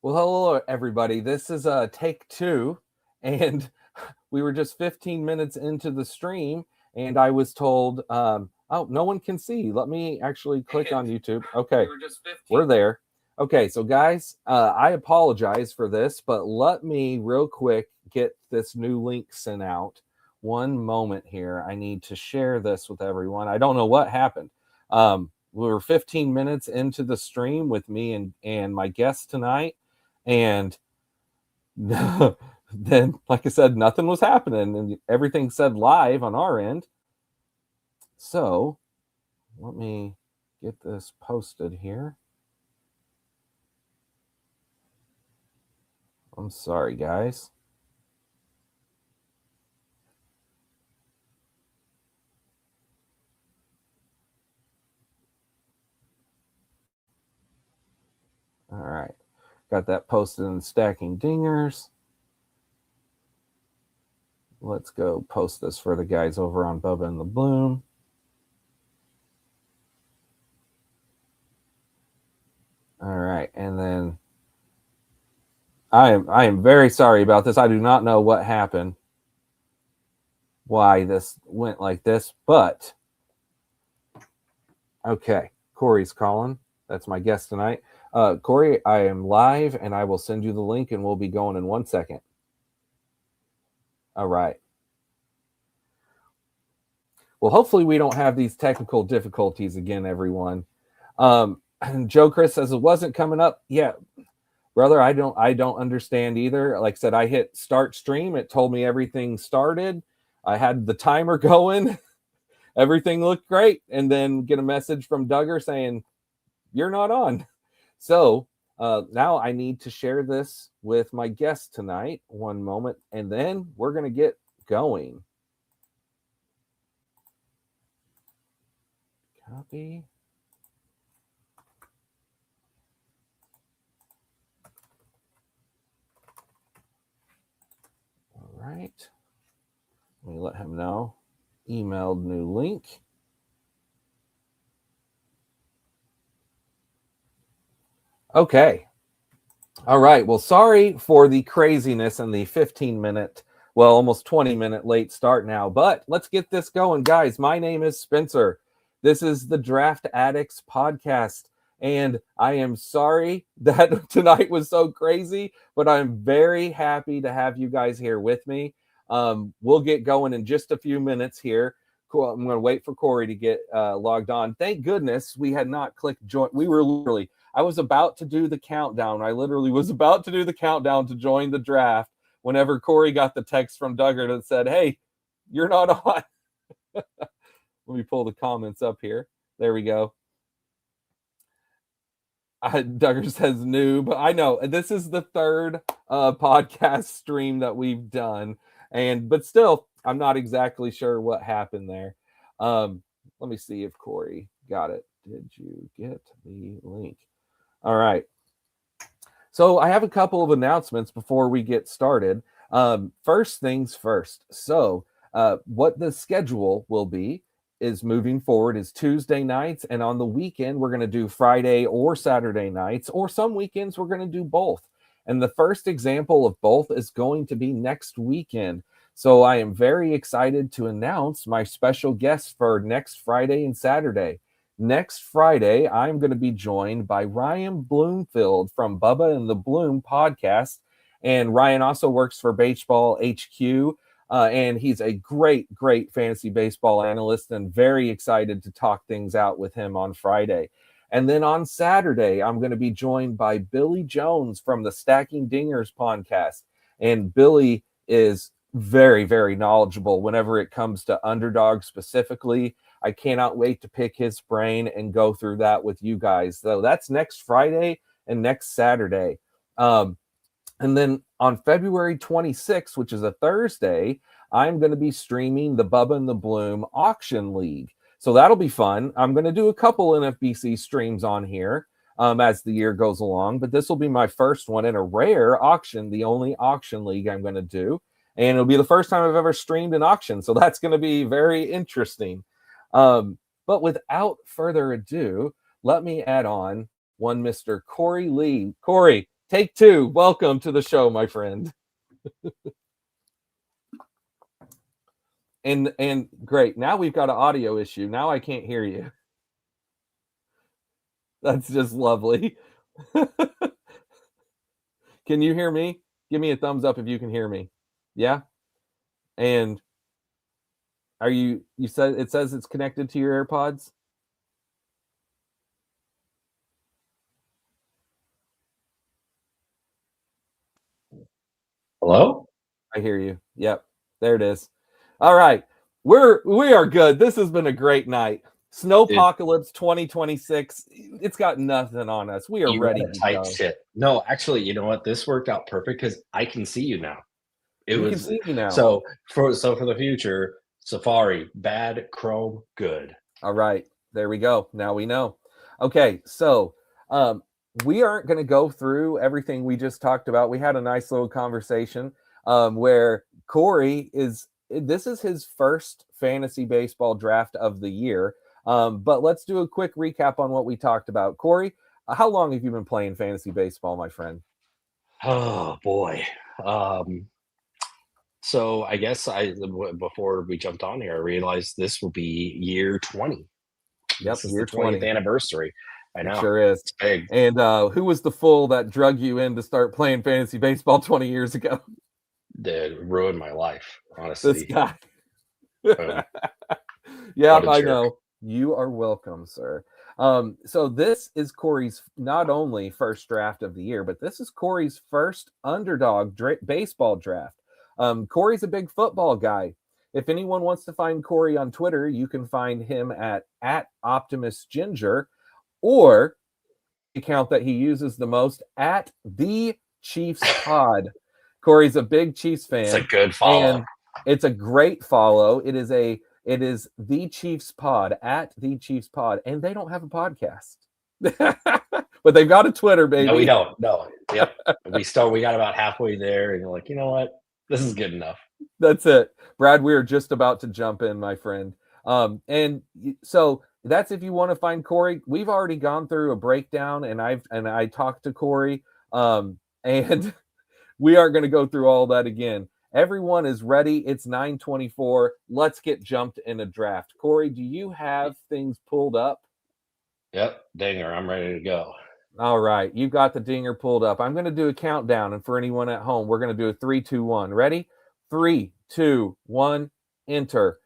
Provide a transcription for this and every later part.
Well, hello, everybody. This is take two, and we were just 15 minutes into the stream, and I was told, oh, no one can see. Let me actually click on YouTube. Okay, we're there. Okay, so guys, I apologize for this, but let me real quick get this new link sent out. One moment here. I need to share this with everyone. I don't know what happened. We were 15 minutes into the stream with me and my guest tonight. And then, like I said, nothing was happening and everything said live on our end. So let me get this posted here. I'm sorry, guys. All right. Got that posted in Stacking Dingers. Let's go post this for the guys over on Bubba and the Bloom. All right. And then I am very sorry about this. I do not know what happened, why this went like this, but okay. Corey's calling. That's my guest tonight. Corey, I am live, and I will send you the link, and we'll be going in 1 second. All right. Well, hopefully we don't have these technical difficulties again, everyone. Joe Chris says it wasn't coming up. Yeah, brother, I don't understand either. Like I said, I hit start stream. It told me everything started. I had the timer going. Everything looked great. And then get a message from Duggar saying, you're not on. So now I need to share this with my guest tonight. One moment, and then we're going to get going. Copy. All right. Let me let him know. Emailed new link. Okay. All right. Well, sorry for the craziness and the 15-minute, well, almost 20-minute late start now, but let's get this going, guys. My name is Spencer. This is the Draft Addicts podcast, and I am sorry that tonight was so crazy, but I'm very happy to have you guys here with me. We'll get going in just a few minutes here. Cool. I'm going to wait for Corey to get logged on. Thank goodness we had not clicked join. We were literally, I was about to do the countdown. I literally was about to do the countdown to join the draft whenever Corey got the text from Duggar that said, hey, you're not on. Let me pull the comments up here. There we go. Duggar says noob. I know this is the third podcast stream that we've done, but still, I'm not exactly sure what happened there. Let me see if Corey got it. Did you get the link? All right. So I have a couple of announcements before we get started. First things first. So what the schedule will be is moving forward is Tuesday nights, and on the weekend we're going to do Friday or Saturday nights, or some weekends we're going to do both. And the first example of both is going to be next weekend. So I am very excited to announce my special guests for next Friday and Saturday. Next Friday, I'm going to be joined by Ryan Bloomfield from Bubba and the Bloom podcast. And Ryan also works for Baseball HQ. And he's a great fantasy baseball analyst, and very excited to talk things out with him on Friday. And then on Saturday, I'm going to be joined by Billy Jones from the Stacking Dingers podcast. And Billy is very knowledgeable whenever it comes to Underdog specifically. I cannot wait to pick his brain and go through that with you guys. So that's next Friday and next Saturday. And then on February 26th, which is a Thursday, I'm going to be streaming the Bubba and the Bloom Auction League. So that'll be fun. I'm going to do a couple NFBC streams on here as the year goes along, but this will be my first one in a rare auction, the only auction league I'm going to do. And it'll be the first time I've ever streamed an auction. So that's going to be very interesting. But without further ado, let me add on one Mr. Corey Lee. Corey, Take two. Welcome to the show, my friend. And great. Now we've got an audio issue. Now I can't hear you. That's just lovely. Can you hear me? Give me a thumbs up if you can hear me. Yeah? And you said it says it's connected to your AirPods? Hello? I hear you. Yep. There it is. All right. We are good. This has been a great night. Dude, Snowpocalypse 2026. It's got nothing on us. We are you ready had a to tight go. ship. No, actually, you know what? This worked out perfect because I can see you now. It You can was see me now. so for the future, Safari, bad, Chrome, good. All right, there we go. Now we know. Okay, so um, we aren't going to go through everything we just talked about. We had a nice little conversation where Corey is. This is his first fantasy baseball draft of the year. But let's do a quick recap on what we talked about. Corey, how long have you been playing fantasy baseball, my friend? Oh boy. Um, so I guess before we jumped on here, I realized this will be year 20. Yep, This is the year 20th 20. anniversary. I It know. sure is. It's big. And who was the fool that drug you in to start playing fantasy baseball 20 years ago? It ruined my life, This honestly. guy. Boom. What Yep, a I jerk. know. You are welcome, sir. So this is Corey's not only first draft of the year, but this is Corey's first underdog baseball draft. Corey's a big football guy. If anyone wants to find Corey on Twitter, you can find him at Optimus Ginger, or the account that he uses the most at the Chiefs Pod. Corey's a big Chiefs It's a fan, good follow. and it's a great follow. It is the Chiefs Pod at the Chiefs Pod, and they don't have a podcast, but they've got a Twitter, No, we baby. don't. No. Yep. We got about halfway there, and you're like, you know what? This is good enough. That's it, Brad. We are just about to jump in, my friend. So that's if you want to find Corey. We've already gone through a breakdown, and I talked to Corey, and we aren't going to go through all that again. Everyone is ready. It's 9:24. Let's get jumped in a draft. Corey, do you have things pulled up? Yep. Dinger, I'm ready to go. All right, you've got the dinger pulled up. I'm going to do a countdown, and for anyone at home, we're going to do a 3, 2, 1. Ready? 3, 2, 1. Enter.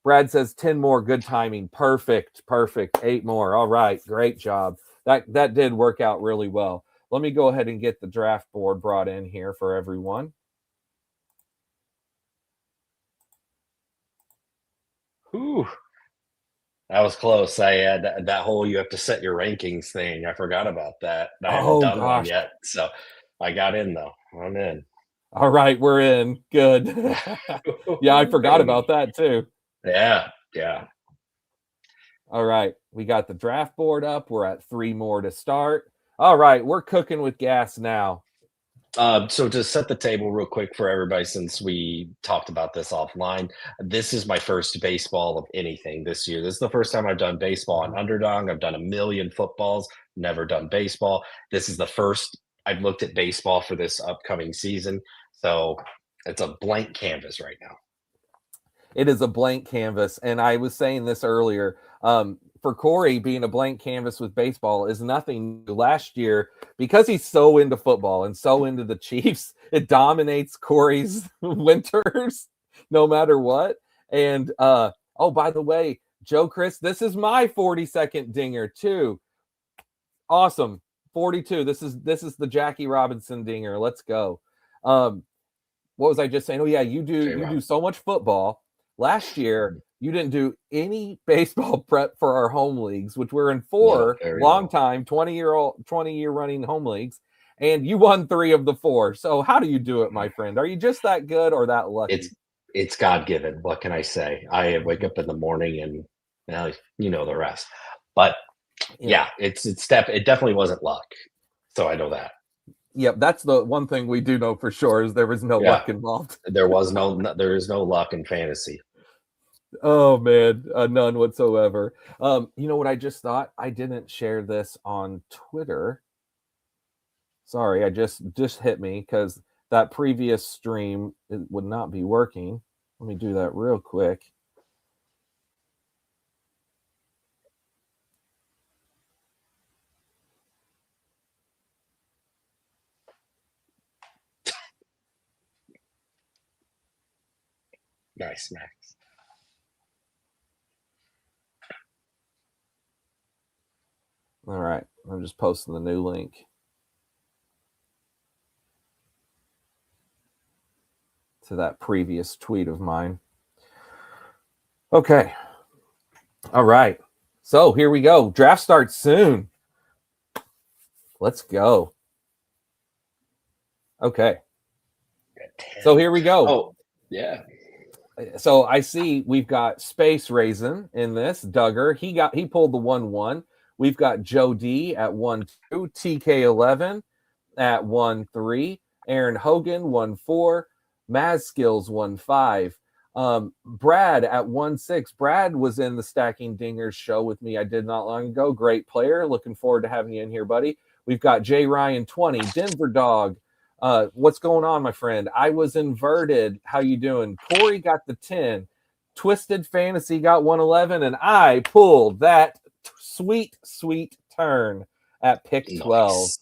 Brad says 10 more. Good timing. Perfect. Perfect. 8 more. All right. Great job. That did work out really well. Let me go ahead and get the draft board brought in here for everyone. Whew. That was close. I had that whole you have to set your rankings thing. I forgot about that. I haven't Oh done one gosh. yet. So I got in though. I'm in. All right, we're in. Good. Yeah, I forgot about Baby. that too. Yeah. Yeah. All right, we got the draft board up. We're at 3 more to start. All right, we're cooking with gas now. So to set the table real quick for everybody, since we talked about this offline, this is my first baseball of anything this year. This is the first time I've done baseball on Underdog. I've done a million footballs, never done baseball. This is the first I've looked at baseball for this upcoming season. So it's a blank canvas right now. It is a blank canvas. And I was saying this earlier. For Corey, being a blank canvas with baseball is nothing new. Last year, because he's so into football and so into the Chiefs, it dominates Corey's winters no matter what. And oh, by the way, Joe Chris, this is my 40-second dinger too. Awesome. 42. This is the Jackie Robinson dinger. Let's go. What was I just saying? Oh yeah, you do so much football. Last year, you didn't do any baseball prep for our home leagues, which we're in No, 4 very long little. time, 20-year running home leagues, and you won 3 of the 4. So how do you do it, my friend? Are you just that good or that lucky? It's God given. What can I say? I wake Mhm. up in the morning and you know the rest. But Yeah. yeah, it definitely wasn't luck. So I know that. Yep, that's the one thing we do know for sure is there was no Yeah, luck involved. there is no luck in fantasy. Oh man, none whatsoever. You know what I just thought? I didn't share this on Twitter. Sorry, I just hit me because that previous stream would not be working. Let me do that real quick. Nice, Max. All right, I'm just posting the new link to that previous tweet of mine. Okay. All right. So here we go. Draft starts soon. Let's go. Okay. So here we go. Oh, yeah. So I see we've got Space Raisin in this. Duggar. He pulled the 1-1. We've got Joe D at 1-2, TK11 at 1-3, Aaron Hogan 1-4, Maz Skills 1-5. Brad at 1-6. Brad was in the Stacking Dingers show with me I did not long ago. Great player. Looking forward to having you in here, buddy. We've got J Ryan 20, Denver Dog. What's going on, my friend? I was inverted. How you doing? Corey got the 10. Twisted Fantasy got 111, and I pulled that sweet, sweet turn at pick 12. Nice.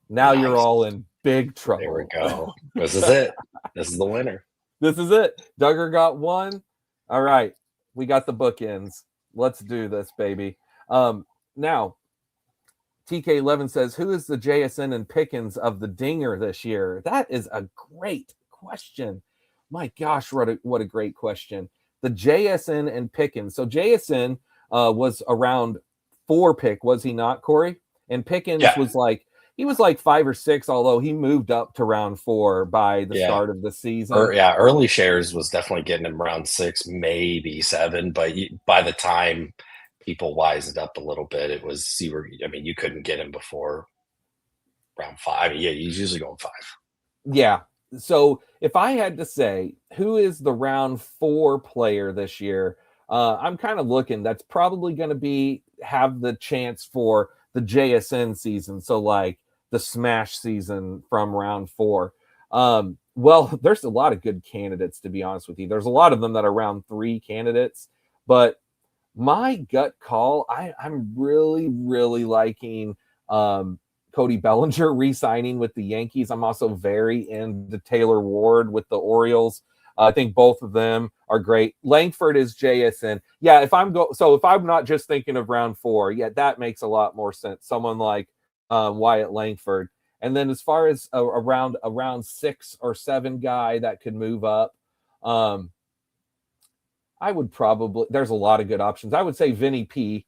Now you're all in big trouble. There we go. This is it. This is the winner. This is it. Duggar got 1. All right. We got the bookends. Let's do this, baby. Now, TK11 says, who is the JSN and Pickens of the Dinger this year? That is a great question. My gosh, what a great question. The JSN and Pickens. So JSN was around 4 pick, was he not, Corey? And Pickens was like, he was like 5 or 6, although he moved up to round 4 by the start of the season. Early shares was definitely getting him around 6, maybe 7, but by the time people wised up a little bit, it was you couldn't get him before round 5. He's usually going 5. Yeah. So if I had to say who is the round 4 player this year, I'm kind of looking. That's probably going to have the chance for the JSN season. So like the smash season from round 4. Well, there's a lot of good candidates, to be honest with you. There's a lot of them that are round 3 candidates, but my gut call, I'm really, really liking Cody Bellinger re-signing with the Yankees. I'm also very into Taylor Ward with the Orioles. I think both of them are great. Langford is JSN. Yeah, if I'm not just thinking of round 4, that makes a lot more sense. Someone like Wyatt Langford. And then as far as a round 6 or 7 guy that could move up, I would probably, there's a lot of good options. I would say Vinny P.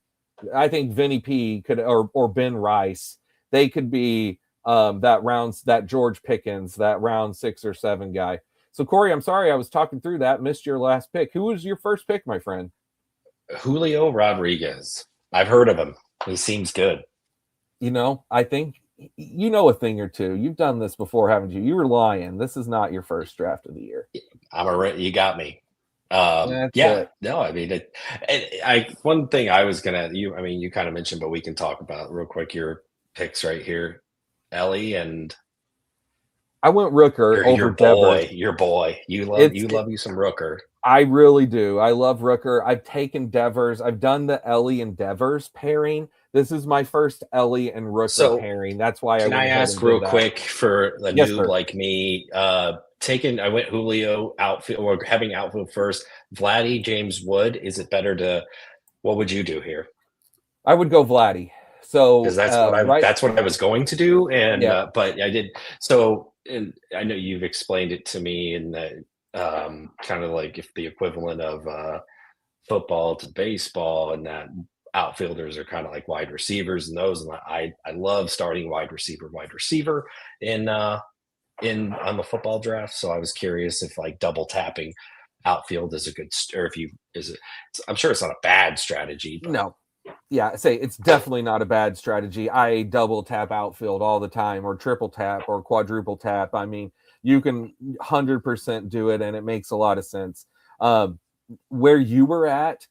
I think Vinny P could, or Ben Rice, they could be that George Pickens, that round 6 or 7 guy. So Corey, I'm sorry I was talking through that, missed your last pick. Who was your first pick, my friend? Julio Rodriguez. I've heard of him. He seems good. I think you know a thing or two. You've done this before, haven't you? You were lying. This is not your first draft of the year. You got me. It. No, I mean, one thing I was you kind of mentioned, but we can talk about real quick your picks right here, Ellie, and I went Rooker over Devers. Your boy. You love some Rooker. I really do. I love Rooker. I've taken Devers. I've done the Ellie and Devers pairing. This is my first Ellie and Rooker pairing. That's why can I ask real quick for a noob like me? I went Julio outfield, or having outfield first. Vladdy, James Wood. Is it better to? What would you do here? I would go Vladdy. So that's what I was going to do, and but I did. So, and I know you've explained it to me in that kind of like if the equivalent of football to baseball, and that outfielders are kind of like wide receivers, and those. And I love starting wide receiver in on the football draft. So I was curious if like double tapping outfield is a good, or I'm sure it's not a bad strategy. But. No. Yeah, it's definitely not a bad strategy. I double tap outfield all the time, or triple tap, or quadruple tap. I mean, you can 100% do it, and it makes a lot of sense. Where you were at,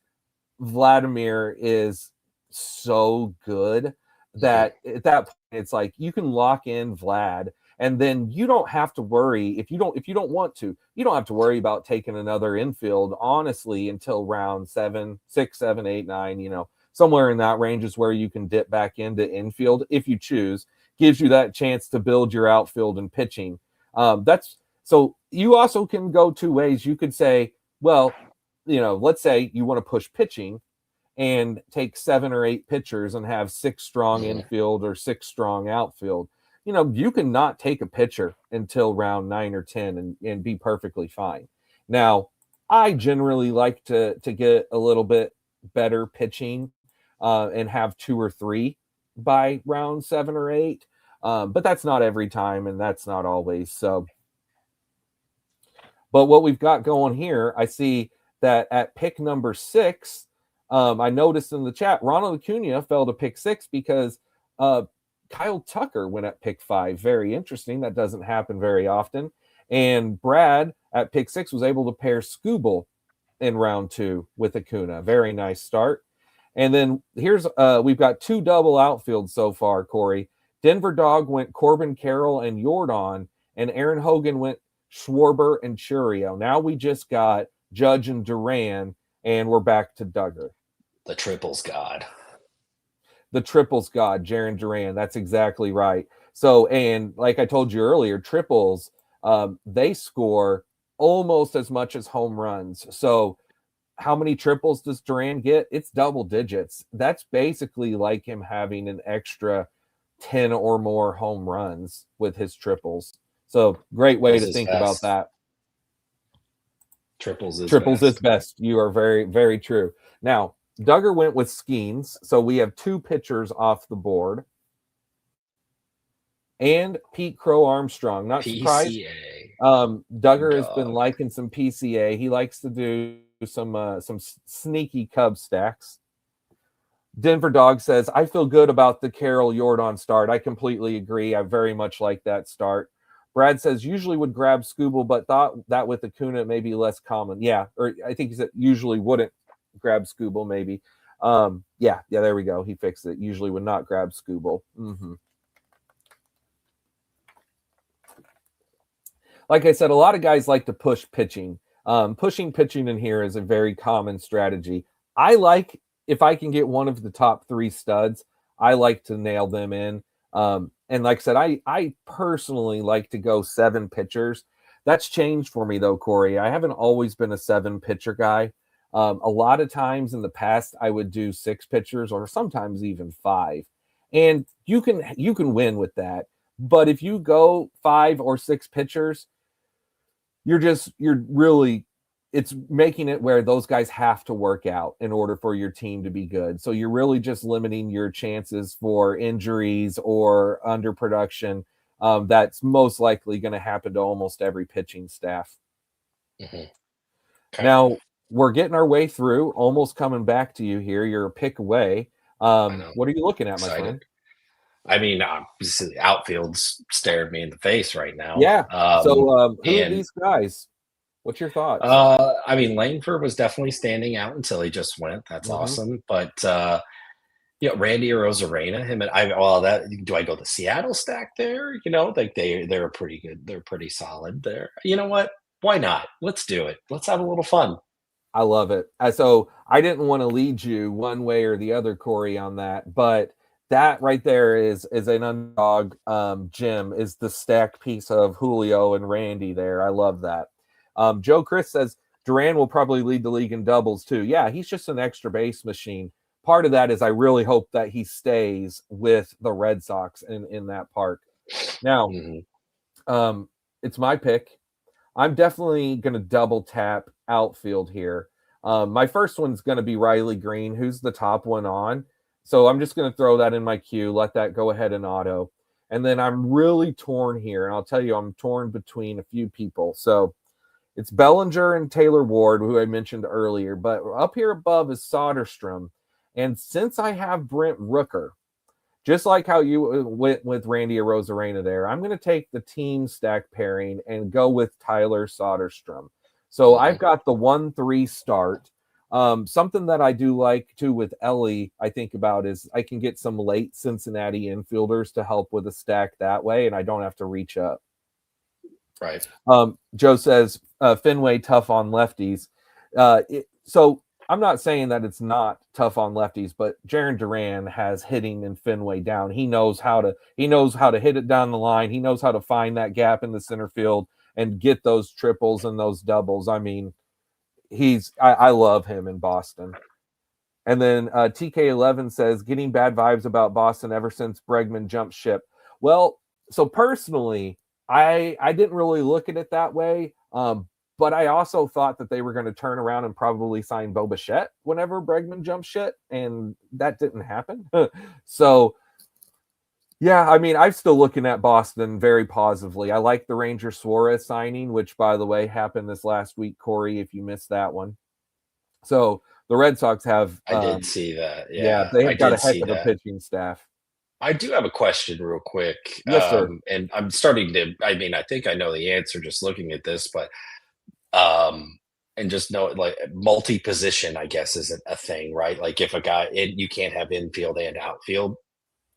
Vladimir is so good that at that point it's like you can lock in Vlad, and then you don't have to worry if you don't want to. You don't have to worry about taking another infield, honestly, until round 7, 6, 7, 8, 9. Somewhere in that range is where you can dip back into infield if you choose. Gives you that chance to build your outfield and pitching. That's so you also can go two ways. You could say, well, let's say you want to push pitching and take 7 or 8 pitchers and have 6 strong infield or 6 strong outfield. You can not take a pitcher until round 9 or 10 and be perfectly fine. Now, I generally like to get a little bit better pitching and have 2 or 3 by round 7 or 8. But that's not every time, and that's not always so. But what we've got going here, I see that at pick number 6, I noticed in the chat, Ronald Acuna fell to pick 6 because Kyle Tucker went at pick 5. Very interesting. That doesn't happen very often. And Brad at pick 6 was able to pair Skubal in round 2 with Acuna. Very nice start. And then here's we've got 2 double outfields so far, Corey. Denver Dog went Corbin Carroll and Jordan, and Aaron Hogan went Schwarber and Churio. Now we just got Judge and Duran, and we're back to Duggar. The triples god. The triples god, Jarren Duran. That's exactly right. So, and like I told you earlier, triples, they score almost as much as home runs. So how many triples does Duran get? It's double digits. That's basically like him having an extra 10 or more home runs with his triples. So great way to think about that. Triples is best. You are very, very true. Now, Duggar went with Skeens, so we have 2 pitchers off the board. And Pete Crow Armstrong. Not surprised. Duggar has been liking some PCA. He likes to do some sneaky Cub stacks. Denver Dog says, I feel good about the Carroll Jordan start. I completely agree. I very much like that start. Brad says, usually would grab Skubal, but thought that with Acuna it may be less common. Yeah, or I think he said usually wouldn't grab Skubal, maybe. Yeah, there we go. He fixed it. Usually would not grab Skubal. Like I said, a lot of guys like to push pitching. Pushing pitching in here is a very common strategy. I like, if I can get one of the top 3 studs, I like to nail them in. And like I said, I personally like to go 7 pitchers. That's changed for me, though, Corey. I haven't always been a 7 pitcher guy. A lot of times in the past, I would do 6 pitchers or sometimes even 5. And you can win with that. But if you go 5 or 6 pitchers, it's making it where those guys have to work out in order for your team to be good. So you're really just limiting your chances for injuries or underproduction. That's most likely going to happen to almost every pitching staff. Okay. Now, we're getting our way through, almost coming back to you here. You're a pick away. What are you looking at, my friend? I mean, outfield's stared me in the face right now. Yeah. Who are these guys? What's your thoughts? I mean, Langford was definitely standing out until he just went. That's awesome. But Randy Arozarena, do I go the Seattle stack there? Like they're pretty good. They're pretty solid there. You know what? Why not? Let's do it. Let's have a little fun. I love it. So I didn't want to lead you one way or the other, Corey, on that, but that right there is an underdog. Jim is the stack piece of Julio and Randy there. I love that. Joe Chris says Duran will probably lead the league in doubles too. Yeah, he's just an extra base machine. Part of that is I really hope that he stays with the Red Sox in that park. Now, it's my pick. I'm definitely going to double tap outfield here. My first one's going to be Riley Green, who's the top one on. So I'm just going to throw that in my queue, let that go ahead and auto. And then I'm really torn here. And I'll tell you, I'm torn between a few people. So it's Bellinger and Taylor Ward, who I mentioned earlier. But up here above is Soderstrom. And since I have Brent Rooker, just like how you went with Randy Arozarena there, I'm going to take the team stack pairing and go with Tyler Soderstrom. So I've got the 1-3 start. Something that I do like too with Ellie, I think about is I can get some late Cincinnati infielders to help with a stack that way, and I don't have to reach up. Right. Joe says Fenway tough on lefties. So I'm not saying that it's not tough on lefties, but Jarren Duran has hitting in Fenway down. He knows how to hit it down the line. He knows how to find that gap in the center field and get those triples and those doubles. I mean, I love him in Boston. And then TK11 says getting bad vibes about Boston ever since Bregman jumped ship. Well, so personally, I didn't really look at it that way. But I also thought that they were going to turn around and probably sign Bo Bichette whenever Bregman jumped ship, and that didn't happen. So, yeah, I mean, I'm still looking at Boston very positively. I like the Ranger Suarez signing, which, by the way, happened this last week, Corey, if you missed that one. So the Red Sox have, I did see that. yeah, Yeah, they I have got a did heck see of a that. pitching staff. I do have a question real quick. Yes, sir. And I'm starting to, I mean, I think I know the answer just looking at this, but and just know like multi-position, I guess, isn't a thing, right? Like if a guy you can't have infield and outfield.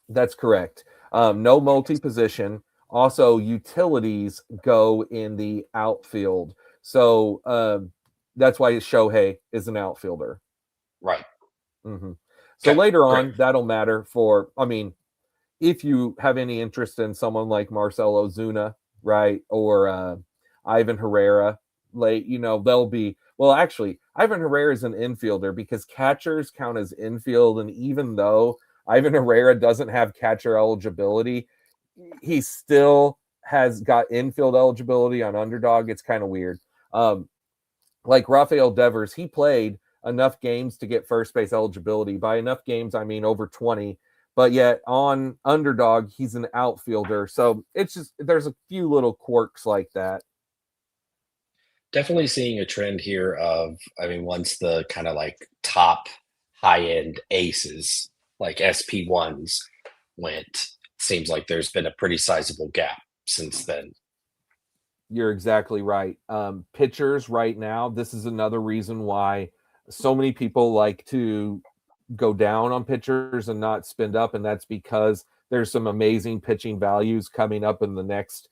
That's correct. No multi-position. Also, utilities go in the outfield. So that's why Shohei is an outfielder. Right. Mm-hmm. So Okay, later great. on, that'll matter for, I mean, if you have any interest in someone like Marcell Ozuna, right, or Ivan Herrera, late, they'll be, well, actually, Ivan Herrera is an infielder because catchers count as infield, and even though Ivan Herrera doesn't have catcher eligibility, he still has got infield eligibility on Underdog. It's kind of weird. Like Rafael Devers, he played enough games to get first base eligibility. By enough games, I mean over 20. But yet on Underdog, he's an outfielder. So it's just, there's a few little quirks like that. Definitely seeing a trend here of, I mean, once the kind of like top high-end aces, like SP1s went, seems like there's been a pretty sizable gap since then. You're exactly right. Pitchers right now, this is another reason why so many people like to go down on pitchers and not spend up, and that's because there's some amazing pitching values coming up in the next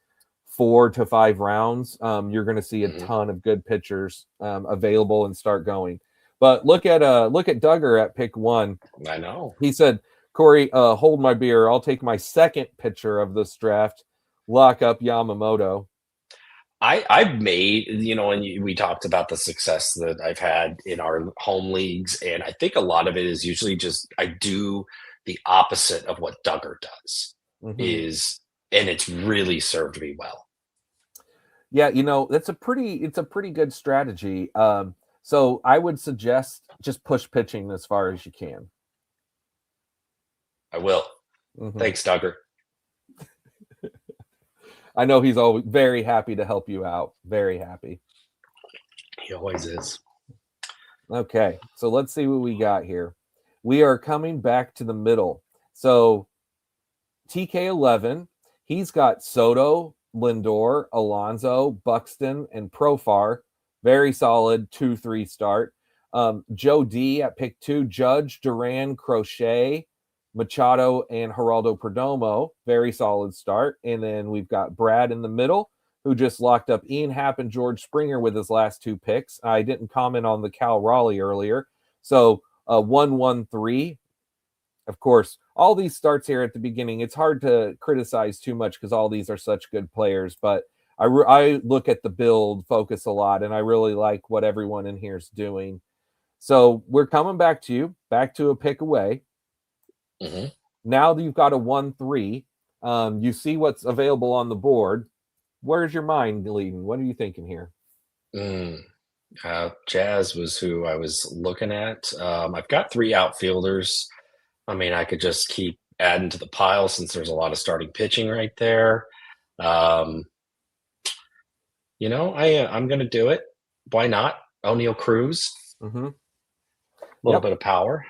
4 to 5 rounds. You're going to see a ton of good pitchers available and start going. But look at Duggar at pick 1. I know. He said, Corey, hold my beer. I'll take my second pitcher of this draft. Lock up Yamamoto. I've made, and we talked about the success that I've had in our home leagues, and I think a lot of it is usually just I do the opposite of what Duggar does, and it's really served me well. Yeah, it's a pretty good strategy. So I would suggest just push pitching as far as you can. I will. Thanks, Duggar. I know he's always very happy to help you out. Very happy. He always is. Okay, so let's see what we got here. We are coming back to the middle. So TK11, he's got Soto, Lindor, Alonso, Buxton, and Profar. Very solid 2-3 start. Joe D at pick 2, Judge, Duran, Crochet, Machado, and Geraldo Perdomo. Very solid start. And then we've got Brad in the middle, who just locked up Ian Happ and George Springer with his last 2 picks. I didn't comment on the Cal Raleigh earlier. So 1-1-3. Of course, all these starts here at the beginning, it's hard to criticize too much because all these are such good players. But I look at the build focus a lot, and I really like what everyone in here is doing. So we're coming back to you, back to a pick away. Now that you've got a 1-3, you see what's available on the board. Where's your mind leading? What are you thinking here? Jazz was who I was looking at. I've got 3 outfielders. I mean, I could just keep adding to the pile since there's a lot of starting pitching right there. I'm going to do it. Why not? O'Neal Cruz. A little bit of power.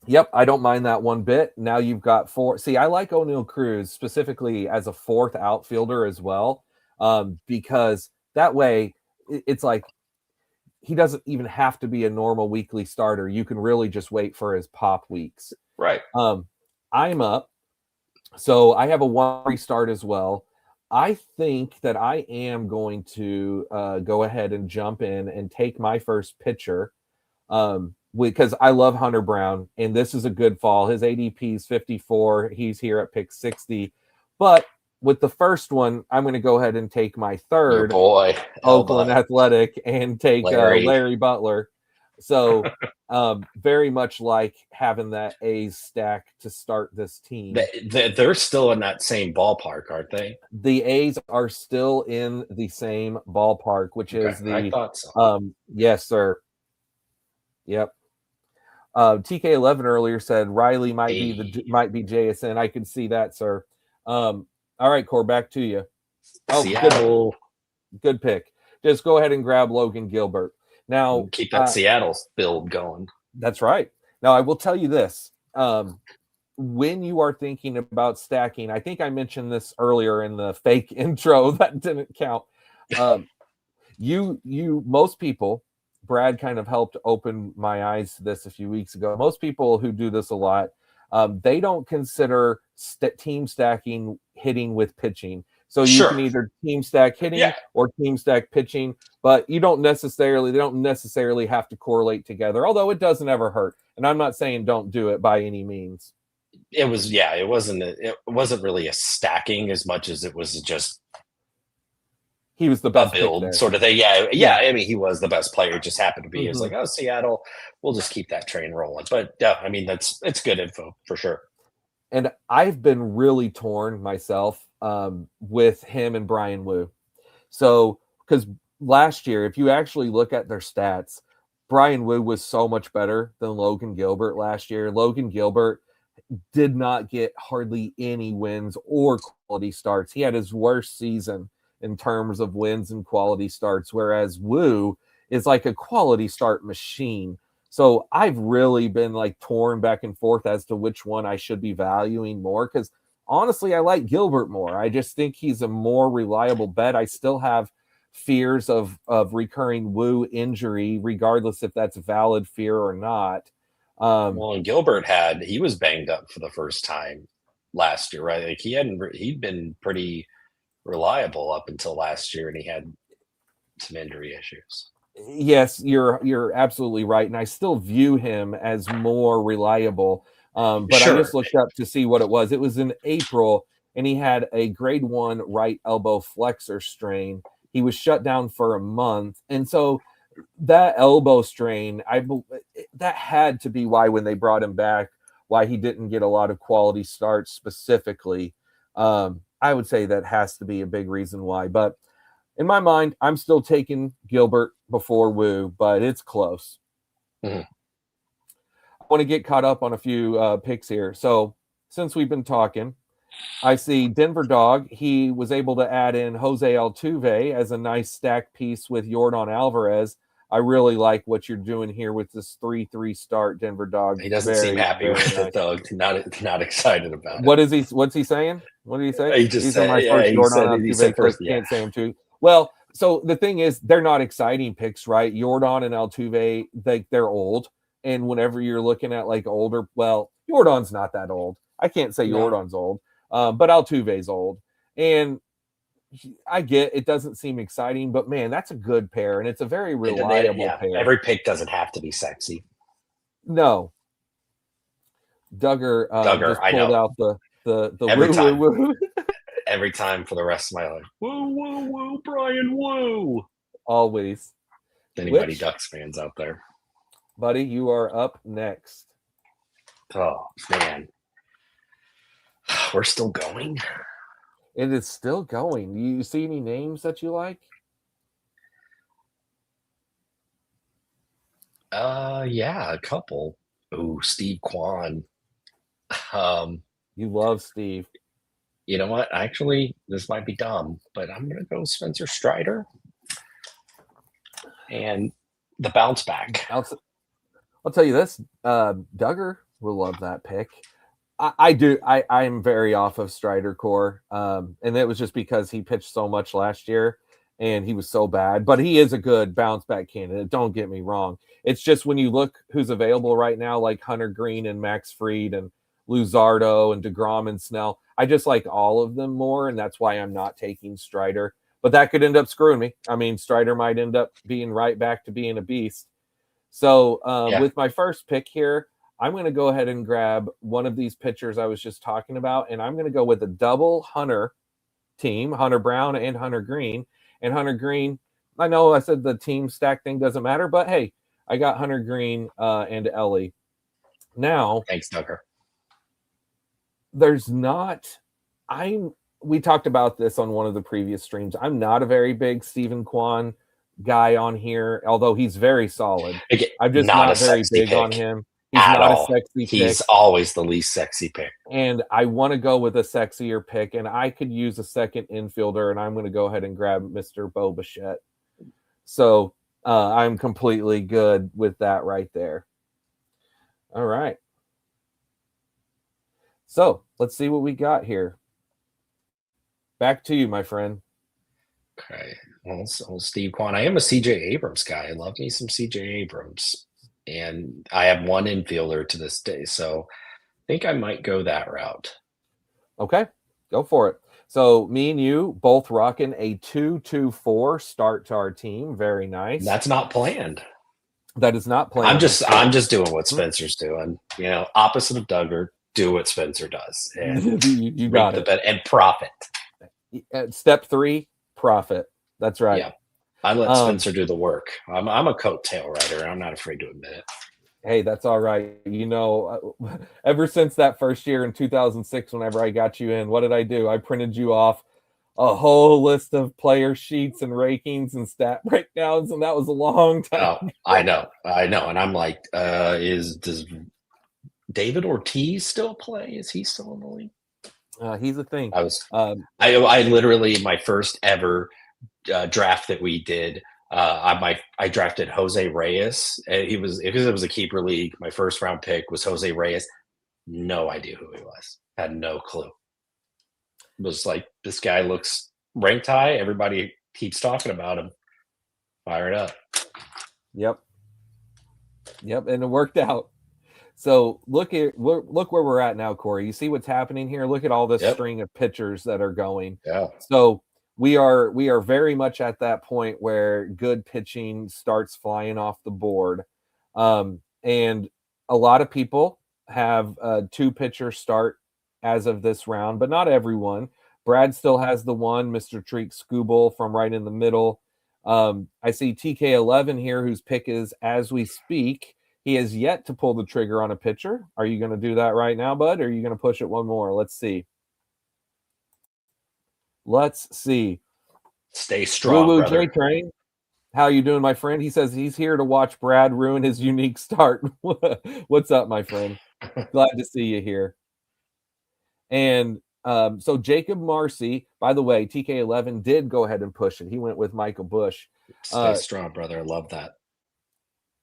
Yep, I don't mind that one bit. Now you've got 4. See, I like O'Neal Cruz specifically as a 4th outfielder as well, because that way it's like he doesn't even have to be a normal weekly starter. You can really just wait for his pop weeks. Right. I'm up. So I have a 1 restart as well. I think that I am going to go ahead and jump in and take my first pitcher because I love Hunter Brown, and this is a good fall. His ADP is 54. He's here at pick 60. But with the first one, I'm going to go ahead and take my Your third boy, Oakland Elba, Athletic and take Larry. Larry Butler. So very much like having that A's stack to start this team. They're still in that same ballpark, aren't they? The A's are still in the same ballpark, which is I thought so. Yes, sir. Yep. TK11 earlier said Riley might be JSN. I could see that, sir. All right, Core, back to you. Oh, Seattle. Good pick. Just go ahead and grab Logan Gilbert. Now keep that Seattle build going. That's right. Now I will tell you this. When you are thinking about stacking, I think I mentioned this earlier in the fake intro that didn't count. Most people, Brad kind of helped open my eyes to this a few weeks ago. Most people who do this a lot, they don't consider team stacking hitting with pitching. So you can either team stack hitting or team stack pitching, but they don't necessarily have to correlate together, although it doesn't ever hurt. And I'm not saying don't do it by any means. It wasn't really a stacking as much as it was just he was the best build sort of thing. Yeah. I mean, he was the best player. It just happened to be. It's like, Seattle, we'll just keep that train rolling. But yeah, I mean, it's good info for sure. And I've been really torn myself with him and Brian Wu. So, because last year, if you actually look at their stats, Brian Wu was so much better than Logan Gilbert last year. Logan Gilbert did not get hardly any wins or quality starts. He had his worst season in terms of wins and quality starts, whereas Wu is like a quality start machine. So I've really been like torn back and forth as to which one I should be valuing more, because honestly, I like Gilbert more. I just think he's a more reliable bet. I still have fears of recurring Wu injury, regardless if that's a valid fear or not. And Gilbert he was banged up for the first time last year, right? Like he'd been pretty reliable up until last year, and he had some injury issues. Yes, you're absolutely right, and I still view him as more reliable. But I just looked up to see what it was. It was in April, and he had a grade 1 right elbow flexor strain. He was shut down for a month, and so that elbow strain, that had to be why when they brought him back, why he didn't get a lot of quality starts specifically. I would say that has to be a big reason why. But in my mind, I'm still taking Gilbert before Wu, but it's close. Mm-hmm. I want to get caught up on a few picks here. So since we've been talking, I see Denver Dog. He was able to add in Jose Altuve as a nice stack piece with Yordan Alvarez. I really like what you're doing here with this 3-3 start, Denver Dog. He doesn't seem happy with it, though. Not excited about it. What's he saying? What did he say? He just said, my first Yordan Altuve first. Can't say him too. Well, so the thing is, they're not exciting picks, right? Yordan and Altuve, they're old. And whenever you're looking at like older, well, Yordan's not that old. I can't say Yordan's old, but Altuve's old. And I get it doesn't seem exciting, but man, that's a good pair, and it's a very reliable pair. Every pick doesn't have to be sexy. No. Duggar just pulled out the woo. Every time for the rest of my life. Woo, Brian Woo. Always. Anybody Ducks fans out there? Buddy, you are up next. Oh, man. We're still going? It is still going. You see any names that you like? Yeah, a couple. Ooh, Steve Kwan. You love Steve. You know what? Actually, this might be dumb, but I'm going to go Spencer Strider and the bounce back. I'll tell you this. Duggar will love that pick. I do. I'm very off of Strider core. And it was just because he pitched so much last year. and he was so bad. But he is a good bounce back candidate. Don't get me wrong. It's just when you look who's available right now, like Hunter Green and Max Fried and Luzardo and DeGrom and Snell. I just like all of them more, and that's why I'm not taking Strider. But that could end up screwing me. I mean, Strider might end up being right back to being a beast. So with my first pick here, I'm going to go ahead and grab one of these pitchers I was just talking about, and I'm going to go with a double Hunter team, Hunter Brown and Hunter Green. And Hunter Green, I know I said the team stack thing doesn't matter, but hey, I got Hunter Green and Ellie. Now, thanks, Tucker. There's not, we talked about this on one of the previous streams. I'm not a very big Stephen Kwan guy on here, although he's very solid. I'm just not very big on him. He's not a sexy pick. He's always the least sexy pick. And I want to go with a sexier pick, and I could use a second infielder, and I'm going to go ahead and grab Mr. Bo Bichette. So I'm completely good with that right there. All right. So let's see what we got here. Back to you, my friend. Okay. Well, so Steve Kwan. I am a CJ Abrams guy. I love me some CJ Abrams. And I have one infielder to this day. So I think I might go that route. Okay. Go for it. So me and you both rocking a 2-2-4 start to our team. Very nice. That's not planned. That is not planned. I'm just doing what Spencer's doing. You know, opposite of Duggar, do what Spencer does. And you got it. And profit. Step 3, profit. That's right. Yeah. I let Spencer do the work. I'm a coattail rider. I'm not afraid to admit it. Hey, that's all right. You know, ever since that first year in 2006, whenever I got you in, what did I do? I printed you off a whole list of player sheets and rankings and stat breakdowns, and that was a long time. Oh, I know. And I'm like, does David Ortiz still play? Is he still in the league? He's a thing. I literally, my first ever draft that we did, I drafted Jose Reyes. Because it was a keeper league. My first round pick was Jose Reyes. No idea who he was. Had no clue. It was like, this guy looks ranked high. Everybody keeps talking about him. Fire it up. Yep, and it worked out. So look where we're at now, Corey. You see what's happening here? Look at all this string of pitchers that are going. Yeah. So we are very much at that point where good pitching starts flying off the board. And a lot of people have 2 pitchers start as of this round, but not everyone. Brad still has the one, Mr. Treek Scooble from right in the middle. I see TK11 here, whose pick is as we speak. He has yet to pull the trigger on a pitcher. Are you going to do that right now, bud? Or are you going to push it one more? Let's see. Stay strong, Woo-woo brother. J-Train. How you doing, my friend? He says he's here to watch Brad ruin his unique start. What's up, my friend? Glad to see you here. And so Jacob Marcy, by the way, TK11 did go ahead and push it. He went with Michael Bush. Stay strong, brother. I love that.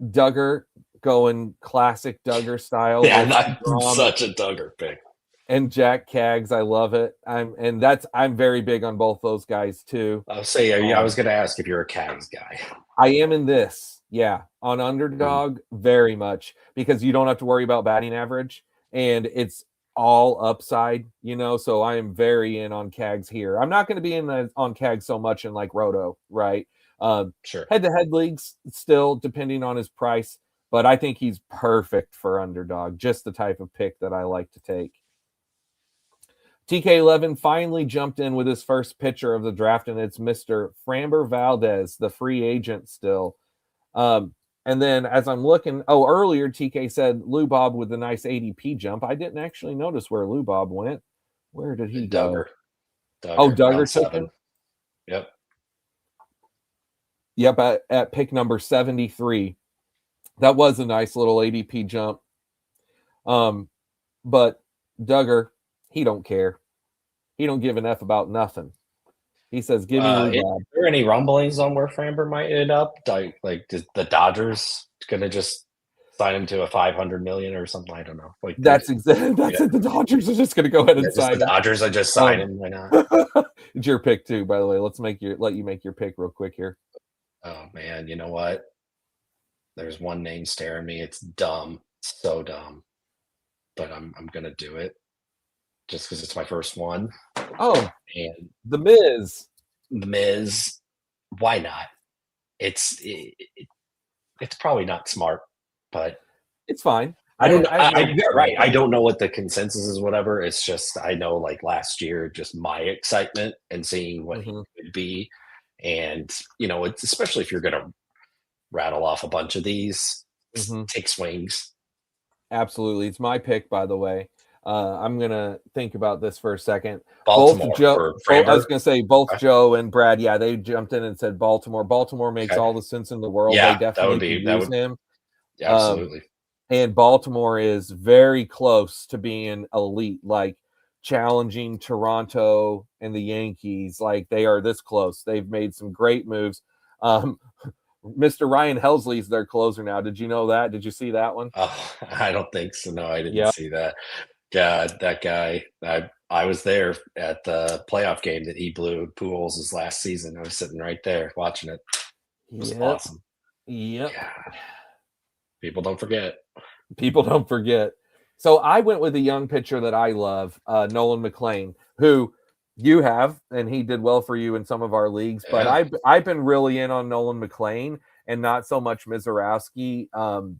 Duggar going classic Duggar style. Yeah, that's such a Duggar pick. And Jack Kaggs, I love it. I'm very big on both those guys too. I'll say, I was going to ask if you're a Kaggs guy. I am in this, yeah, on Underdog very much, because you don't have to worry about batting average, and it's all upside, you know. So I am very in on Kaggs here. I'm not going to be on Kaggs so much in like Roto, right? Sure. Head-to-head leagues still, depending on his price, but I think he's perfect for Underdog, just the type of pick that I like to take. TK11 finally jumped in with his first pitcher of the draft, and it's Mr. Framber Valdez, the free agent still. And then as I'm looking, earlier TK said Lou Bob with a nice ADP jump. I didn't actually notice where Lou Bob went. Where did he go? Duggar took him? Yep. Yep, at pick number 73. That was a nice little ADP jump. But Duggar, he don't care. He don't give an F about nothing. He says, give me Lou Bob. Is there any rumblings on where Framber might end up? Like, is the Dodgers going to just sign him to a 500 million or something. I don't know. Like That's exactly that's yeah, it. The Dodgers are just going to go ahead yeah, and just the sign him. Dodgers. I just sign him. Why not? It's your pick too, by the way. Let you make your pick real quick here. Oh man, you know what? There's one name staring me. It's dumb, so dumb, but I'm gonna do it just because it's my first one. Oh, And The Miz. The Miz, why not? It's probably not smart, but It's fine. I don't know. I You're right. I don't know what the consensus is, whatever. It's just I know like last year, just my excitement and seeing what he Mhm, could be, and it's especially if you're gonna rattle off a bunch of these, mhm. take swings. Absolutely. It's my pick, by the way. I'm gonna think about this for a second. Baltimore for I was Framber. gonna say both Okay. Joe and Brad. Yeah, they jumped in and said Baltimore. Baltimore makes Okay. all the sense in the world. They Yeah, that would definitely could be that use would him. Um, absolutely. and Baltimore is very close to being elite, like challenging Toronto and the Yankees. Like they are this close. They've made some great moves. Um, Mr. Ryan Helsley's their closer now. Did you know that? Did you see that one? Oh, I don't think so. No, I didn't Yeah. see that. God, that guy. I was there at the playoff game that he blew Pujols' last season. I was sitting right there watching it. It was Yep. awesome. Yep. God, people don't forget. People don't forget. So I went with a young pitcher that I love, Nolan McLean, who you have, and he did well for you in some of our leagues. But Yeah. I've been really in on Nolan McLean and not so much Mizorowski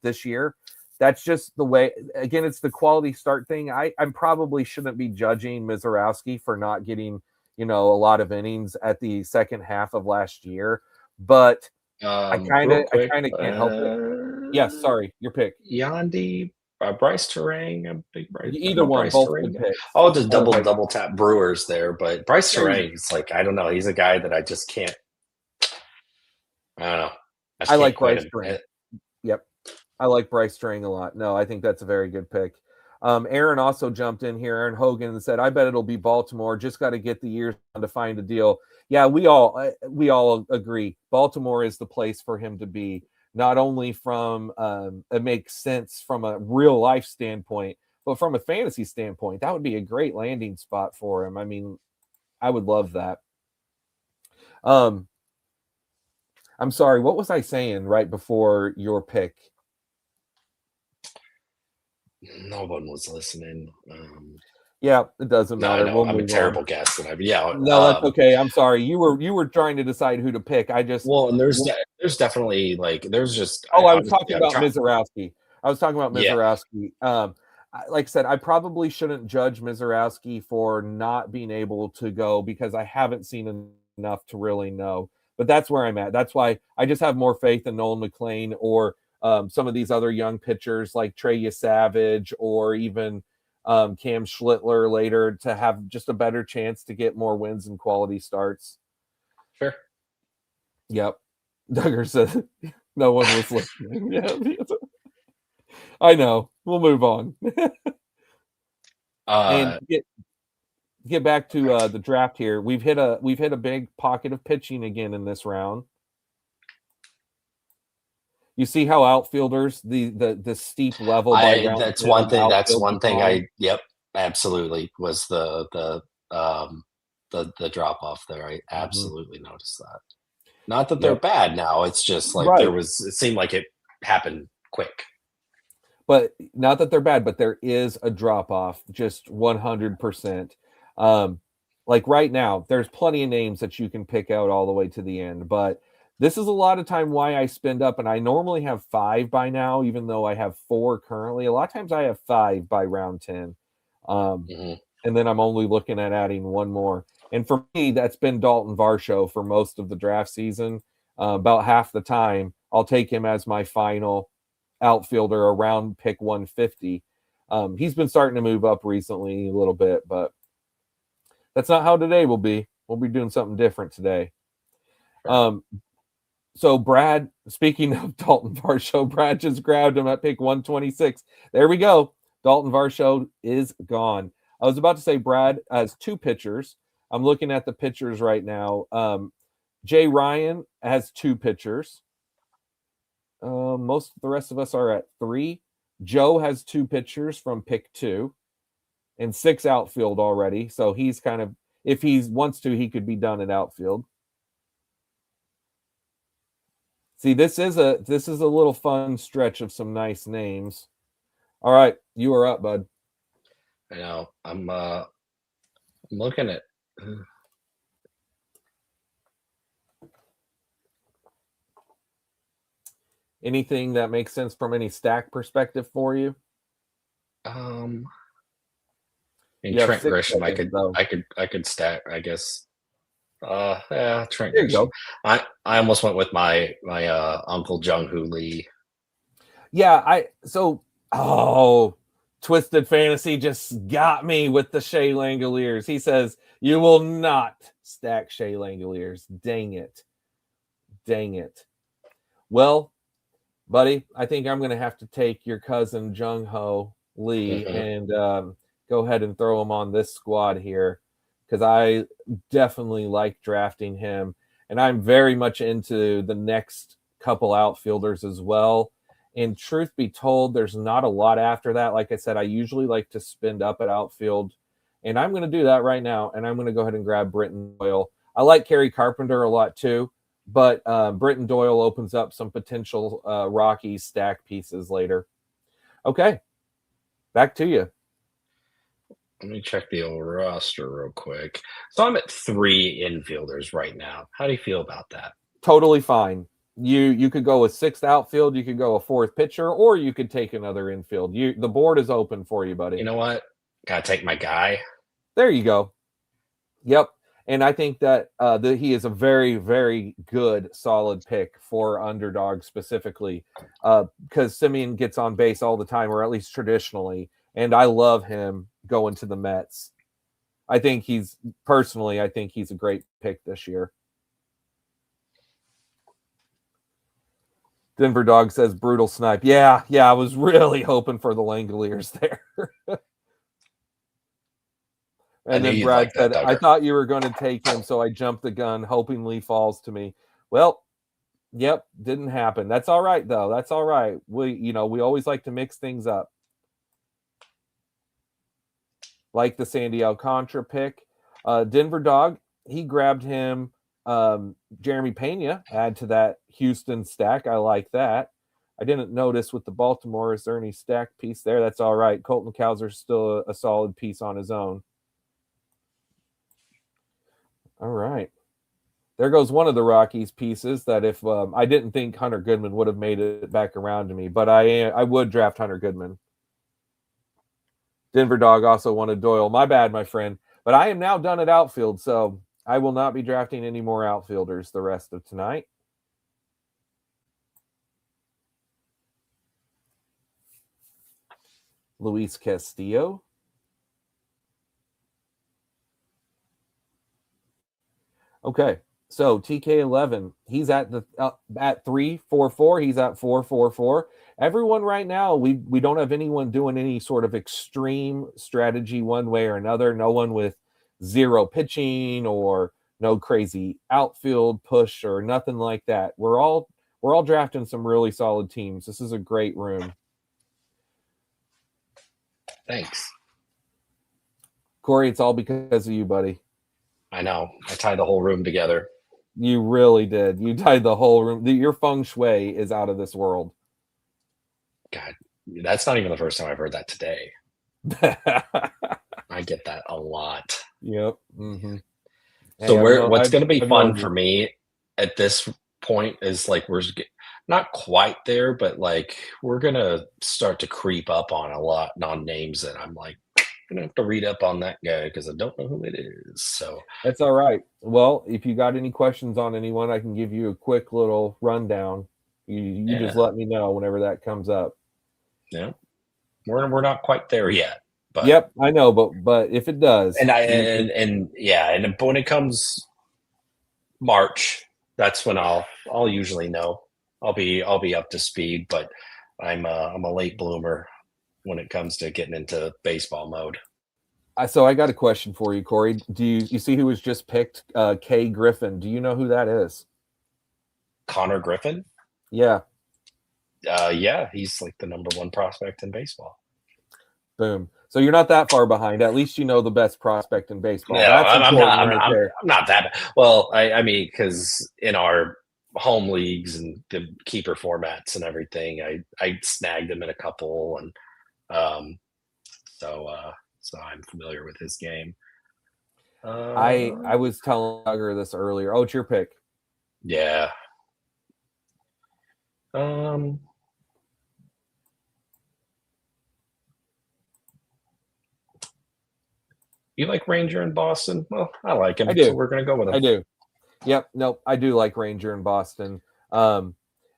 this year. That's just the way. Again, it's the quality start thing. I probably shouldn't be judging Mizorowski for not getting a lot of innings at the second half of last year, but Real I quick, kind of can't help it. Yes, sorry, your pick. Yandy, Bryce Terang. I'm Either a one, Bryce both Terang good guy. picks. I'll just I like. double tap Brewers there, but Bryce There you go. Terang is like I don't know. He's a guy that I just can't. I don't know. I I just can't like quite Bryce him. String. Yep, I like Bryce String a lot. No, I think that's a very good pick. Aaron also jumped in here. Aaron Hogan and said, "I bet it'll be Baltimore. Just got to get the years to find a deal." Yeah, we all agree. Baltimore is the place for him to be. Not only from it makes sense from a real life standpoint, but from a fantasy standpoint, that would be a great landing spot for him. I mean, I would love that. Um, I'm sorry, what was I saying right before your pick? No one was listening. Yeah, it doesn't No, I matter. know We'll I'm a move on. terrible guest, and yeah. No, that's okay. I'm sorry. You were trying to decide who to pick. I just Well, and there's definitely like there's just Oh, I I was honestly talking I'm about trying. Mizorowski. I was talking about Yeah, Mizorowski. Like I said, I probably shouldn't judge Mizorowski for not being able to go because I haven't seen enough to really know. But that's where I'm at. That's why I just have more faith in Nolan McLean or some of these other young pitchers like Trey Savage or even Cam Schlittler later to have just a better chance to get more wins and quality starts. sure. Yep. Duggar said no one was listening. Yeah, I know. We'll move on and Uh, get back to the draft here. We've hit a big pocket of pitching again in this round. You see how outfielders the steep level by I round that's 10 one of thing. That's outfield one thing. decline. Yep, absolutely was the drop off there. I Mhm. absolutely noticed that. Not that they're Yep. bad now. It's just like Right. it seemed like it happened quick. But not that they're bad, but there is a drop off, just 100%. Um, like right now, there's plenty of names that you can pick out all the way to the end, but this is a lot of time why I spend up, and I normally have 5 by now, even though I have 4 currently. A lot of times I have 5 by round 10, um, Hmm. and then I'm only looking at adding one more. And for me, that's been Dalton Varsho for most of the draft season. About half the time, I'll take him as my final outfielder around pick 150. He's been starting to move up recently a little bit, but that's not how today will be. We'll be doing something different today. Sure. Um, so Brad, speaking of Dalton Varsho, Brad just grabbed him at pick 126. There we go. Dalton Varsho is gone. I was about to say Brad has 2 pitchers. I'm looking at the pitchers right now. Jay Ryan has 2 pitchers. Most of the rest of us are at 3. Joe has 2 pitchers from pick 2 and 6 outfield already. So he's kind of, if he wants to, he could be done at outfield. See, this is a little fun stretch of some nice names. All right, you are up, bud. I know. I'm looking at. Anything that makes sense from any stack perspective for you? In You have Trent 6 Grisham, seconds, though. I could stack. I guess. Yeah, Trent There you Grisham. go. I almost went with my uncle Jung Hoo Lee. Yeah, Twisted Fantasy just got me with the Shea Langoliers. He says, you will not stack Shea Langoliers. Dang it. Dang it. Well, buddy, I think I'm going to have to take your cousin Jung Ho Lee and go ahead and throw him on this squad here because I definitely like drafting him. And I'm very much into the next couple outfielders as well. And truth be told, there's not a lot after that. Like I said, I usually like to spend up at outfield. And I'm going to do that right now. And I'm going to go ahead and grab Britton Doyle. I like Kerry Carpenter a lot too. But Britton Doyle opens up some potential Rockies stack pieces later. Okay, back to you. Let me check the old roster real quick. So I'm at 3 infielders right now. How do you feel about that? Totally fine. You could go with 6th outfield, you could go a 4th pitcher, or you could take another infield. The board is open for you, buddy. You know what? Gotta take my guy. There you go. Yep. And I think that he is a very, very good, solid pick for Underdog specifically because Simeon gets on base all the time, or at least traditionally. And I love him going to the Mets. I think he's a great pick this year. Denver Dog says brutal snipe. Yeah, I was really hoping for the Langoliers there. And then Brad said, I thought you were going to take him, so I jumped the gun, hoping Lee falls to me. Well, yep, didn't happen. That's all right, though. That's all right. We always like to mix things up. Like the Sandy Alcantara pick. Denver Dog, he grabbed him Jeremy Pena, add to that Houston stack. I like that. I didn't notice with the Baltimore, is there any stack piece there? That's all right. Colton Cowser's still a solid piece on his own. All right. There goes one of the Rockies pieces that if I didn't think Hunter Goodman would have made it back around to me, but I would draft Hunter Goodman. Denver Dog also wanted Doyle. My bad, my friend. But I am now done at outfield, so I will not be drafting any more outfielders the rest of tonight. Luis Castillo. Okay, so TK11, he's at 344. He's at 444. Everyone right now, we don't have anyone doing any sort of extreme strategy one way or another. No one with 0 pitching or no crazy outfield push or nothing like that. We're all drafting some really solid teams. This is a great room. Thanks, Corey. It's all because of you, buddy. I know. I tied the whole room together. You really did. You tied the whole room. Your feng shui is out of this world. God, that's not even the first time I've heard that today. I get that a lot. Yep. Mm-hmm. So what's going to be fun for me at this point is like we're not quite there, but like we're going to start to creep up on a lot on names that I'm like, I'm going to have to read up on that guy because I don't know who it is. So that's all right. Well, if you got any questions on anyone, I can give you a quick little rundown. You just let me know whenever that comes up. Yeah, we're not quite there yet. But yep, I know, but if it does, and when it comes March, that's when I'll usually know. I'll be up to speed, but I'm a late bloomer when it comes to getting into baseball mode. So I got a question for you, Corey. Do you see who was just picked? Kay Griffin. Do you know who that is? Connor Griffin? Yeah. Yeah, he's like the number one prospect in baseball. Boom. So you're not that far behind. At least you know the best prospect in baseball. No, That's I'm not. important right there. I'm not that. Well, I mean, because in our home leagues and the keeper formats and everything, I snagged him in a couple, and um, so I'm familiar with his game. I was telling Tugger this earlier. Oh, it's your pick. Yeah. Um, you like Ranger in Boston? Well, I like I him, so do. we're gonna go with him. I do. Yep. Nope. I do like Ranger in Boston.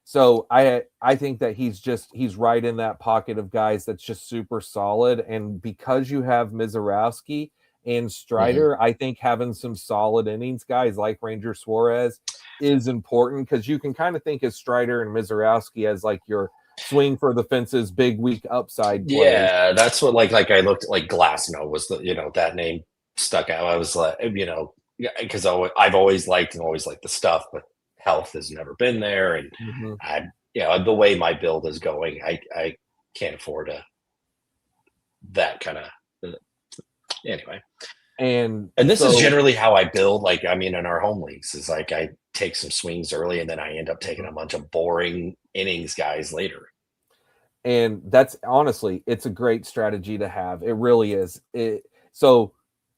So I think that he's right in that pocket of guys that's just super solid. And because you have Mizorowski and Mhm. Strider, I think having some solid innings guys like Ranger Suarez is important because you can kind of think of Strider and Mizorowski as like your swing for the fences, big week upside plays. Yeah, that's what like I looked like Glassno was that name stuck out. I was like, yeah, because I've always liked the stuff, but health has never been there, and Mhm. I the way my build is going, I can't afford that kind of anyway. And And this is so generally how I build. Like I mean, in our home leagues, is like I take some swings early, and then I end up taking a bunch of boring innings guys later. and that's honestly it's a great strategy to have. It really is. So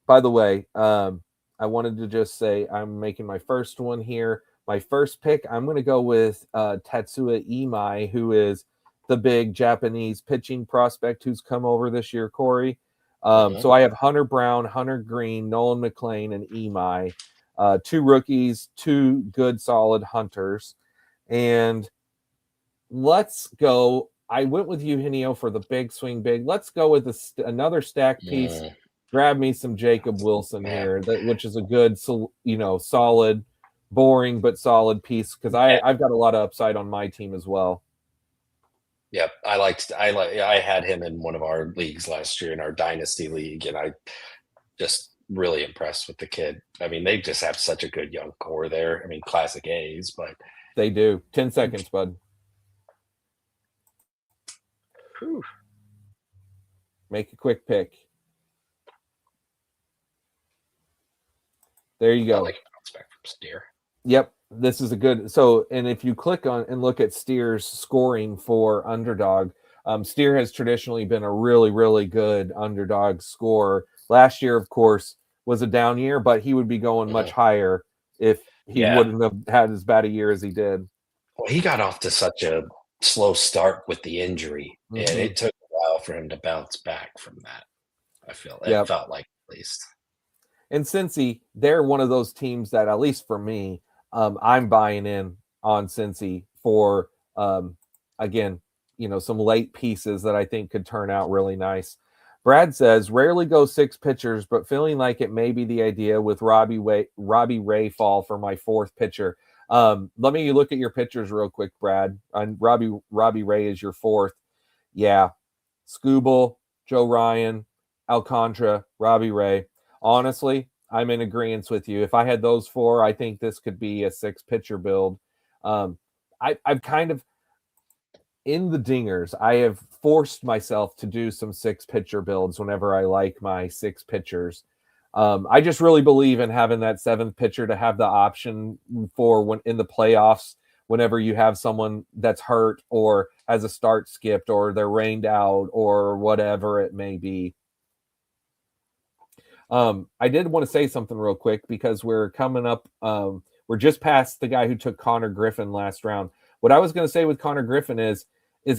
by the way, I wanted to just say I'm making my first one here. My first pick, I'm going to go with Tetsuya Imai, who is the big Japanese pitching prospect who's come over this year, Corey. Mhm. So I have Hunter Brown, Hunter Green, Nolan McLean, and Imai. Two rookies, two good solid hunters. And let's go. I went with Eugenio for the big swing big. Let's go with another stack piece. Mm, Grab me some Jacob Wilson man. here, which is a good, solid, boring but solid piece because I've got a lot of upside on my team as well. Yep, I had him in one of our leagues last year in our dynasty league, and I just really impressed with the kid. I mean, they just have such a good young core there. I mean, classic A's, but They do. 10 seconds, bud. whew, Make a quick pick. There you I go. like a bounce back from Steer. Yep, this is a good. So, and if you click on and look at Steer's scoring for Underdog, Steer has traditionally been a really, really good underdog scorer. Last year, of course, was a down year, but he would be going much Mhm. higher if he Yeah, wouldn't have had as bad a year as he did. well, he got off to such a slow start with the injury, and Mm-hmm. it took a while for him to bounce back from that. It Yep. felt like at least. And Cincy, they're one of those teams that, at least for me, I'm buying in on Cincy for, again, some late pieces that I think could turn out really nice. Brad says, rarely go six pitchers, but feeling like it may be the idea with Robbie Ray fall for my fourth pitcher. Let me look at your pitchers real quick, Brad. And Robbie Ray is your fourth. Yeah, Scooble, Joe Ryan, Alcantara, Robbie Ray. Honestly, I'm in agreement with you. If I had those four, I think this could be a six pitcher build. Um, I've kind of in the dingers, I have forced myself to do some six pitcher builds whenever I like my six pitchers. I just really believe in having that seventh pitcher to have the option for when in the playoffs, whenever you have someone that's hurt or has a start skipped or they're rained out or whatever it may be. I did want to say something real quick because we're coming up. We're just past the guy who took Connor Griffin last round. What I was going to say with Connor Griffin is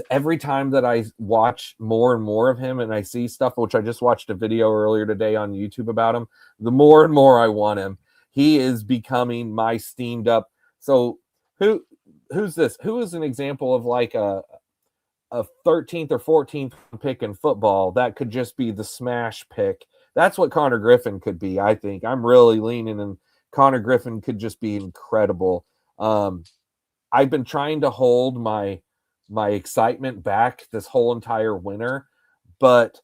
every time that I watch more and more of him and I see stuff, which I just watched a video earlier today on YouTube about him, the more and more I want him. He is becoming my steamed up. So who's this? Who is an example of like a 13th or 14th pick in football that could just be the smash pick? That's what Connor Griffin could be, I think. I'm really leaning and Connor Griffin could just be incredible. I've been trying to hold my excitement back this whole entire winter, but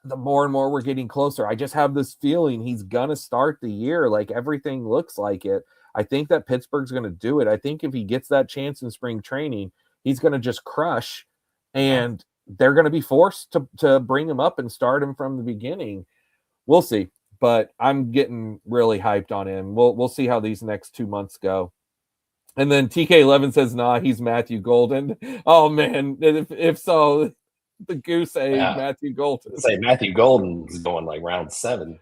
the more and more we're getting closer, I just have this feeling he's gonna start the year. Like everything looks like it. I think that Pittsburgh's gonna do it. I think if he gets that chance in spring training, he's going to just crush, and they're going to be forced to bring him up and start him from the beginning. We'll see, but I'm getting really hyped on him. We'll see how these next 2 months go. And then TK11 says, nah, he's Matthew Golden. Oh, man. If so, the goose egg, Matthew Golden. Say Matthew Golden's going like round 7.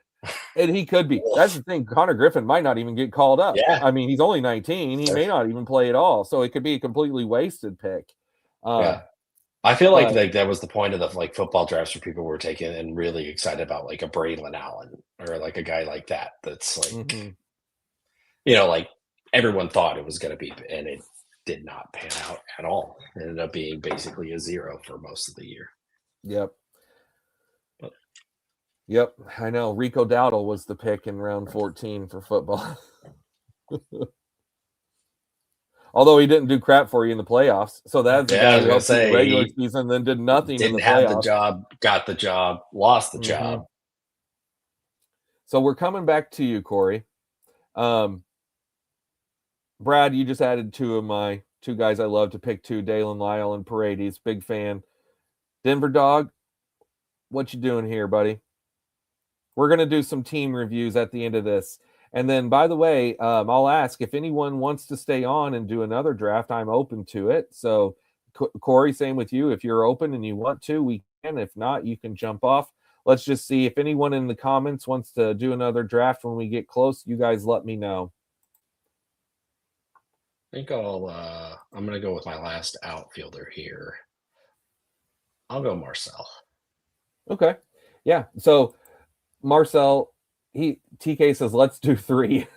And he could be. That's the thing. Connor Griffin might not even get called up. Yeah. I mean, he's only 19. He may not even play at all. So it could be a completely wasted pick. Yeah. I feel like that was the point of the like football drafts where people were taking and really excited about like a Braylon Allen or like a guy like that. That's like, you know, like everyone thought it was going to be, and it did not pan out at all. It ended up being basically a 0 for most of the year. Yep. Yep, I know. Rico Dowdle was the pick in round 14 for football. Although he didn't do crap for you in the playoffs. So that's the guy who helped in the regular season, then did nothing in the playoffs. Didn't have the job, got the job, lost the job. So we're coming back to you, Corey. Brad, you just added 2 of my 2 guys I love to pick too, Dalen Lyle and Paredes. Big fan. Denver Dog, what you doing here, buddy? We're going to do some team reviews at the end of this. And then, by the way, I'll ask if anyone wants to stay on and do another draft, I'm open to it. So, Corey, same with you. If you're open and you want to, we can. If not, you can jump off. Let's just see if anyone in the comments wants to do another draft when we get close. You guys let me know. I think I'm going to go with my last outfielder here. I'll go Marcel. Okay. Yeah. So, Marcel, TK says, let's do 3.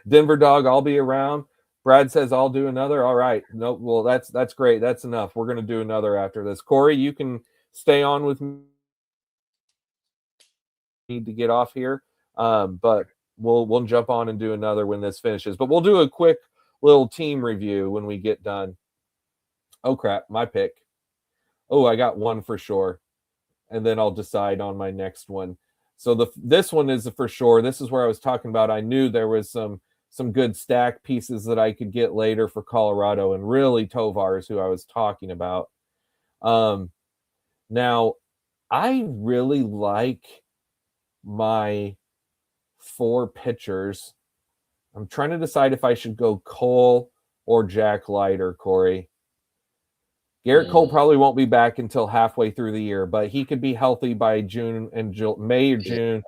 Denver Dog, I'll be around. Brad says, I'll do another. All right. No, well, that's great. That's enough. We're going to do another after this. Corey, you can stay on with me. Need to get off here. But we'll jump on and do another when this finishes. But we'll do a quick little team review when we get done. Oh, crap. My pick. Oh, I got one for sure. And then I'll decide on my next one. So this one is for sure. This is where I was talking about. I knew there was some good stack pieces that I could get later for Colorado, and really Tovar is who I was talking about. Now, I really like my 4 pitchers. I'm trying to decide if I should go Cole or Jack Leiter, Corey. Garrett Cole probably won't be back until halfway through the year, but he could be healthy by June and May or June.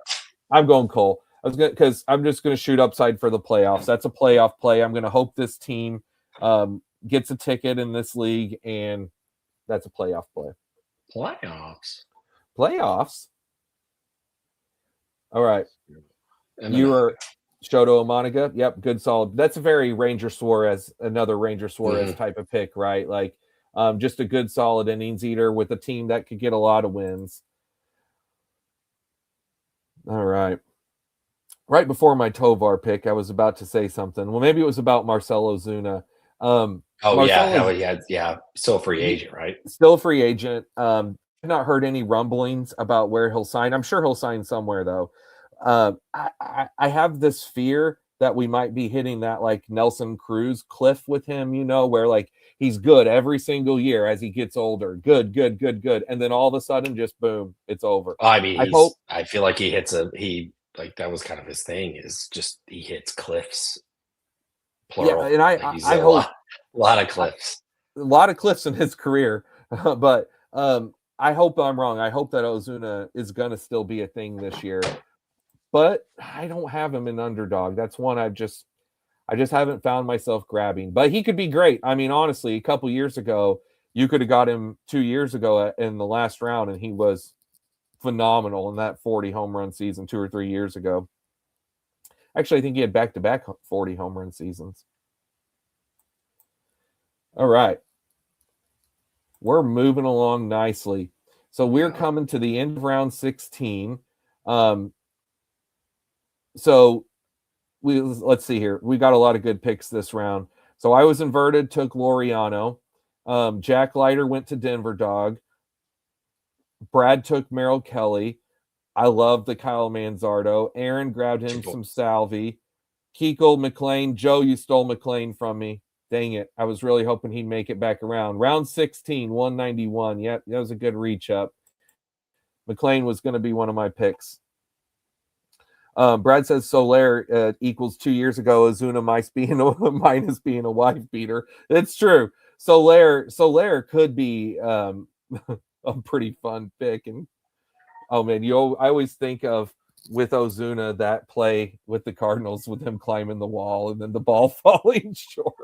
I'm going Cole. Because I'm just going to shoot upside for the playoffs. That's a playoff play. I'm going to hope this team gets a ticket in this league, and that's a playoff play. Playoffs? All right. You were Shoto Omoniga. Yep, good solid. That's a very another Ranger Suarez type of pick, right? Like, just a good solid innings eater with a team that could get a lot of wins. All right. Right before my Tovar pick, I was about to say something. Well, maybe it was about Marcell Ozuna. Yeah. Still a free agent, right? Still a free agent. I've not heard any rumblings about where he'll sign. I'm sure he'll sign somewhere, though. I have this fear that we might be hitting that like Nelson Cruz cliff with him, where like he's good every single year as he gets older. Good. And then all of a sudden, just boom, it's over. I mean, I feel like like that was kind of his thing, is just he hits cliffs. Plural. Yeah, and I hope a lot of cliffs. A lot of cliffs in his career. But I hope I'm wrong. I hope that Ozuna is gonna still be a thing this year. But I don't have him in Underdog. That's one I just haven't found myself grabbing. But he could be great. I mean, honestly, a couple years ago, you could have got him 2 years ago in the last round, and he was phenomenal in that 40 home run season 2 or 3 years ago. Actually, I think he had back-to-back 40 home run seasons. All right. We're moving along nicely. So we're coming to the end of round 16. So let's see here. We got a lot of good picks this round. So I was inverted, took Laureano. Jack Leiter went to Denver Dog. Brad took Merrill Kelly. I love the Kyle Manzardo. Aaron grabbed him some Salvi. Keuchel, McLean. Joe, you stole McLean from me. Dang it. I was really hoping he'd make it back around. Round 16, 191. Yep, that was a good reach up. McLean was going to be one of my picks. Brad says Soler equals 2 years ago. Azuna minus being a wife beater. It's true. Soler could be a pretty fun pick. And oh man, I always think of with Ozuna that play with the Cardinals with him climbing the wall and then the ball falling short.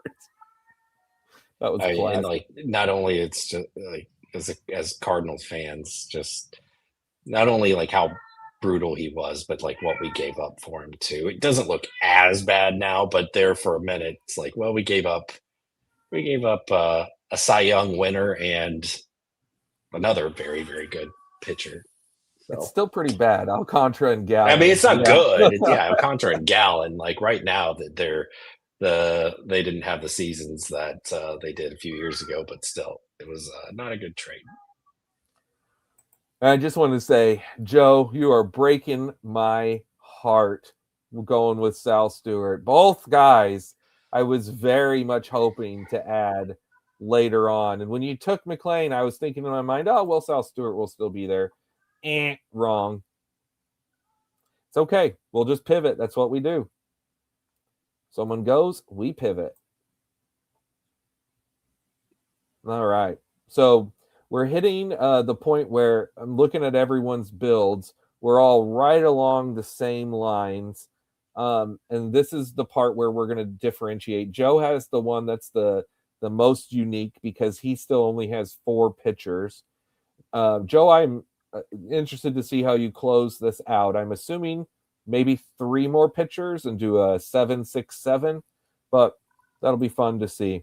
That was classic. And like not only it's just like as Cardinals fans, just not only like how brutal he was, but like what we gave up for him too. It doesn't look as bad now, but there for a minute, it's like, well, we gave up a Cy Young winner and another very, very good pitcher. So. It's still pretty bad. Alcantara and Gallen. I mean, it's not good. Alcantara and Gallen. Like right now, that they didn't have the seasons that they did a few years ago, but still, it was not a good trade. I just want to say, Joe, you are breaking my heart. We're going with Sal Stewart. Both guys, I was very much hoping to add later on. And when you took McLean, I was thinking in my mind, oh, well, Sal Stewart will still be there. Wrong. It's okay. We'll just pivot. That's what we do. Someone goes, we pivot. All right. So we're hitting the point where I'm looking at everyone's builds. We're all right along the same lines. And this is the part where we're going to differentiate. Joe has the one that's the most unique because he still only has 4 pitchers. Joe, I'm interested to see how you close this out. I'm assuming maybe 3 more pitchers and do a 7-6-7, but that'll be fun to see.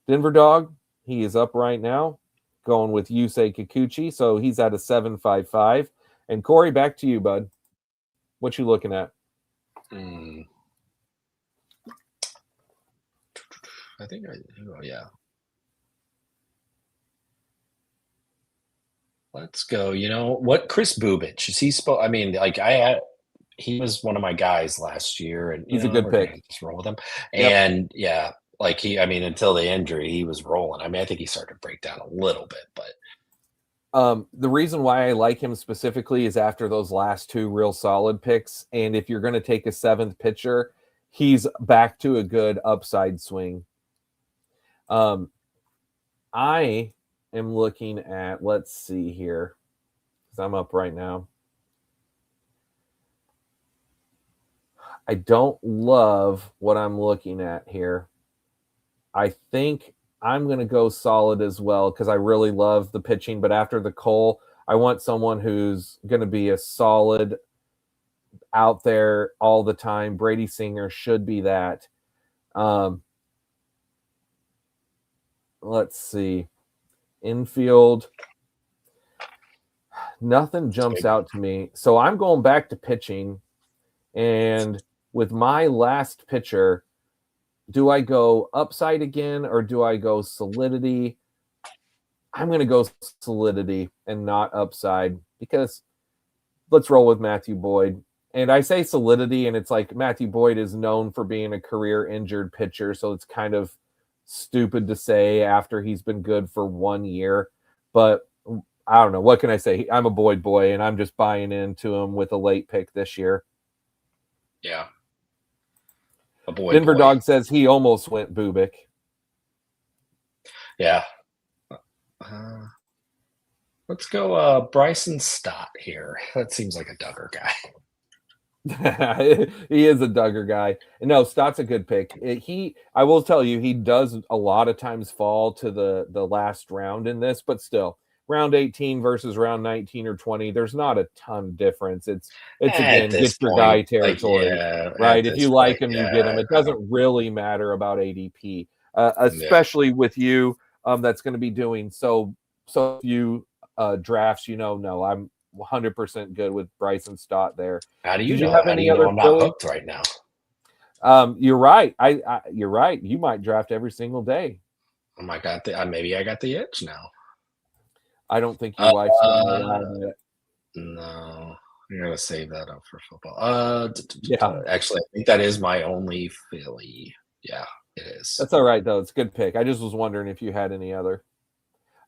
Denver Dog, he is up right now, going with Yusei Kikuchi, so he's at a 7.55. And Corey, back to you, bud. What you looking at? I think yeah. Let's go. You know what? Chris Bubich. Is he I mean, like he was one of my guys last year, and he's a good pick. Just roll with him. Yep. And yeah, like until the injury, he was rolling. I mean, I think he started to break down a little bit, but the reason why I like him specifically is after those last 2 real solid picks. And if you're going to take a 7th pitcher, he's back to a good upside swing. I am looking at, let's see here, because I'm up right now. I don't love what I'm looking at here. I think I'm going to go solid as well because I really love the pitching. But after the Cole, I want someone who's going to be a solid out there all the time. Brady Singer should be that. Let's see. Infield. Nothing jumps out to me. So I'm going back to pitching. And with my last pitcher, do I go upside again or do I go solidity? I'm going to go solidity and not upside because let's roll with Matthew Boyd. And I say solidity, and it's like Matthew Boyd is known for being a career injured pitcher, so it's kind of stupid to say after he's been good for 1 year. But I don't know. What can I say? I'm a Boyd boy, and I'm just buying into him with a late pick this year. Yeah. A Boyd Denver boy. Dog says he almost went Bubik. Yeah. Let's go Bryson Stott here. That seems like a Duggar guy. He is a Duggar guy. No, Stott's a good pick. I will tell you, he does a lot of times fall to the last round in this, but still, round 18 versus round 19 or 20, there's not a ton difference. It's again, get your guy territory, right? If you like him, you get him. It doesn't really matter about ADP, especially with you. That's going to be doing so few drafts. No, I'm 100% good with Bryson Stott there. How do you know? Have any other? I'm not hooked right now. You're right. You're right. You might draft every single day. Maybe I got the itch now. I don't think your wife's going to allow it. No, you're going to save that up for football. Yeah. Actually, I think that is my only Philly. Yeah, it is. That's all right though. It's a good pick. I just was wondering if you had any other.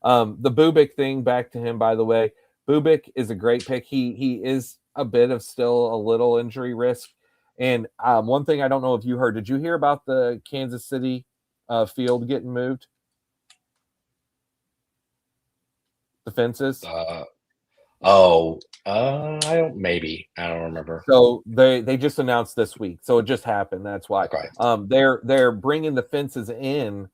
The Bubik thing, back to him, by the way. Bubik is a great pick. He is a bit of still a little injury risk. And one thing I don't know if you heard, did you hear about the Kansas City field getting moved? The fences. I don't remember. So they just announced this week. So it just happened. That's why. Okay. They're bringing the fences in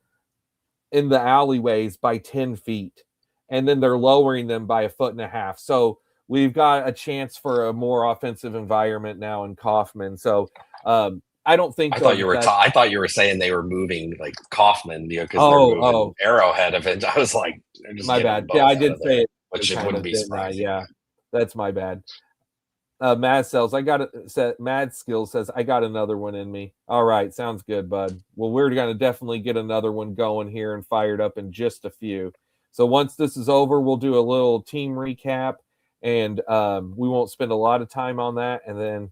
the alleyways by 10 feet, and then they're lowering them by 1.5 feet. So we've got a chance for a more offensive environment now in Kaufman. So I don't think I thought you were that. I thought you were saying they were moving like Kaufman, because they're Oh, moving Arrowhead of it. I was like, they're just my getting them bad. Yeah, both I out did of say there, it which it kind wouldn't of, be didn't I? surprising. Yeah, that's my bad. Mad Cells, Mad Skill says, I got another one in me. All right, sounds good, bud. Well, we're going to definitely get another one going here and fired up in just a few. So once this is over, we'll do a little team recap, and we won't spend a lot of time on that, and then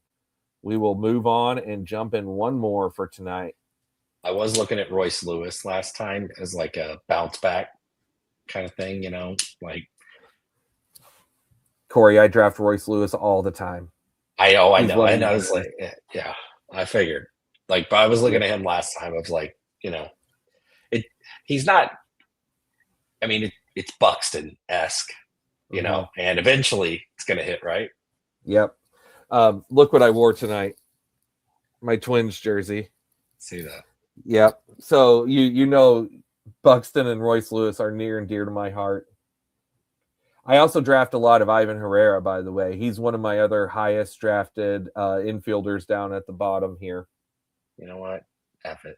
we will move on and jump in one more for tonight. I was looking at Royce Lewis last time as like a bounce back kind of thing, like. Corey, I draft Royce Lewis all the time. I know, and I my was like, yeah, I figured. Like, but I was looking at him last time. I was like, he's not. I mean, it's Buxton-esque, and eventually it's going to hit, right? Yep. Look what I wore tonight. My Twins jersey. See that? Yep. So you know, Buxton and Royce Lewis are near and dear to my heart. I also draft a lot of Ivan Herrera, by the way. He's one of my other highest drafted infielders down at the bottom here. You know what? F it.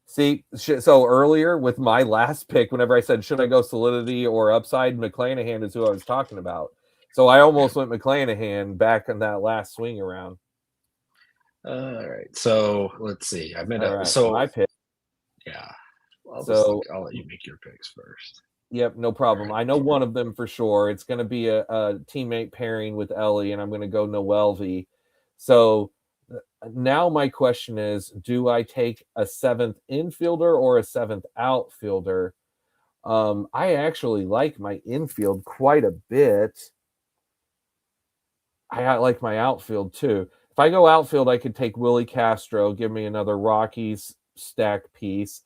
See, so earlier with my last pick, whenever I said, should I go solidity or upside, McClanahan is who I was talking about. So I almost went McClanahan back in that last swing around. All right. So let's see. I meant my pick. Yeah. I'll let you make your picks first. Yep, no problem. Right. I know one of them for sure. It's going to be a teammate pairing with Ellie, and I'm going to go Noelvi. So now my question is, do I take a 7th infielder or a 7th outfielder? I actually like my infield quite a bit. I like my outfield too. If I go outfield, I could take Willie Castro, give me another Rockies stack piece.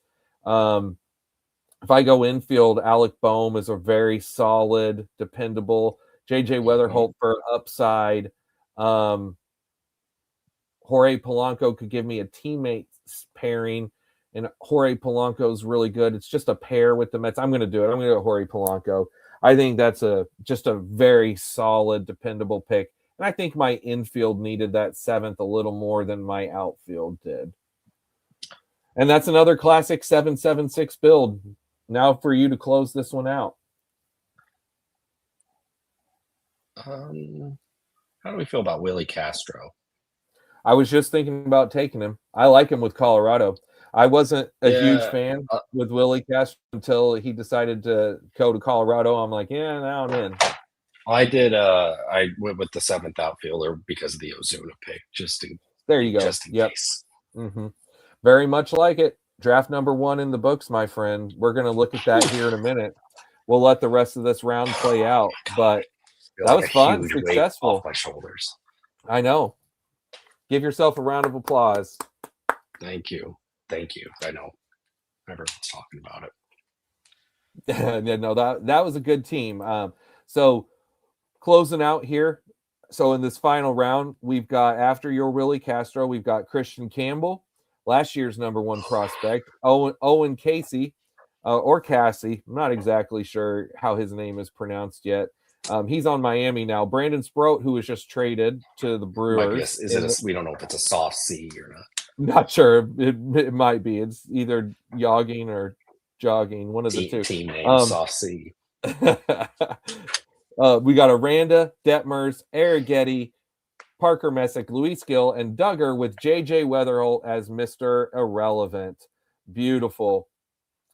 If I go infield, Alec Boehm is a very solid, dependable. JJ Weatherholt for upside. Jorge Polanco could give me a teammate pairing, and Jorge Polanco is really good. It's just a pair with the Mets. I'm going to do it. I'm going to go Jorge Polanco. I think that's just a very solid, dependable pick. And I think my infield needed that 7th a little more than my outfield did. And that's another classic 7-7-6 build. Now for you to close this one out. How do we feel about Willie Castro? I was just thinking about taking him. I like him with Colorado. I wasn't a huge fan with Willie Castro until he decided to go to Colorado. I'm like, yeah, now I'm in. I did. I went with the 7th outfielder because of the Ozuna pick. There you go. Just in case. Mm-hmm. Very much like it. Draft number 1 in the books, my friend. We're going to look at that here in a minute. We'll let the rest of this round play out. But that was fun, successful. Off my shoulders. I know. Give yourself a round of applause. Thank you. I know everyone's talking about it. Yeah, no, that was a good team. So closing out here. So in this final round, we've got, after your Willie Castro, we've got Christian Campbell, last year's number 1 prospect, Owen Casey, or Cassie. I'm not exactly sure how his name is pronounced yet. He's on Miami now. Brandon Sproat, who was just traded to the Brewers. We don't know if it's a soft C or not. Not sure. It might be. It's either yogging or jogging, one of the two. Team name, soft C. We got Aranda, Detmers, Arrighetti, Parker Messick, Luis Gill, and Duggar with JJ Weatherholt as Mr. Irrelevant. Beautiful.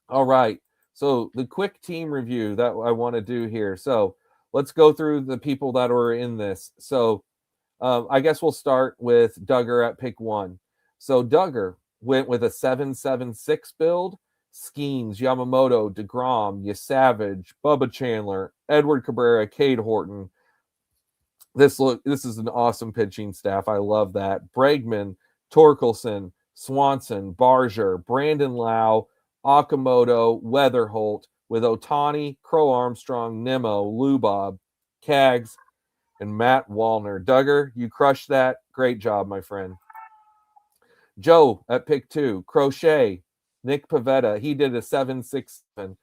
All right. So the quick team review that I want to do here. So let's go through the people that were in this. So I guess we'll start with Duggar at pick 1. So Duggar went with a 7-7-6 build. Skeens, Yamamoto, DeGrom, Yasavage, Bubba Chandler, Edward Cabrera, Cade Horton. This is an awesome pitching staff. I love that. Bregman, Torkelson, Swanson, Barger, Brandon Lau, Okamoto, Weatherholt, with Otani, Crow Armstrong, Nimmo, Lubob, Cags, and Matt Wallner. Duggar, you crushed that. Great job, my friend. Joe at pick 2. Crochet, Nick Pavetta. He did a 7-6-7.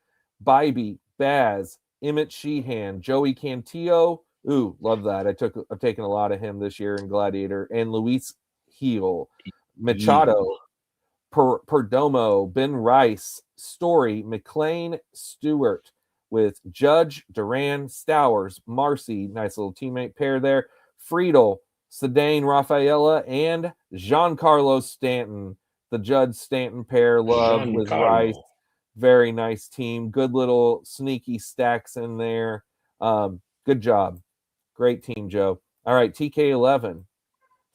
Bybee, Baz, Emmett Sheehan, Joey Cantillo. Ooh, love that. I've taken a lot of him this year in Gladiator. And Luis Heel, Machado, Perdomo, Ben Rice, Story, McLean, Stewart, with Judge, Duran, Stowers, Marcy, nice little teammate pair there, Friedel, Sedane, Rafaela, and Giancarlo Stanton, the Judge Stanton pair, love with Rice. Very nice team. Good little sneaky stacks in there. Good job. Great team, Joe. All right, TK11,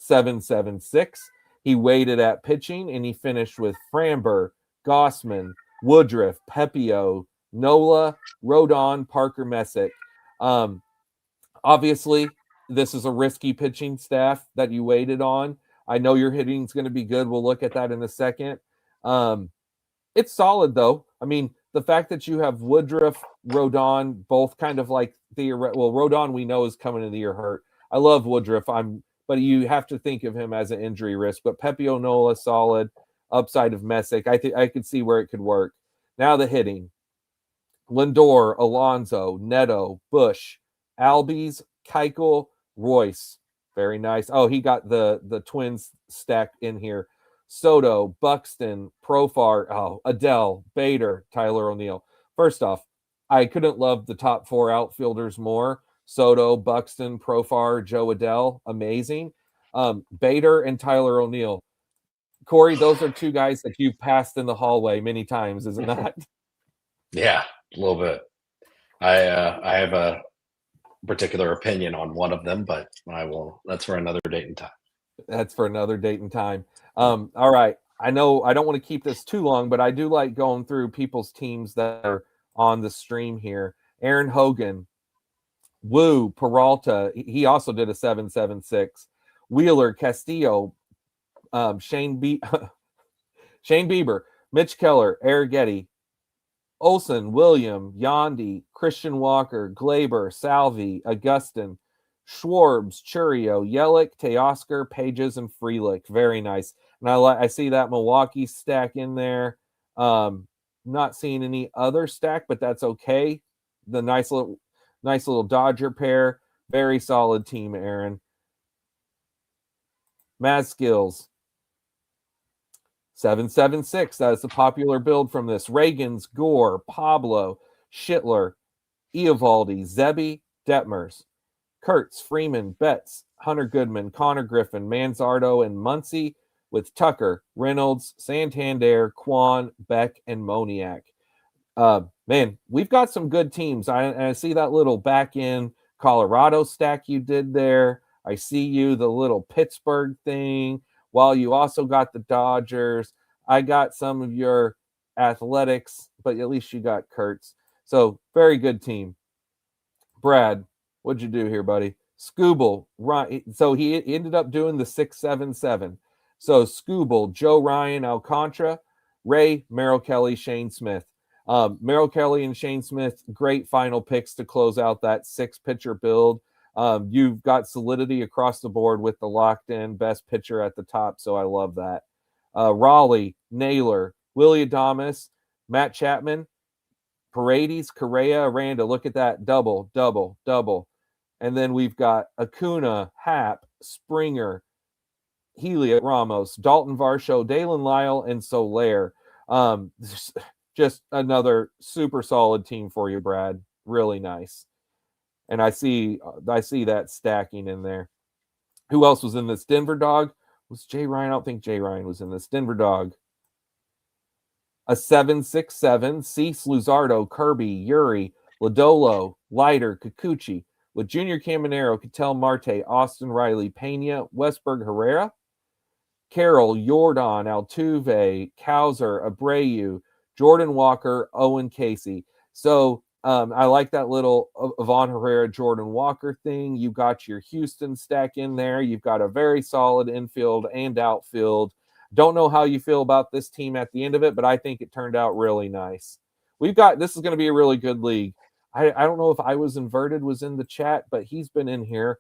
7-7-6. He waited at pitching, and he finished with Framber, Gossman, Woodruff, Pepio, Nola, Rodon, Parker Messick. Obviously, this is a risky pitching staff that you waited on. I know your hitting's going to be good. We'll look at that in a second. It's solid, though. I mean, the fact that you have Woodruff, Rodon, both kind of like Rodon we know is coming into the year hurt. I love Woodruff. But you have to think of him as an injury risk. But Pepio, Nola, solid. Upside of Messick, I could see where it could work. Now the hitting. Lindor, Alonso, Neto, Bush, Albies, Keuchel, Royce. Very nice. Oh, he got the Twins stack in here. Soto, Buxton, Profar, Adele, Bader, Tyler O'Neill. First off, I couldn't love the top 4 outfielders more. Soto, Buxton, Profar, Joe Adele, amazing. Bader and Tyler O'Neill. Corey, those are 2 guys that you've passed in the hallway many times, is it not? Yeah, a little bit. I have a particular opinion on one of them, but that's for another date and time. That's for another date and time. All right. I know I don't want to keep this too long, but I do like going through people's teams that are on the stream here. Aaron Hogan, Wu, Peralta. He also did a 7-7-6. Wheeler, Castillo, Shane Bieber, Mitch Keller, Arrighetti, Olson, William, Yandy, Christian Walker, Glaber, Salvi, Augustin, Schwarbs, Churio, Yelich, Teoscar, Pages, and Frelick. Very nice. And I see that Milwaukee stack in there. Not seeing any other stack, but that's okay. The nice little Dodger pair. Very solid team, Aaron. Mad Skills. 7-7-6. That is the popular build from this. Reagans, Gore, Pablo, Schittler, Eovaldi, Zebby, Detmers, Kurtz, Freeman, Betts, Hunter Goodman, Connor Griffin, Manzardo, and Muncy, with Tucker, Reynolds, Santander, Kwan, Beck, and Moniak. Man, we've got some good teams. I see that little back end Colorado stack you did there. I see you, the little Pittsburgh thing. While you also got the Dodgers. I got some of your Athletics, but at least you got Kurtz. So, very good team. Brad, what'd you do here, buddy? Scooble, right? So he ended up doing the 6-7-7. So Scooble, Joe Ryan, Alcantara, Ray, Merrill Kelly, Shane Smith. Merrill Kelly and Shane Smith, great final picks to close out that 6-pitcher build. You've got solidity across the board with the locked-in best pitcher at the top, so I love that. Raleigh, Naylor, Willie Adames, Matt Chapman, Paredes, Correa, Aranda. Look at that. Double, double, double. And then we've got Acuna, Happ, Springer, Healy, Ramos, Dalton Varsho, Dalen Lyle, and Soler. Just another super solid team for you, Brad. Really nice. And I see that stacking in there. Who else was in this? Denver Dog? Was Jay Ryan? I don't think Jay Ryan was in this. Denver Dog. A 7-6-7. Cease, Luzardo, Kirby, Yuri, Lodolo, Leiter, Kikuchi, with Junior Caminero, Cattell Marte, Austin Riley, Pena, Westberg Herrera, Carroll, Jordan, Altuve, Cowser, Abreu, Jordan Walker, Owen Casey. So I like that little Ivan Herrera, Jordan Walker thing. You got your Houston stack in there. You've got a very solid infield and outfield. Don't know how you feel about this team at the end of it, but I think it turned out really nice. This is going to be a really good league. I don't know if I was inverted was in the chat, but he's been in here.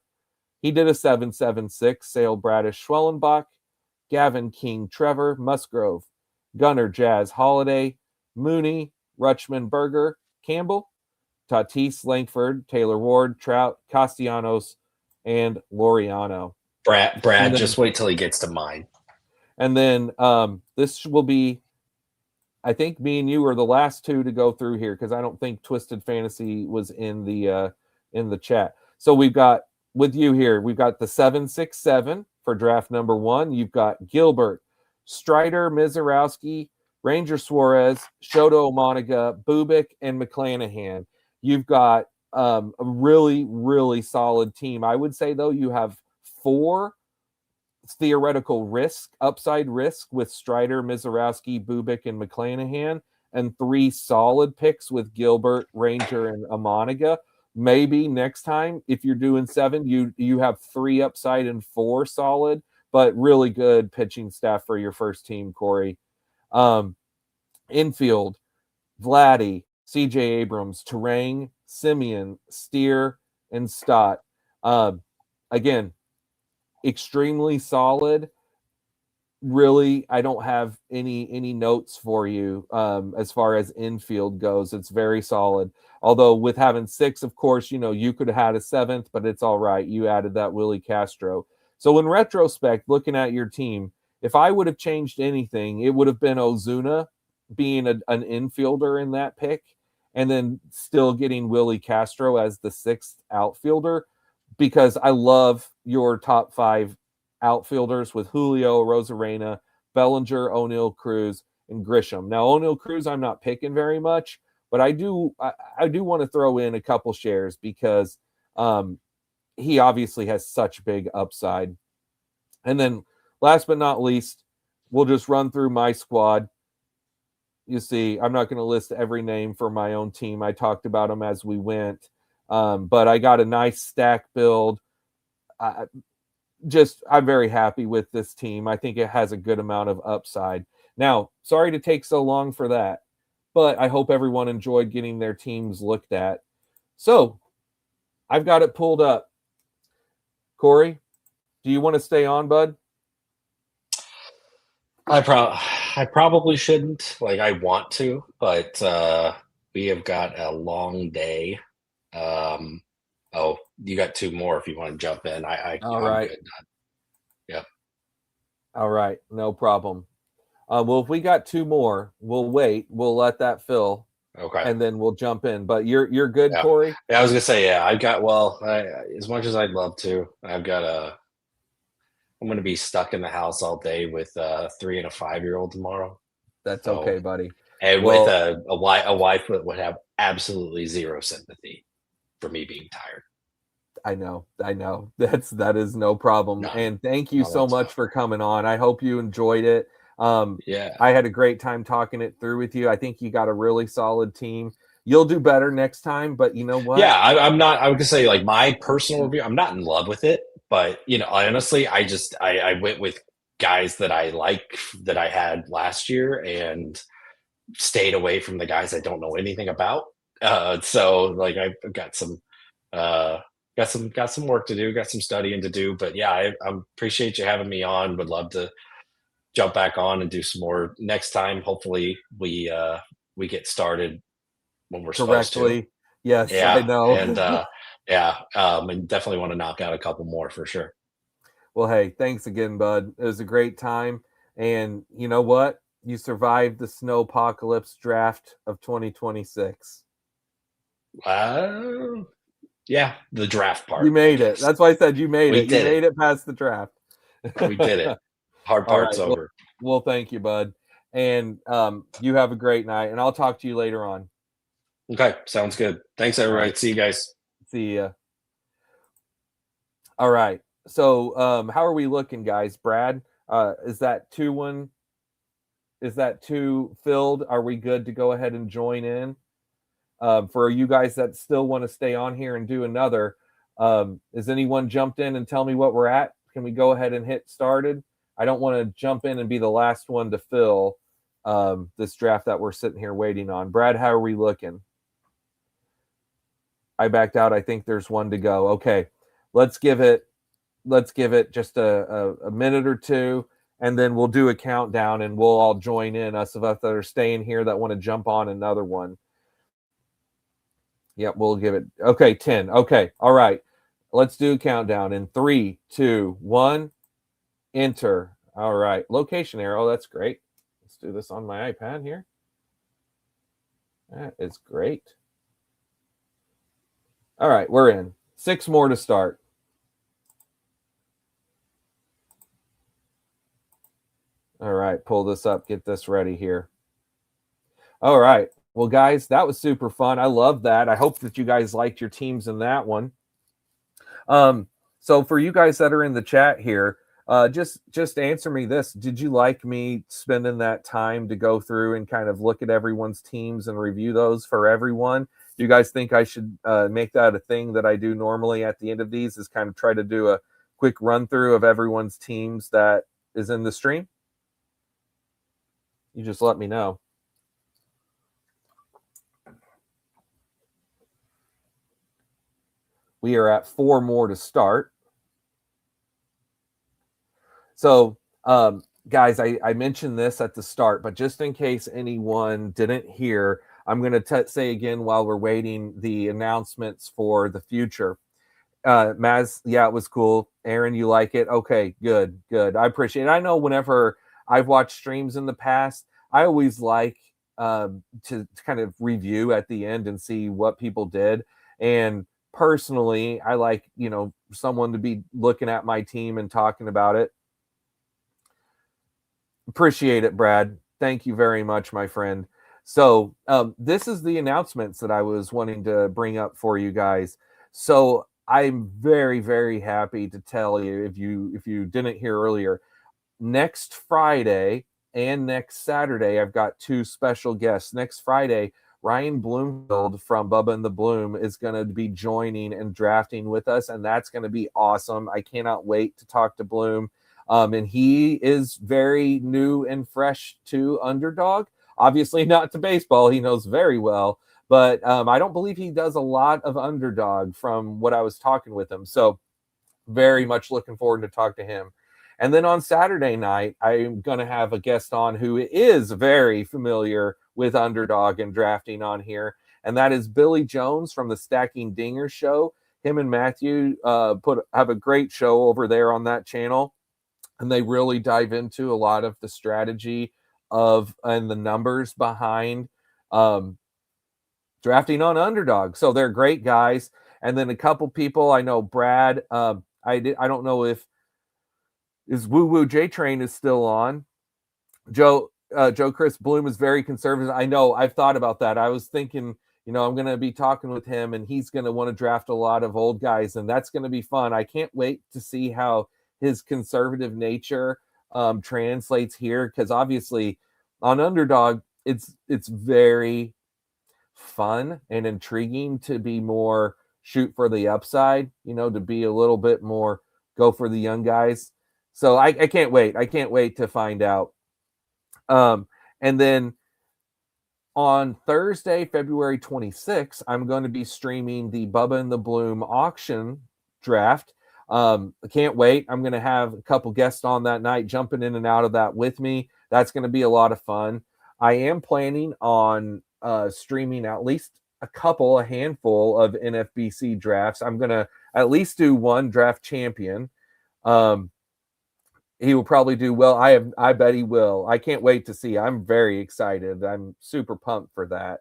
He did a 776, Sale Bradish Schwellenbach, Gavin King Trevor, Musgrove, Gunnar Jazz Holiday, Mooney, Rutschman Berger, Campbell, Tatis Langford, Taylor Ward, Trout, Castellanos, and Laureano. Brad, just wait till he gets to mine. And then this will be, I think me and you are the last two to go through here because I don't think Twisted Fantasy was in the chat. So we've got with you here, we've got the 767 for draft number 1. You've got Gilbert, Strider, Mizorowski, Ranger Suarez, Shoto Omoniga, Bubik, and McClanahan. You've got a really, really solid team. I would say, though, you have 4 theoretical upside risk with Strider, Mizorowski, Bubik, and McClanahan, and 3 solid picks with Gilbert, Ranger, and Omoniga. Maybe next time, if you're doing 7, you have 3 upside and 4 solid, but really good pitching staff for your first team, Corey. Infield, Vladdy, CJ Abrams, Terang, Simeon, Steer, and Stott. Again, extremely solid. Really, I don't have any notes for you as far as infield goes. It's very solid. Although with having 6, of course, you could have had a 7th, but it's all right. You added that Willie Castro. So in retrospect, looking at your team, if I would have changed anything, it would have been Ozuna being an infielder in that pick, and then still getting Willie Castro as the 6th outfielder, because I love your top 5 outfielders with Julio, Rosarena, Bellinger, O'Neill Cruz, and Grisham. Now, O'Neill Cruz, I'm not picking very much, but I do want to throw in a couple shares because he obviously has such big upside. And then last but not least, we'll just run through my squad. You see, I'm not going to list every name for my own team. I talked about them as we went. But I got a nice stack build. I'm very happy with this team. I think it has a good amount of upside. Now, sorry to take so long for that, but I hope everyone enjoyed getting their teams looked at. So I've got it pulled up. Corey, do you want to stay on, bud? I probably shouldn't. I want to, but we have got a long day. You got 2 more if you want to jump in. All right. Good. Yep. All right, no problem. Well, if we got 2 more, we'll wait. We'll let that fill. Okay. And then we'll jump in. But you're good, yeah. Corey? Yeah, I was gonna say, yeah. I've got as much as I'd love to, I'm gonna be stuck in the house all day with a 3 and a 5-year-old tomorrow. That's okay, buddy. And with a wife that would have absolutely 0 sympathy for me being tired. I know. That is no problem. None. And thank you so much for coming on. I hope you enjoyed it. Yeah, I had a great time talking it through with you. I think you got a really solid team. You'll do better next time, but you know what? Yeah, I'm not. I would just say, my personal review, I'm not in love with it, but honestly, I went with guys that I like that I had last year and stayed away from the guys I don't know anything about. So I've got some work to do, got some studying to do. But yeah, I appreciate you having me on. Would love to jump back on and do some more next time. Hopefully we get started when we're supposed to. Yes, yeah, I know. And and definitely want to knock out a couple more for sure. Well, hey, thanks again, bud. It was a great time. And you know what? You survived the snow apocalypse draft of 2026. Yeah, the draft part. You made it. That's why I said you made it. You made it past the draft. We did it. Hard part's over. Well, thank you, bud. And you have a great night, and I'll talk to you later on. Okay, sounds good. Thanks, everybody. Right. See you guys. See ya. All right. So how are we looking, guys? Brad, is that 2-1? Is that 2 filled? Are we good to go ahead and join in? For you guys that still want to stay on here and do another, is anyone jumped in and tell me what we're at? Can we go ahead and hit started? I don't want to jump in and be the last one to fill this draft that we're sitting here waiting on. Brad, how are we looking? I backed out. I think there's one to go. Okay, let's give it just a minute or two, and then we'll do a countdown, and we'll all join in. Us of us that are staying here that want to jump on another one. Yep, we'll give it. Okay, 10. Okay, all right. Let's do a countdown in 3, 2, 1. Enter. All right. Location arrow. That's great. Let's do this on my iPad here. That is great. All right, we're in. 6 more to start. All right, pull this up, get this ready here. All right. Well, guys, that was super fun. I love that. I hope that you guys liked your teams in that one. So for you guys that are in the chat here, just answer me this. Did you like me spending that time to go through and kind of look at everyone's teams and review those for everyone? You guys think I should make that a thing that I do normally at the end of these, is kind of try to do a quick run through of everyone's teams that is in the stream? You just let me know. We are at 4 more to start. So, guys, I mentioned this at the start, but just in case anyone didn't hear, I'm going to say again while we're waiting the announcements for the future. Maz, yeah, it was cool. Aaron, you like it? Okay, good. I appreciate it. I know whenever I've watched streams in the past, I always like to kind of review at the end and see what people did. And personally, I like, someone to be looking at my team and talking about it. Appreciate it, Brad. Thank you very much, my friend. So this is the announcements that I was wanting to bring up for you guys. So I'm very, very happy to tell you, if you didn't hear earlier, next Friday and next Saturday, I've got 2 special guests. Next Friday, Ryan Bloomfield from Bubba and the Bloom is going to be joining and drafting with us, and that's going to be awesome. I cannot wait to talk to Bloom. And he is very new and fresh to Underdog. Obviously not to baseball. He knows very well. But I don't believe he does a lot of Underdog from what I was talking with him. So very much looking forward to talk to him. And then on Saturday night, I'm going to have a guest on who is very familiar with Underdog and drafting on here. And that is Billy Jones from the Stacking Dingers show. Him and Matthew have a great show over there on that channel. And they really dive into a lot of the strategy and the numbers behind drafting on Underdog. So they're great guys. And then a couple people I know, Brad. I don't know if is Woo Woo J Train is still on. Joe Chris Bloom is very conservative. I know. I've thought about that. I was thinking, I'm going to be talking with him, and he's going to want to draft a lot of old guys, and that's going to be fun. I can't wait to see how his conservative nature translates here, because obviously on Underdog, it's very fun and intriguing to be more shoot for the upside, to be a little bit more go for the young guys. So I can't wait. I can't wait to find out. And then on Thursday, February 26th, I'm going to be streaming the Bubba and the Bloom auction draft. I can't wait. I'm going to have a couple guests on that night jumping in and out of that with me. That's going to be a lot of fun. I am planning on streaming at least a handful of NFBC drafts. I'm going to at least do one draft champion. He will probably do well. I bet he will. I can't wait to see. I'm very excited. I'm super pumped for that.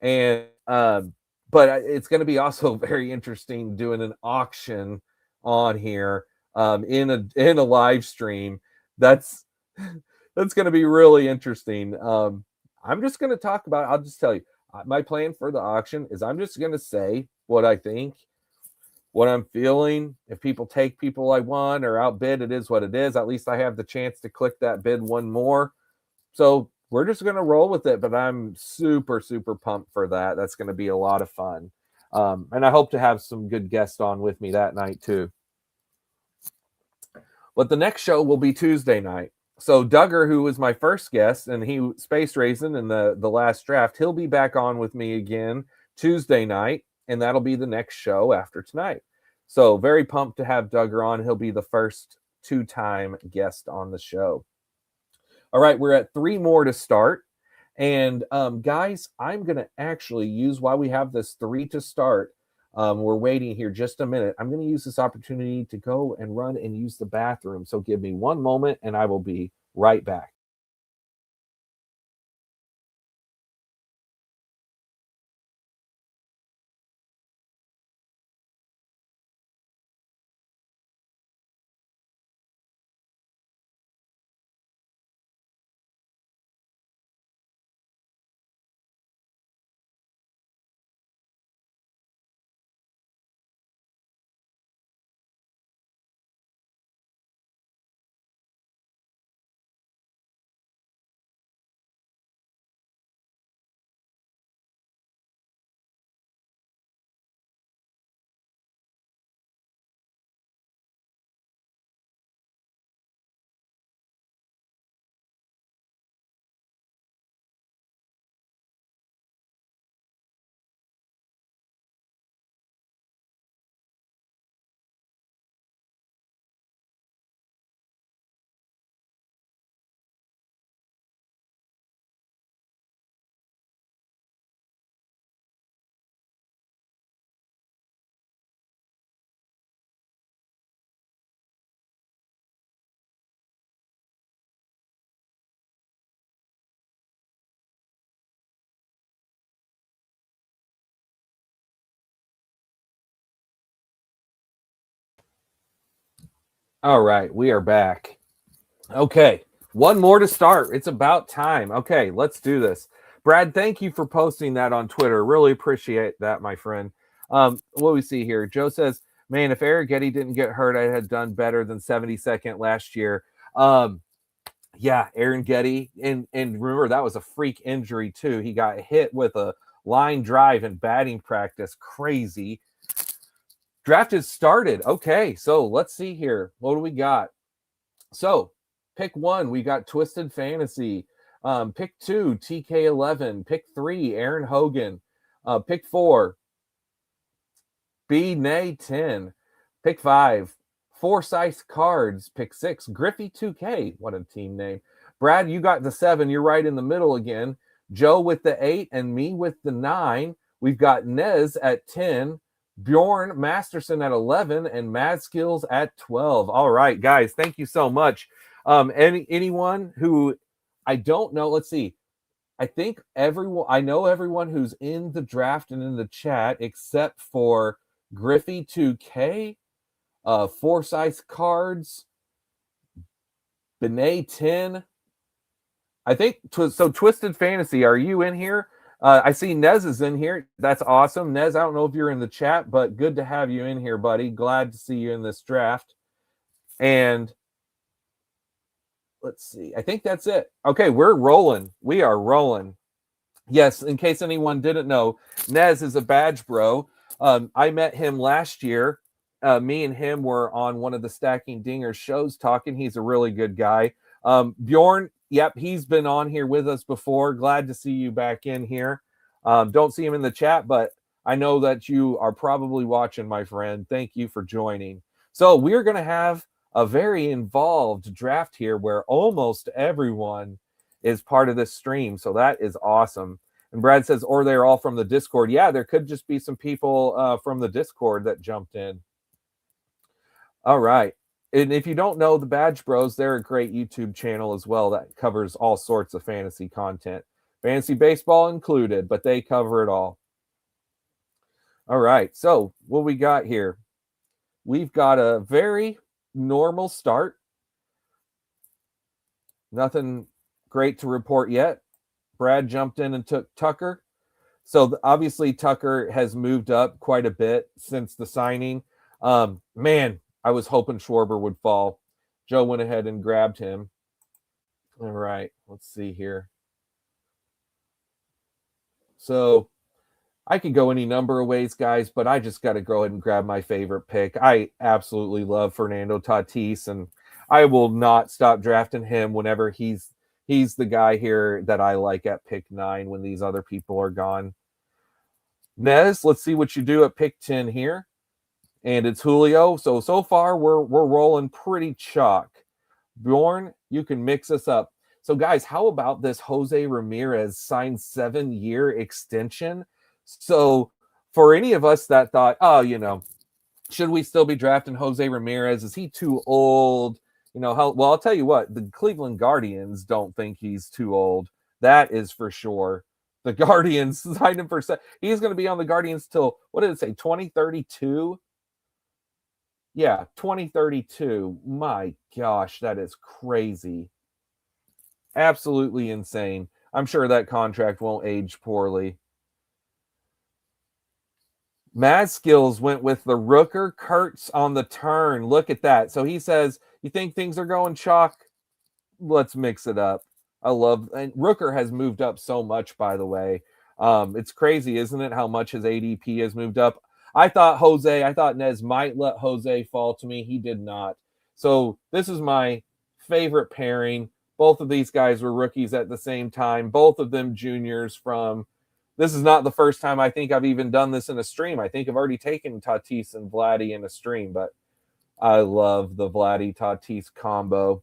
And but it's going to be also very interesting doing an auction on here in a live stream. That's going to be really interesting. I'm just going to talk about. I'll just tell you my plan for the auction is I'm just going to say what I think. what I'm feeling. If people take people I want or outbid, it is what it is. At least I have the chance to click that bid one more. So we're just going to roll with it. But I'm super, super pumped for that. That's going to be a lot of fun. And I hope to have some good guests on with me that night too. But the next show will be Tuesday night. So Duggar, who was my first guest, and he space racing in the last draft, he'll be back on with me again Tuesday night, and that'll be the next show after tonight. So very pumped to have Duggar on. He'll be the first 2-time guest on the show. All right, we're at 3 more to start. And guys, I'm going to actually use, while we have this 3 to start, we're waiting here just a minute. I'm going to use this opportunity to go and run and use the bathroom. So give me one moment and I will be right back. All right, we are back. Okay, one more to start. It's about time. Okay, let's do this. Brad, thank you for posting that on Twitter. Really appreciate that, my friend. What do we see here? Joe says, man, if Eric Getty didn't get hurt, I had done better than 72nd last year. Yeah, Aaron Getty. And remember, that was a freak injury, too. He got hit with a line drive in batting practice. Crazy. Draft is started. Okay, so let's see here. What do we got? So, pick 1, we got Twisted Fantasy. Pick 2, TK11. Pick 3, Aaron Hogan. Pick 4, B Nay 10. Pick 5, Forsyth Cards. Pick 6, Griffey 2K. What a team name. Brad, you got the 7. You're right in the middle again. Joe with the 8 and me with the 9. We've got Nez at 10. Bjorn Masterson at 11 and Mad Skills at 12. All right, guys, thank you so much. Anyone who I don't know, let's see. I think I know everyone who's in the draft and in the chat except for Griffey 2K, Forsyth Cards, Benet 10. I think so. Twisted Fantasy, are you in here? I see Nez is in here. That's awesome. Nez, I don't know if you're in the chat, but good to have you in here, buddy. Glad to see you in this draft. And let's see. I think that's it. Okay, we're rolling. We are rolling. Yes, in case anyone didn't know, Nez is a badge bro. I met him last year. Me and him were on one of the Stacking Dingers shows talking. He's a really good guy. Bjorn, yep, he's been on here with us before. Glad to see you back in here. Don't see him in the chat, but I know that you are probably watching, my friend. Thank you for joining. So we're going to have a very involved draft here where almost everyone is part of this stream. So that is awesome. And Brad says, or they're all from the Discord. Yeah, there could just be some people from the Discord that jumped in. All right. And if you don't know, the Badge Bros, they're a great YouTube channel as well that covers all sorts of fantasy content. Fantasy baseball included, but they cover it all. All right. So what we got here? We've got a very normal start. Nothing great to report yet. Brad jumped in and took Tucker. So obviously Tucker has moved up quite a bit since the signing. Man, I was hoping Schwarber would fall. Joe went ahead and grabbed him. All right, let's see here. So I could go any number of ways, guys, but I just got to go ahead and grab my favorite pick. I absolutely love Fernando Tatis, and I will not stop drafting him whenever he's the guy here that I like at pick 9 when these other people are gone. Nez, let's see what you do at pick 10 here. And it's Julio. So far we're rolling pretty chalk. Bjorn, you can mix us up. So guys, how about this Jose Ramirez signed 7-year extension? So for any of us that thought, oh, should we still be drafting Jose Ramirez? Is he too old? Well, I'll tell you what, the Cleveland Guardians don't think he's too old. That is for sure. The Guardians signed him for he's going to be on the Guardians till, what did it say, 2032? Yeah, 2032. My gosh, that is crazy. Absolutely insane. I'm sure that contract won't age poorly. Mad Skills went with the Rooker Kurtz on the turn. Look at that. So he says, you think things are going chalk? Let's mix it up. I love, and Rooker has moved up so much, by the way. It's crazy, isn't it, how much his ADP has moved up? I thought Nez might let Jose fall to me. He did not. So this is my favorite pairing. Both of these guys were rookies at the same time. Both of them juniors from, this is not the first time I think I've even done this in a stream. I think I've already taken Tatis and Vladdy in a stream, but I love the Vladdy Tatis combo.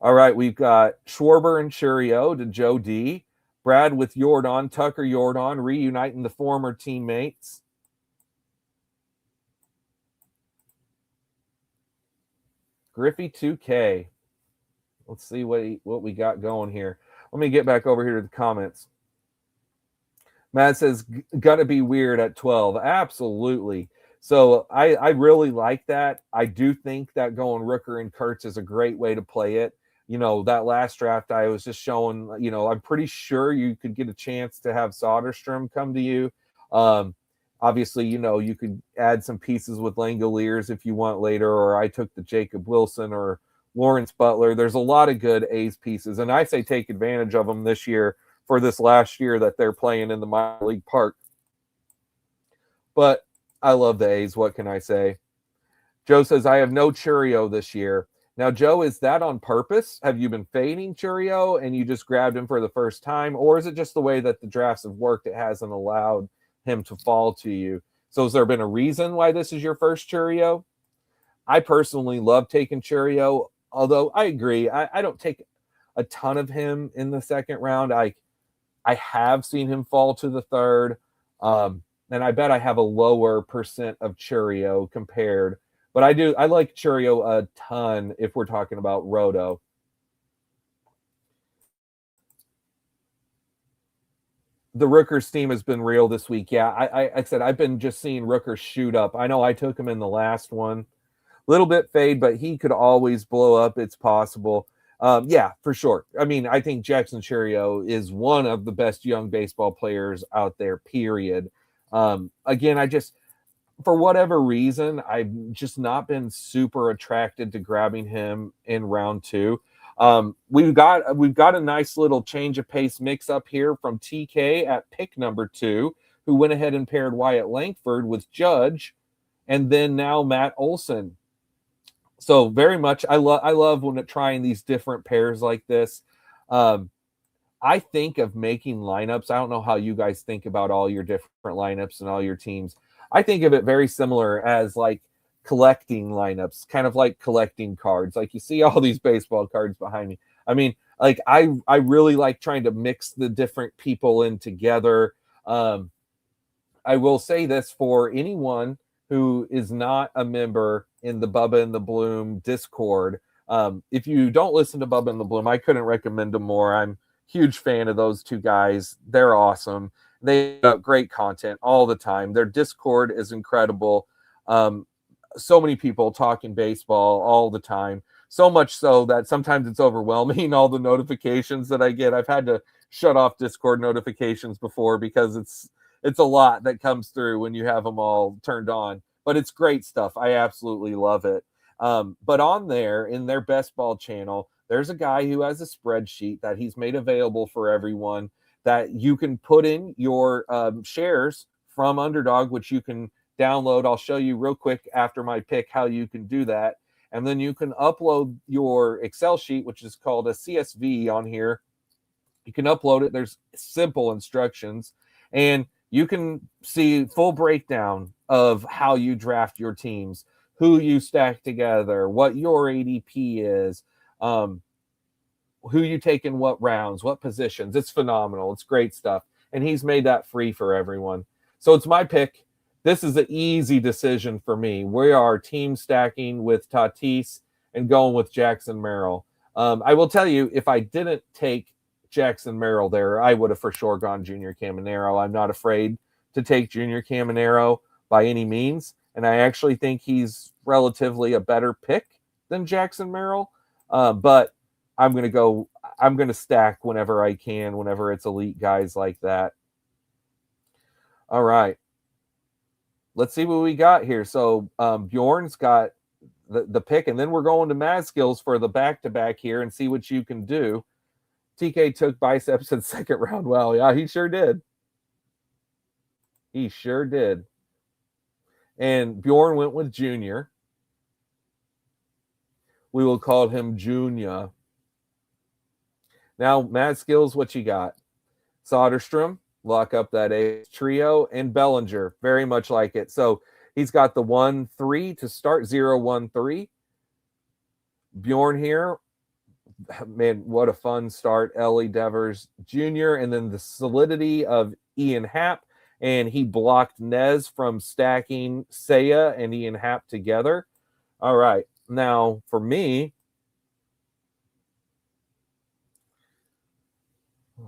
All right, we've got Schwarber and Churio to Joe D. Brad with Yordan, Tucker Yordan, reuniting the former teammates. Griffey 2K. Let's see what we got going here. Let me get back over here to the comments. Matt says, gotta be weird at 12. Absolutely. So I really like that. I do think that going Rooker and Kurtz is a great way to play it. That last draft I was just showing, I'm pretty sure you could get a chance to have Soderstrom come to you. Obviously, you could add some pieces with Langoliers if you want later, or I took the Jacob Wilson or Lawrence Butler. There's a lot of good A's pieces, and I say take advantage of them this year for this last year that they're playing in the minor league park. But I love the A's. What can I say? Joe says, I have no Churio this year. Now, Joe, is that on purpose? Have you been fading Churio and you just grabbed him for the first time? Or is it just the way that the drafts have worked? It hasn't allowed him to fall to you. So has there been a reason why this is your first Churio? I personally love taking Churio, although I agree. I don't take a ton of him in the second round. I have seen him fall to the third. And I bet I have a lower percent of Churio compared. But I like Churio a ton if we're talking about Roto. The Rooker steam has been real this week. Yeah, I said I've been just seeing Rooker shoot up. I know I took him in the last one. Little bit fade, but he could always blow up. It's possible. Yeah, for sure. I mean, I think Jackson Churio is one of the best young baseball players out there, period. Again, for whatever reason, I've just not been super attracted to grabbing him in round 2. We've got a nice little change of pace mix up here from TK at pick number 2, who went ahead and paired Wyatt Langford with Judge, and then now Matt Olson. So very much, I love when trying these different pairs like this. I think of making lineups. I don't know how you guys think about all your different lineups and all your teams. I think of it very similar as like collecting lineups, kind of like collecting cards. Like you see all these baseball cards behind me. I mean, like I really like trying to mix the different people in together. I will say this for anyone who is not a member in the Bubba and the Bloom Discord. If you don't listen to Bubba and the Bloom, I couldn't recommend them more. I'm huge fan of those two guys. They're awesome. They have great content all the time. Their Discord is incredible. So many people talking baseball all the time. So much so that sometimes it's overwhelming, all the notifications that I get. I've had to shut off Discord notifications before because it's a lot that comes through when you have them all turned on. But it's great stuff. I absolutely love it. But on there in their best ball channel, there's a guy who has a spreadsheet that he's made available for everyone that you can put in your shares from Underdog, which you can download. I'll show you real quick after my pick how you can do that. And then you can upload your Excel sheet, which is called a CSV on here. You can upload it. There's simple instructions, and you can see full breakdown of how you draft your teams, who you stack together, what your ADP is, who you take in what rounds, what positions. It's phenomenal. It's great stuff. And he's made that free for everyone. So it's my pick. This is an easy decision for me. We are team stacking with Tatis and going with Jackson Merrill. I will tell you, if I didn't take Jackson Merrill there, I would have for sure gone Junior Caminero. I'm not afraid to take Junior Caminero by any means. And I actually think he's relatively a better pick than Jackson Merrill. But I'm going to stack whenever I can, whenever it's elite guys like that. All right. Let's see what we got here. So Bjorn's got the pick, and then we're going to Mad Skills for the back-to-back here and see what you can do. TK took biceps in second round. Well, yeah, he sure did. He sure did. And Bjorn went with Junior. We will call him Junior. Now, Mad Skills, what you got? Soderstrom, lock up that ace trio, and Bellinger, very much like it. So he's got the 1-3 to start, 0-1-3. Bjorn here, man, what a fun start. Ellie Devers Jr., and then the solidity of Ian Happ, and he blocked Nez from stacking Seiya and Ian Happ together. All right, now for me,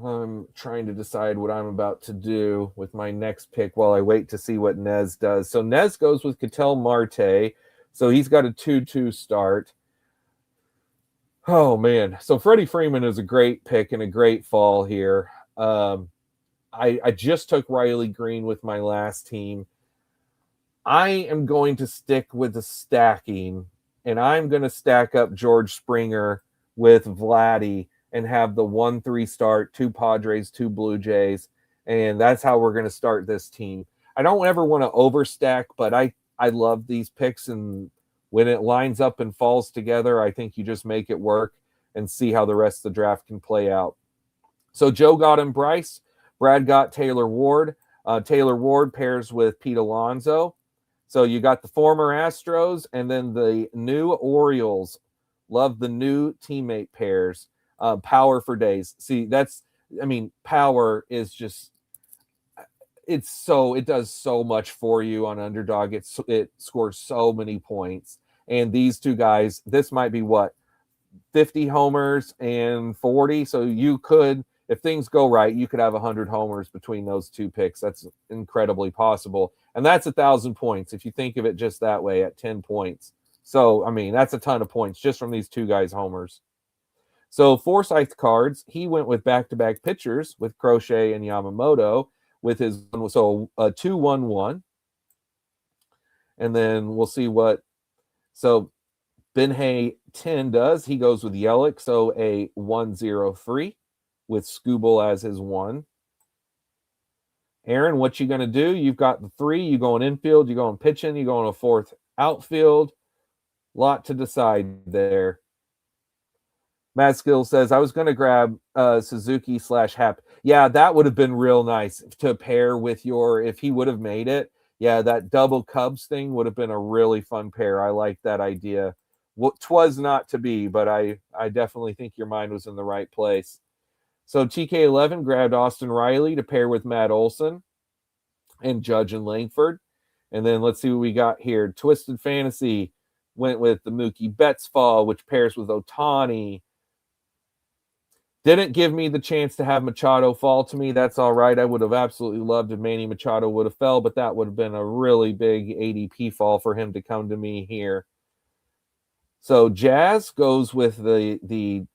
I'm trying to decide what I'm about to do with my next pick while I wait to see what Nez does. So Nez goes with Ketel Marte. So he's got a 2-2 start. Oh, man. So Freddie Freeman is a great pick and a great fall here. I just took Riley Green with my last team. I am going to stick with the stacking, and I'm going to stack up George Springer with Vladdy and have the 1-3 start, 2 Padres, 2 Blue Jays, and that's how we're going to start this team. I don't ever want to overstack, but I love these picks, and when it lines up and falls together, I think you just make it work and see how the rest of the draft can play out. So Joe got him Bryce. Brad got Taylor Ward. Taylor Ward pairs with Pete Alonso. So you got the former Astros and then the new Orioles. Love the new teammate pairs. Power for days. See, power is just, it does so much for you on Underdog. It scores so many points. And these two guys, this might be 50 homers and 40. So you could, if things go right, you could have 100 homers between those two picks. That's incredibly possible. And that's 1,000 points if you think of it just that way at 10 points. So, that's a ton of points just from these two guys' homers. So Forsyth cards, he went with back-to-back pitchers with Crochet and Yamamoto with his, so a 2-1-1. And then we'll see what, so Benhay 10 does. He goes with Yelich, so a 1-0-3 with Skubal as his 1. Aaron, what you going to do? You've got the 3. You going infield, you going pitching, you going a 4th outfield. Lot to decide there. Matt Skill says, I was going to grab Suzuki / Happ. Yeah, that would have been real nice to pair with if he would have made it. Yeah, that double Cubs thing would have been a really fun pair. I like that idea. What 'twas not to be, but I definitely think your mind was in the right place. So TK11 grabbed Austin Riley to pair with Matt Olson and Judge and Langford. And then let's see what we got here. Twisted Fantasy went with the Mookie Betts fall, which pairs with Ohtani. Didn't give me the chance to have Machado fall to me. That's all right. I would have absolutely loved if Manny Machado would have fell, but that would have been a really big ADP fall for him to come to me here. So Jazz goes with the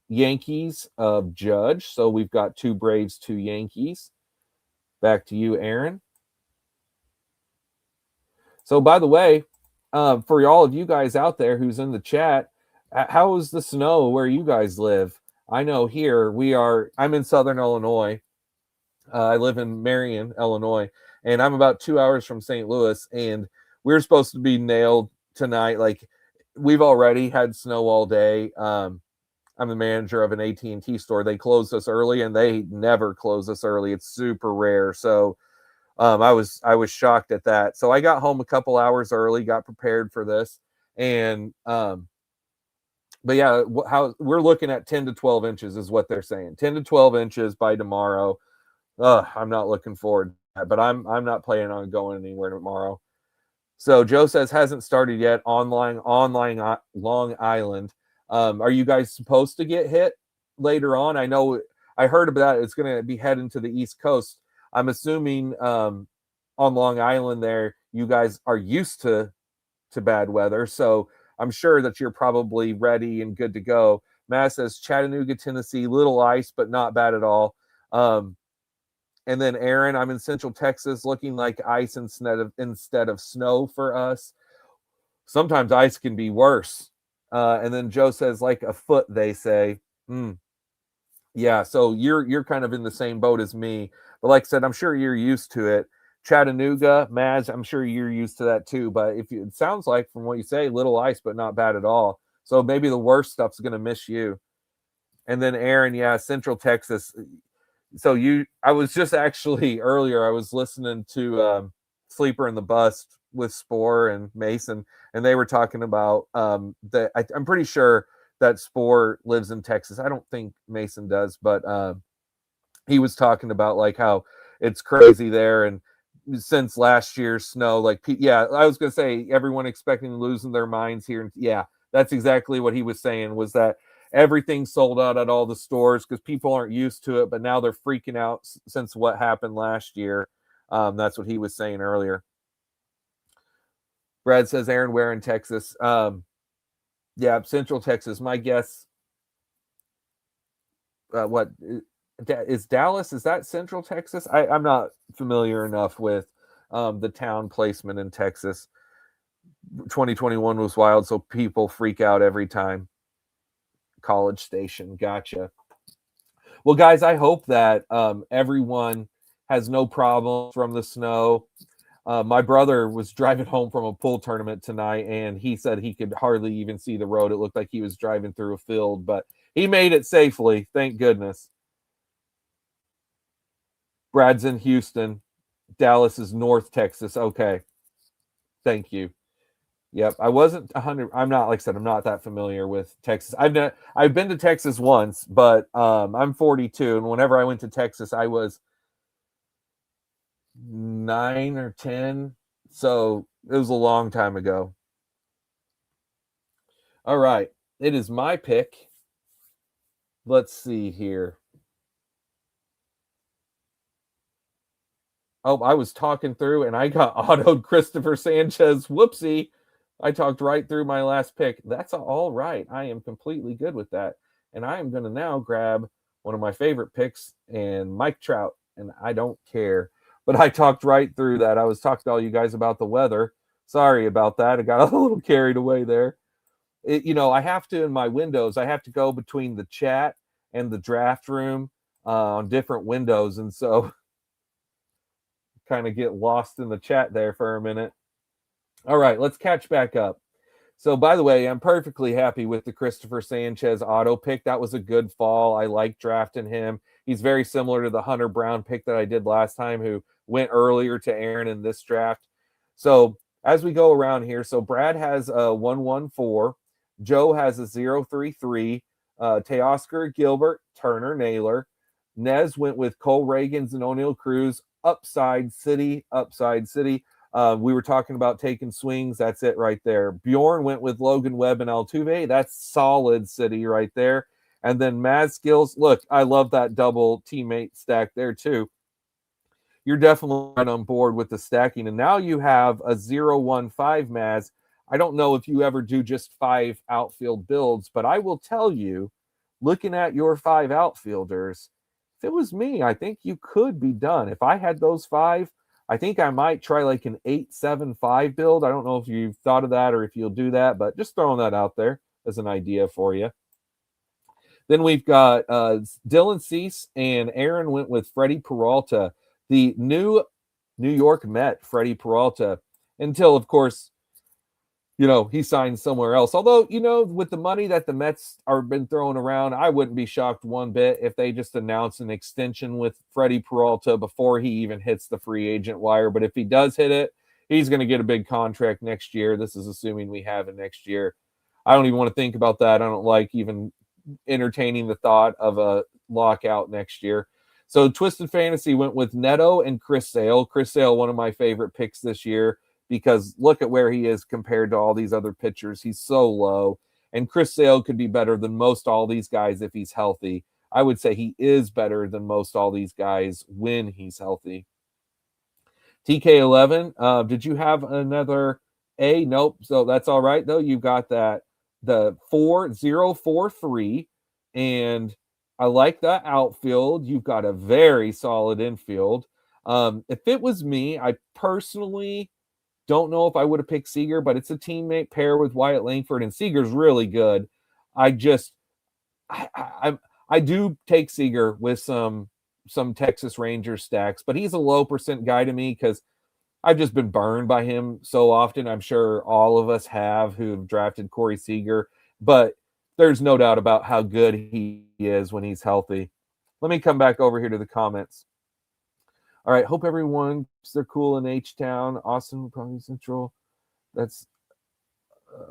Yankees of Judge. So we've got 2 Braves, 2 Yankees. Back to you, Aaron. So, by the way, for all of you guys out there who's in the chat, how is the snow where you guys live? I know here I'm in Southern Illinois. I live in Marion, Illinois, and I'm about 2 hours from St. Louis. And we're supposed to be nailed tonight. Like, we've already had snow all day. I'm the manager of an AT&T store. They closed us early, and they never close us early. It's super rare. So I was shocked at that. So I got home a couple hours early, got prepared for this, and but yeah, how we're looking at 10 to 12 inches is what they're saying. 10 to 12 inches by tomorrow. I'm not looking forward to that, but I'm not planning on going anywhere tomorrow. So Joe says hasn't started yet. Online Long Island. Are you guys supposed to get hit later on? I know I heard about it. It's going to be heading to the East Coast. I'm assuming on Long Island there, you guys are used to bad weather, so I'm sure that you're probably ready and good to go. Matt says Chattanooga, Tennessee, little ice, but not bad at all. And then Aaron, I'm in Central Texas, looking like ice instead of snow for us. Sometimes ice can be worse. And then Joe says like a foot, they say. Yeah, so you're kind of in the same boat as me. But like I said, I'm sure you're used to it. Chattanooga, Maz, I'm sure you're used to that too. But it sounds like from what you say, little ice, but not bad at all. So maybe the worst stuff's going to miss you. And then Aaron, yeah, Central Texas. So I was just actually earlier, I was listening to Sleeper in the Bus with Spore and Mason, and they were talking about that. I'm pretty sure that Spore lives in Texas. I don't think Mason does, but he was talking about like how it's crazy there, and since last year's snow, like yeah, I was gonna say everyone expecting losing their minds here, and yeah, that's exactly what he was saying, was that everything's sold out at all the stores because people aren't used to it, but now they're freaking out since what happened last year. That's what he was saying earlier. Brad says Aaron, where in Texas? Yeah, Central Texas. My guess. What is Dallas? Is that Central Texas? I'm not familiar enough with the town placement in Texas. 2021 was wild, so people freak out every time. College Station, gotcha. Well, guys, I hope that everyone has no problem from the snow. My brother was driving home from a pool tournament tonight, and he said he could hardly even see the road. It looked like he was driving through a field, but he made it safely. Thank goodness. Brad's in Houston. Dallas is North Texas. Okay. Thank you. Yep. I wasn't 100. I'm not, like I said, I'm not that familiar with Texas. I've been to Texas once, but I'm 42. And whenever I went to Texas, I was 9 or 10. So it was a long time ago. All right. It is my pick. Let's see here. Oh, I was talking through and I got autoed Christopher Sanchez. Whoopsie. I talked right through my last pick. That's all right. I am completely good with that. And I am going to now grab one of my favorite picks and Mike Trout. And I don't care. But I talked right through that. I was talking to all you guys about the weather. Sorry about that. I got a little carried away there. I have to, in my windows, I have to go between the chat and the draft room on different windows. And so kind of get lost in the chat there for a minute. All right, let's catch back up. So, by the way, I'm perfectly happy with the Christopher Sanchez auto pick. That was a good fall. I like drafting him. He's very similar to the Hunter Brown pick that I did last time, who went earlier to Aaron in this draft. So, as we go around here, so Brad has a 114, Joe has a 033, Teoscar Gilbert, Turner Naylor. Nez went with Cole Reagans and O'Neill Cruz. Upside City. We were talking about taking swings. That's it right there. Bjorn went with Logan Webb and Altuve. That's solid City right there. And then Maz Skills. Look, I love that double teammate stack there too. You're definitely right on board with the stacking. And now you have a 0-1-5 Maz. I don't know if you ever do just 5 outfield builds, but I will tell you, looking at your 5 outfielders, if it was me, I think you could be done. If I had those 5, I think I might try like an 8-7-5 build. I don't know if you've thought of that or if you'll do that, but just throwing that out there as an idea for you. Then we've got Dylan Cease and Aaron went with Freddie Peralta, the new New York Met, Freddie Peralta, until, of course, he signed somewhere else. Although, with the money that the Mets are been throwing around, I wouldn't be shocked one bit if they just announce an extension with Freddie Peralta before he even hits the free agent wire. But if he does hit it, he's going to get a big contract next year. This is assuming we have it next year. I don't even want to think about that. I don't like even entertaining the thought of a lockout next year. So Twisted Fantasy went with Neto and Chris Sale. Chris Sale, one of my favorite picks this year, because look at where he is compared to all these other pitchers. He's so low. And Chris Sale could be better than most all these guys if he's healthy. I would say he is better than most all these guys when he's healthy. TK11, did you have another A? Nope. So that's all right, though. You've got that, the 4043, and I like that outfield. You've got a very solid infield. If it was me, I personally don't know if I would have picked Seager, but it's a teammate pair with Wyatt Langford, and Seager's really good. I do take Seager with some Texas Rangers stacks, but he's a low percent guy to me because I've just been burned by him so often. I'm sure all of us have who've drafted Corey Seager, but there's no doubt about how good he is when he's healthy. Let me come back over here to the comments. All right, hope everyone, they're cool in H-Town. Austin, probably Central. That's,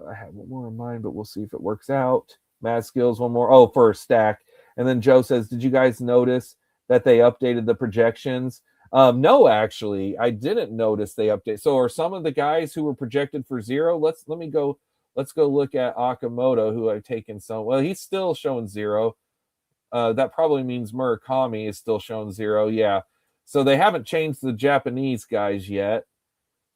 I have one more in mind, but we'll see if it works out. Mad Skills, one more. Oh, for a stack. And then Joe says, did you guys notice that they updated the projections? No, actually, I didn't notice they update. So are some of the guys who were projected for 0? Let's go look at Akamoto, who I've taken some. Well, he's still showing 0. That probably means Murakami is still showing 0. Yeah. So they haven't changed the Japanese guys yet.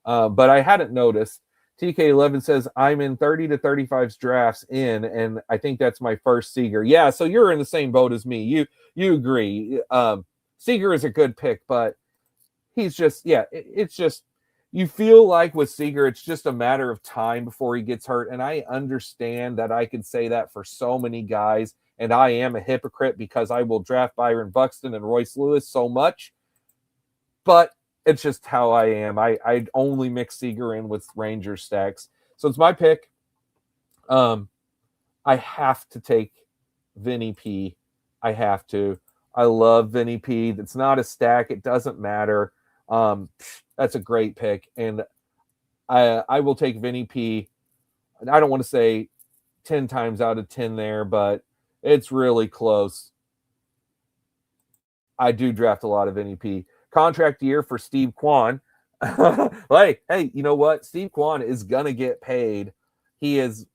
But I hadn't noticed. TK11 says, I'm in 30 to 35 drafts in, and I think that's my first Seager. Yeah, so you're in the same boat as me. You agree. Seager is a good pick, but he's just, it's just, you feel like with Seager, it's just a matter of time before he gets hurt. And I understand that I could say that for so many guys, and I am a hypocrite because I will draft Byron Buxton and Royce Lewis so much. But it's just how I am. I only mix Seager in with Ranger stacks. So it's my pick. I have to take Vinny P. I have to. I love Vinny P. That's not a stack. It doesn't matter. That's a great pick. And I will take Vinny P. I don't want to say 10 times out of 10 there, but it's really close. I do draft a lot of Vinny P. Contract year for Steve Kwan. Hey, you know what? Steve Kwan is going to get paid. He is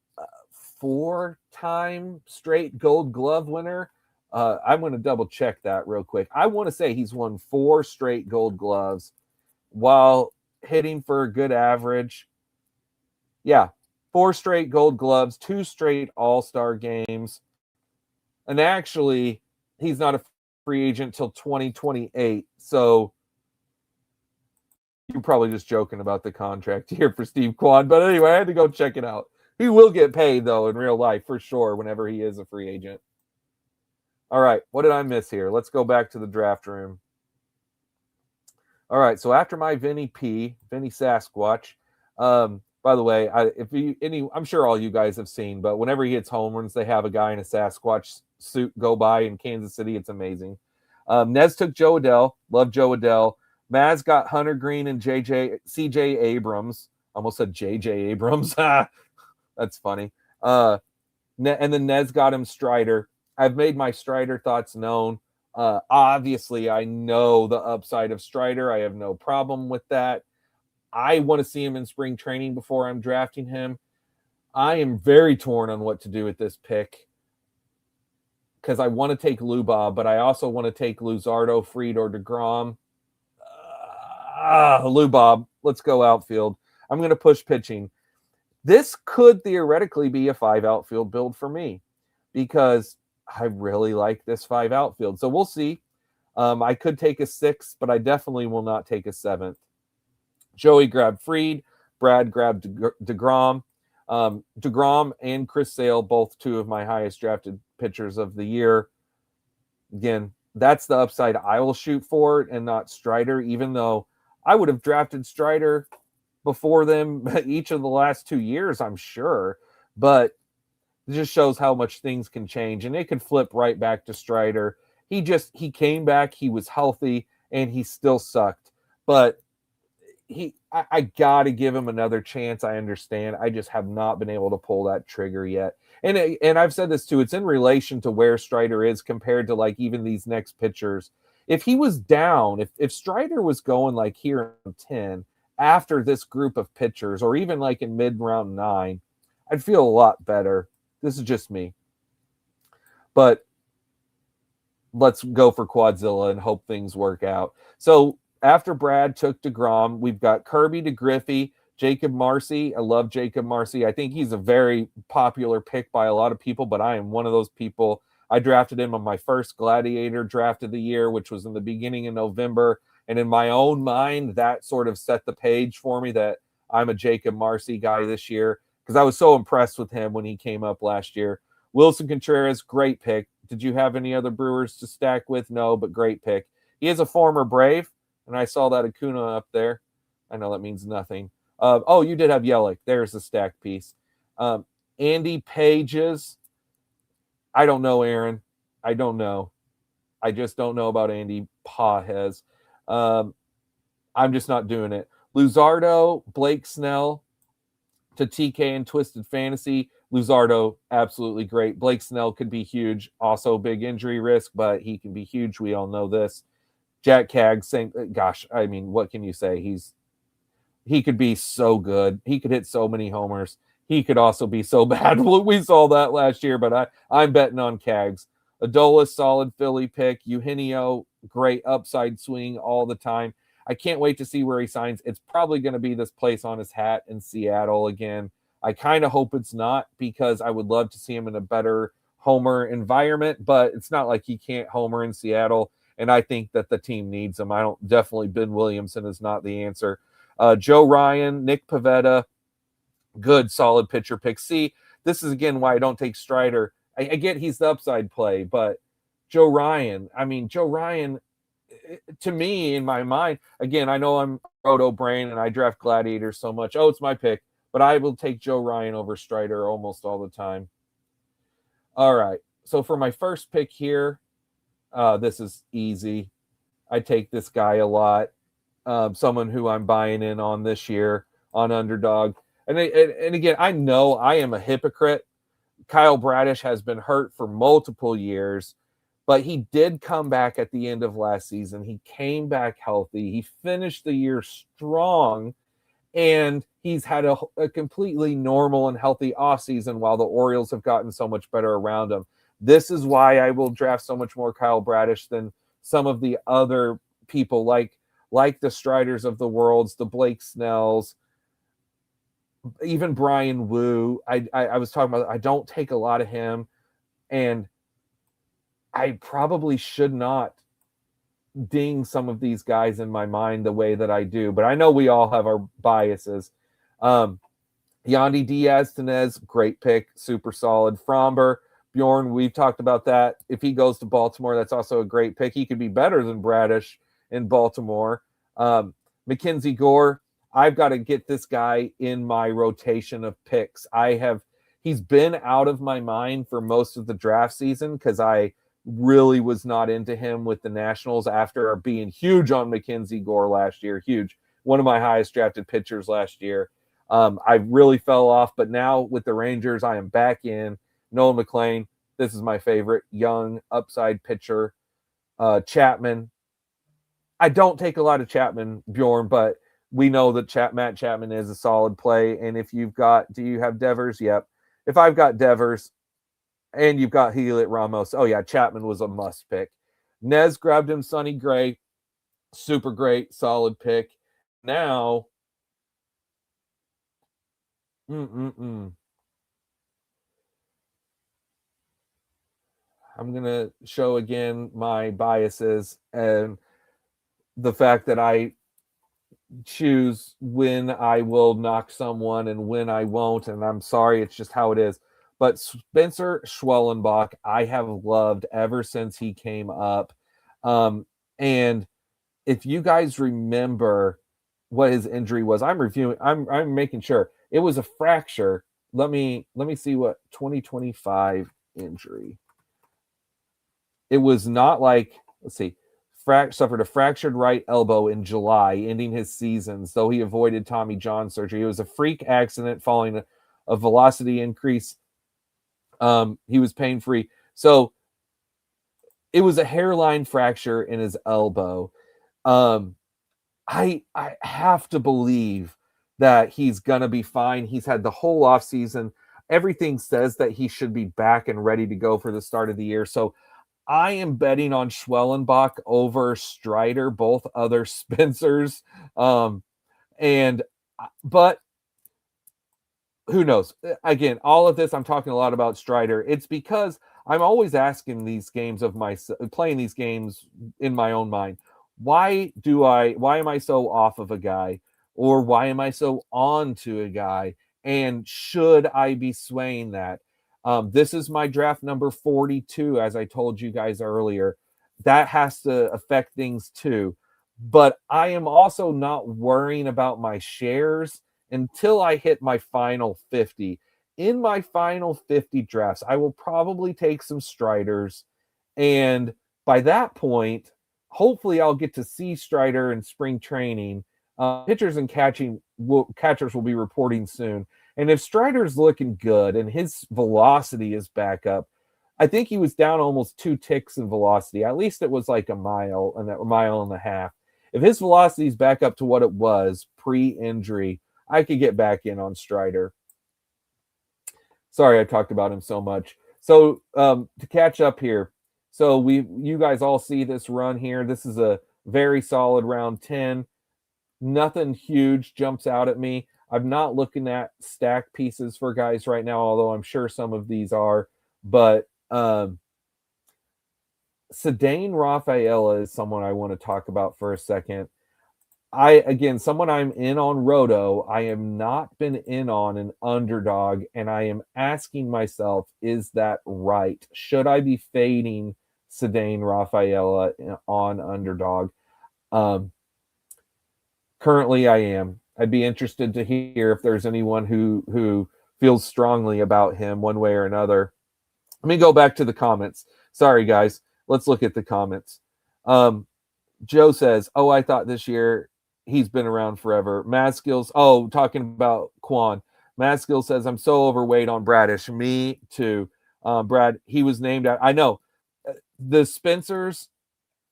4-time straight Gold Glove winner. I'm going to double check that real quick. I want to say he's won 4 straight Gold Gloves while hitting for a good average. Yeah, 4 straight Gold Gloves, 2 straight All-Star games. And actually, he's not a free agent till 2028. So you're probably just joking about the contract here for Steve Kwan. But anyway, I had to go check it out. He will get paid, though, in real life for sure whenever he is a free agent. All right, what did I miss here? Let's go back to the draft room. All right, so after my Vinny Sasquatch, by the way, I'm sure all you guys have seen, but whenever he hits home runs, they have a guy in a Sasquatch suit go by in Kansas City. It's amazing. Nez took Joe Adell. Love Joe Adell. Maz got Hunter Green and CJ Abrams. Almost said JJ Abrams. That's funny. And then Nez got him Strider. I've made my Strider thoughts known. Obviously, I know the upside of Strider. I have no problem with that. I want to see him in spring training before I'm drafting him. I am very torn on what to do with this pick because I want to take Lubob, but I also want to take Luzardo, Fried, or DeGrom. Lubob, let's go outfield. I'm going to push pitching. This could theoretically be a 5 outfield build for me because I really like this 5 outfield. So we'll see. I could take a 6th, but I definitely will not take a 7th. Joey grabbed Fried. Brad grabbed DeGrom. DeGrom and Chris Sale, both two of my highest drafted pitchers of the year. Again, that's the upside I will shoot for and not Strider, even though I would have drafted Strider before them each of the last 2 years, I'm sure. But it just shows how much things can change, and it could flip right back to Strider. He came back, he was healthy, and he still sucked. But I gotta give him another chance. I understand. I just have not been able to pull that trigger yet. And I've said this too. It's in relation to where Strider is compared to like even these next pitchers. If he was down, if Strider was going like here in 10 after this group of pitchers, or even like in mid round 9, I'd feel a lot better. This is just me. But let's go for Quadzilla and hope things work out. So after Brad took DeGrom, we've got Kirby to Griffey, Jacob Marcy. I love Jacob Marcy. I think he's a very popular pick by a lot of people, but I am one of those people. I drafted him on my first Gladiator draft of the year, which was in the beginning of November. And in my own mind, that sort of set the page for me that I'm a Jacob Marcy guy this year because I was so impressed with him when he came up last year. Wilson Contreras, great pick. Did you have any other Brewers to stack with? No, but great pick. He is a former Brave, and I saw that Acuna up there. I know that means nothing. You did have Yelich. There's the stack piece. Andy Pages. I don't know, Aaron. I don't know. I just don't know about Andy Pages. I'm just not doing it. Luzardo, Blake Snell to TK and Twisted Fantasy. Luzardo, absolutely great. Blake Snell could be huge. Also big injury risk, but he can be huge. We all know this. Jack Cag, same. Gosh, I mean, what can you say? He could be so good. He could hit so many homers. He could also be so bad. We saw that last year, but I'm betting on Cags. Adolis, solid Philly pick. Eugenio, great upside swing all the time. I can't wait to see where he signs. It's probably going to be this place on his hat in Seattle again. I kind of hope it's not because I would love to see him in a better homer environment, but it's not like he can't homer in Seattle. And I think that the team needs him. Definitely Ben Williamson is not the answer. Joe Ryan, Nick Pivetta, good, solid pitcher pick. See, this is again why I don't take Strider. I get he's the upside play, but Joe Ryan, to me, in my mind, again, I know I'm Roto Brain and I draft Gladiators so much. Oh, it's my pick, but I will take Joe Ryan over Strider almost all the time. All right. So for my first pick here, this is easy. I take this guy a lot. Someone who I'm buying in on this year on Underdog. And again, I know I am a hypocrite. Kyle Bradish has been hurt for multiple years, but he did come back at the end of last season. He came back healthy. He finished the year strong, and he's had a completely normal and healthy offseason while the Orioles have gotten so much better around him. This is why I will draft so much more Kyle Bradish than some of the other people like the Striders of the worlds, the Blake Snells, even Brian Wu. I was talking about, I don't take a lot of him, and I probably should not ding some of these guys in my mind the way that I do, but I know we all have our biases. Yandy Diaz-Tanez, great pick, super solid. Fromber, Bjorn, we've talked about that. If he goes to Baltimore, that's also a great pick. He could be better than Bradish in Baltimore. Mackenzie Gore, I've got to get this guy in my rotation of picks. He's been out of my mind for most of the draft season because I really was not into him with the Nationals after being huge on Mackenzie Gore last year. Huge. One of my highest drafted pitchers last year. I really fell off, but now with the Rangers, I am back in. Nolan McLean, this is my favorite young upside pitcher. Chapman. I don't take a lot of Chapman, Bjorn, but we know that Matt Chapman is a solid play. And if you've got, do you have Devers? Yep. If I've got Devers and you've got Heliot Ramos, oh yeah, Chapman was a must pick. Nez grabbed him, Sonny Gray, super great, solid pick. Now, I'm gonna show again my biases and the fact that I choose when I will knock someone and when I won't. And I'm sorry, it's just how it is. But Spencer Schwellenbach, I have loved ever since he came up. And if you guys remember what his injury was, I'm making sure it was a fracture. Let me see what 2025 injury. It was not like, let's see, suffered a fractured right elbow in July, ending his season, though he avoided Tommy John surgery. It was a freak accident following a velocity increase. He was pain free. So it was a hairline fracture in his elbow. Um, I have to believe that he's gonna be fine. He's had the whole off season. Everything says that he should be back and ready to go for the start of the year. So I am betting on Schwellenbach over Strider, both other Spencers. Um, and but who knows? Again, all of this, I'm talking a lot about Strider. It's because I'm always asking these games of myself, playing these games in my own mind. Why am I so off of a guy? Or why am I so on to a guy? And should I be swaying that? This is my draft number 42, as I told you guys earlier. That has to affect things too. But I am also not worrying about my shares until I hit my final 50. In my final 50 drafts, I will probably take some Striders. And by that point, hopefully I'll get to see Strider in spring training. Pitchers and catchers will be reporting soon. And if Strider's looking good and his velocity is back up, I think he was down almost 2 ticks in velocity. At least it was like a mile and a half. If his velocity is back up to what it was pre-injury, I could get back in on Strider. Sorry, I talked about him so much. So to catch up here, so you guys all see this run here. This is a very solid round 10. Nothing huge jumps out at me. I'm not looking at stack pieces for guys right now, although I'm sure some of these are. But Ceddanne Rafaela is someone I want to talk about for a second. Someone I'm in on Roto. I have not been in on an Underdog, and I am asking myself, is that right? Should I be fading Ceddanne Rafaela on Underdog? Currently, I am. I'd be interested to hear if there's anyone who feels strongly about him one way or another. Let me go back to the comments. Sorry, guys. Let's look at the comments. Joe says, "Oh, I thought this year he's been around forever." Maskills, talking about Quan. Maskill says, "I'm so overweight on Bradish." Me too. Brad, he was named out. I know the Spencers,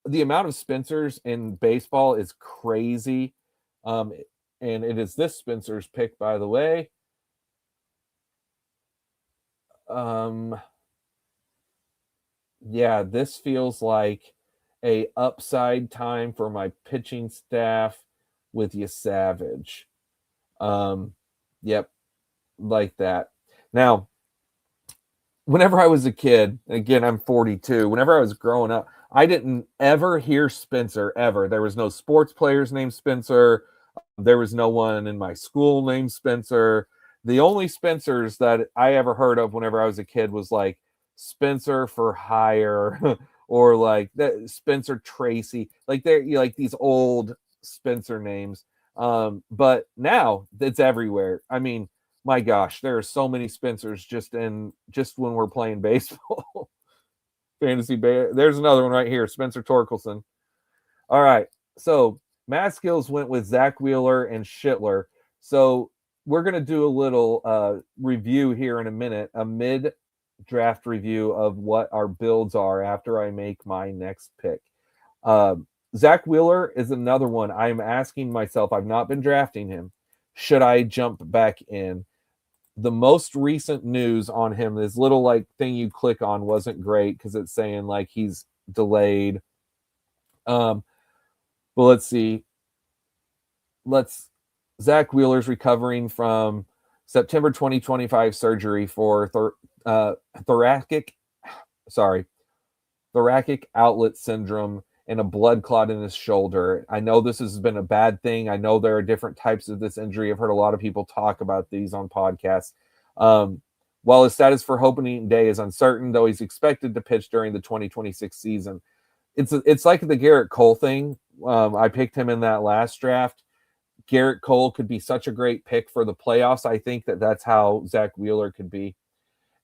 the amount of Spencers in baseball is crazy. And it is this Spencer's pick, by the way. Yeah, this feels like a upside time for my pitching staff with you Savage. Yep, like that. Now, whenever I was a kid, again, I'm 42, whenever I was growing up, I didn't ever hear Spencer, ever. There was no sports players named Spencer. There was no one in my school named Spencer. The only Spencers that I ever heard of whenever I was a kid was like Spencer for hire or like that Spencer Tracy. Like they're like these old Spencer names. But now it's everywhere. I mean, my gosh, there are so many Spencers just when we're playing baseball. Fantasy Bear. There's another one right here, Spencer Torkelson. All right. So Maskills went with Zach Wheeler and Schittler. So we're going to do a little review here in a minute, a mid draft review of what our builds are after I make my next pick. Zach Wheeler is another one I'm asking myself. I've not been drafting him. Should I jump back in? The most recent news on him, this little like thing you click on wasn't great because it's saying like he's delayed. But let's see. Zach Wheeler's recovering from September 2025 surgery for thoracic. Sorry, thoracic outlet syndrome and a blood clot in his shoulder. I know this has been a bad thing. I know there are different types of this injury. I've heard a lot of people talk about these on podcasts. While his status for opening day is uncertain, though he's expected to pitch during the 2026 season. It's like the Garrett Cole thing. I picked him in that last draft. Garrett Cole could be such a great pick for the playoffs. I think that's how Zach Wheeler could be.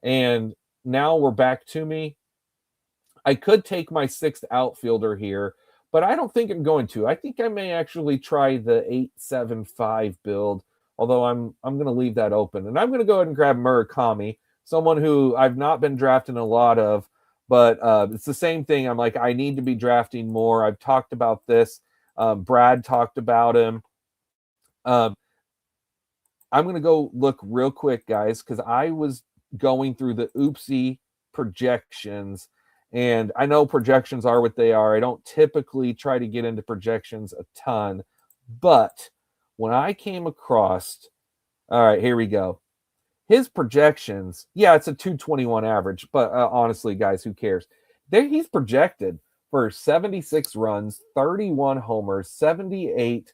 And now we're back to me. I could take my sixth outfielder here, but I don't think I'm going to. I think I may actually try the 8-7-5 build, although I'm going to leave that open. And I'm going to go ahead and grab Murakami, someone who I've not been drafting a lot of, but it's the same thing. I'm like, I need to be drafting more. I've talked about this. Brad talked about him. I'm going to go look real quick, guys, because I was going through the oopsie projections. And I know projections are what they are. I don't typically try to get into projections a ton. But when I came across, all right, here we go. His projections, yeah, it's a 221 average. But honestly, guys, who cares? He's projected for 76 runs, 31 homers, 78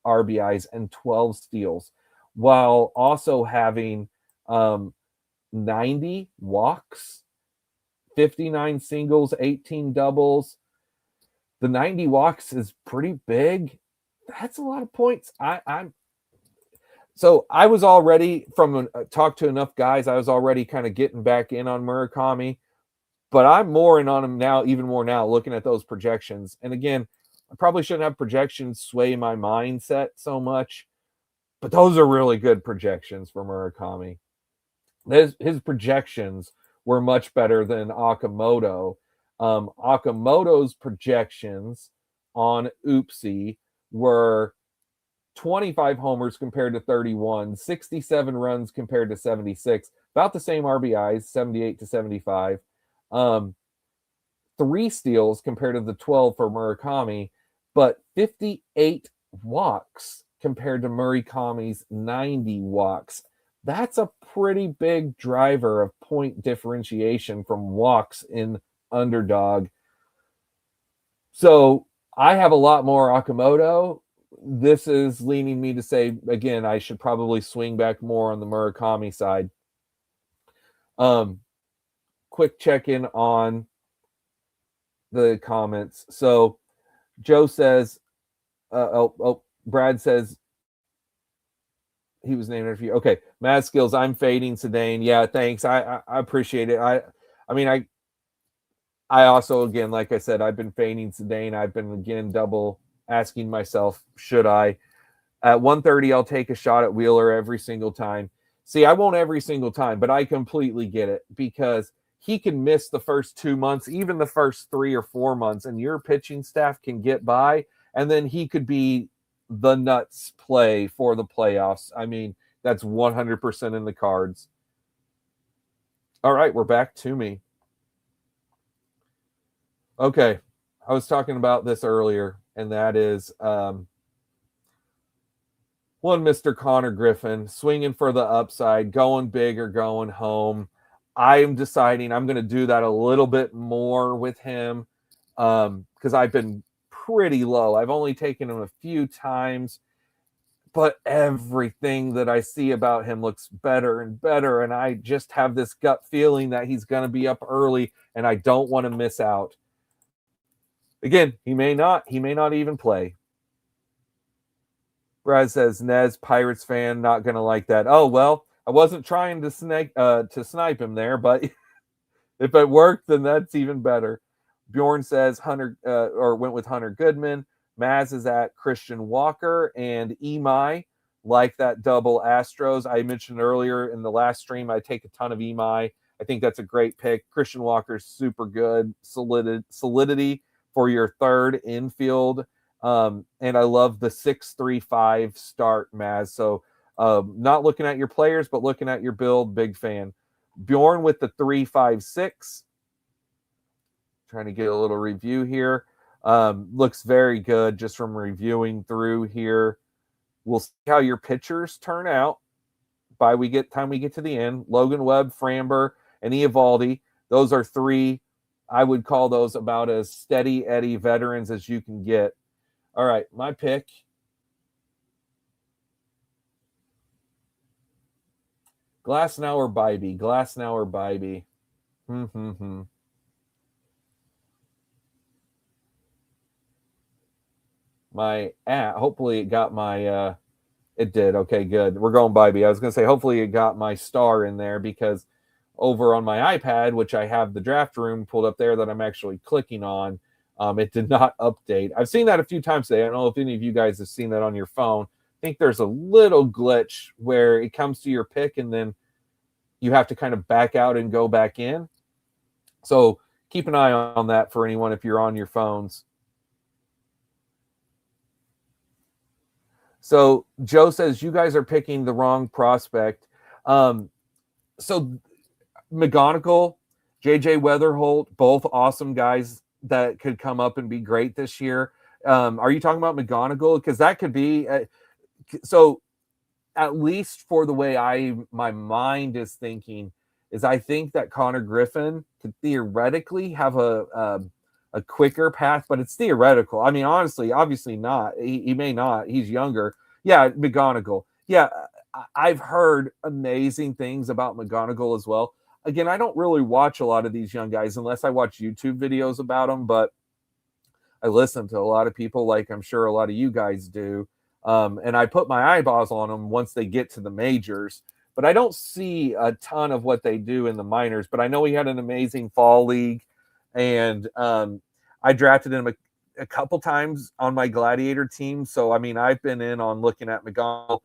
RBIs, and 12 steals, while also having 90 walks, 59 singles, 18 doubles. The 90 walks is pretty big. That's a lot of points. So I was already, from talk to enough guys, I was already kind of getting back in on Murakami, but I'm more in on him now, even more now, looking at those projections. And again, I probably shouldn't have projections sway my mindset so much, but those are really good projections for Murakami. His projections were much better than Okamoto. Okamoto's projections on Oopsie were 25 homers compared to 31, 67 runs compared to 76, about the same RBIs, 78 to 75. 3 steals compared to the 12 for Murakami, but 58 walks compared to Murakami's 90 walks. That's a pretty big driver of point differentiation from walks in Underdog. So I have a lot more Okamoto. This is leaning me to say, again, I should probably swing back more on the Murakami side. Quick check-in on the comments. So Joe says, Brad says, he was named after you. Okay, Mad Skills. I'm fading Sedaine. Yeah, thanks. I appreciate it. I mean, I also, again, like I said, I've been fading Sedaine. I've been again double asking myself, should I? At 130, I'll take a shot at Wheeler every single time. See, I won't every single time, but I completely get it because he can miss the first 2 months, even the first 3 or 4 months, and your pitching staff can get by, and then he could be the nuts play for the playoffs. I mean, that's 100% in the cards. All right, we're back to me. Okay, I was talking about this earlier, and that is one Mr. Connor Griffin swinging for the upside, going big or going home. I am deciding I'm going to do that a little bit more with him because I've been pretty low. I've only taken him a few times, but everything that I see about him looks better and better. And I just have this gut feeling that he's going to be up early and I don't want to miss out. Again, he may not even play. Brad says, Nez, Pirates fan, not going to like that. Oh, well, I wasn't trying to snipe him there, but if it worked, then that's even better. Bjorn says Hunter went with Hunter Goodman. Maz is at Christian Walker and Emai like that double Astros. I mentioned earlier in the last stream, I take a ton of Emai. I think that's a great pick. Christian Walker's super good. Solidity for your third infield. And I love the 6-3-5 start, Maz. So not looking at your players, but looking at your build. Big fan. Bjorn with the 3-5-6. Trying to get a little review here. Looks very good just from reviewing through here. We'll see how your pitchers turn out by time we get to the end. Logan Webb, Framber, and Eovaldi. Those are 3 I would call those about as steady Eddie veterans as you can get. All right, my pick. Glasnow or Bybee? Glasnow or Bybee? Hmm. My hopefully it got my it did. Okay, good. We're going Bybee. I was gonna say hopefully it got my star in there because over on my iPad, which I have the draft room pulled up there that I'm actually clicking on, it did not update. I've seen that a few times today. I don't know if any of you guys have seen that on your phone. I think there's a little glitch where it comes to your pick and then you have to kind of back out and go back in. So keep an eye on that for anyone if you're on your phones. So Joe says you guys are picking the wrong prospect. So McGonigal, JJ Weatherholt, both awesome guys that could come up and be great this year. Are you talking about McGonigal? Because that could be so. At least for the way my mind is thinking, is I think that Connor Griffin could theoretically have a quicker path, but it's theoretical. I mean, honestly, obviously not. He may not. He's younger. Yeah, McGonigal. Yeah, I've heard amazing things about McGonigal as well. Again, I don't really watch a lot of these young guys unless I watch YouTube videos about them, but I listen to a lot of people, like I'm sure a lot of you guys do. And I put my eyeballs on them once they get to the majors. But I don't see a ton of what they do in the minors. But I know he had an amazing fall league, and I drafted him a couple times on my Gladiator team. So I mean, I've been in on looking at McGonigal.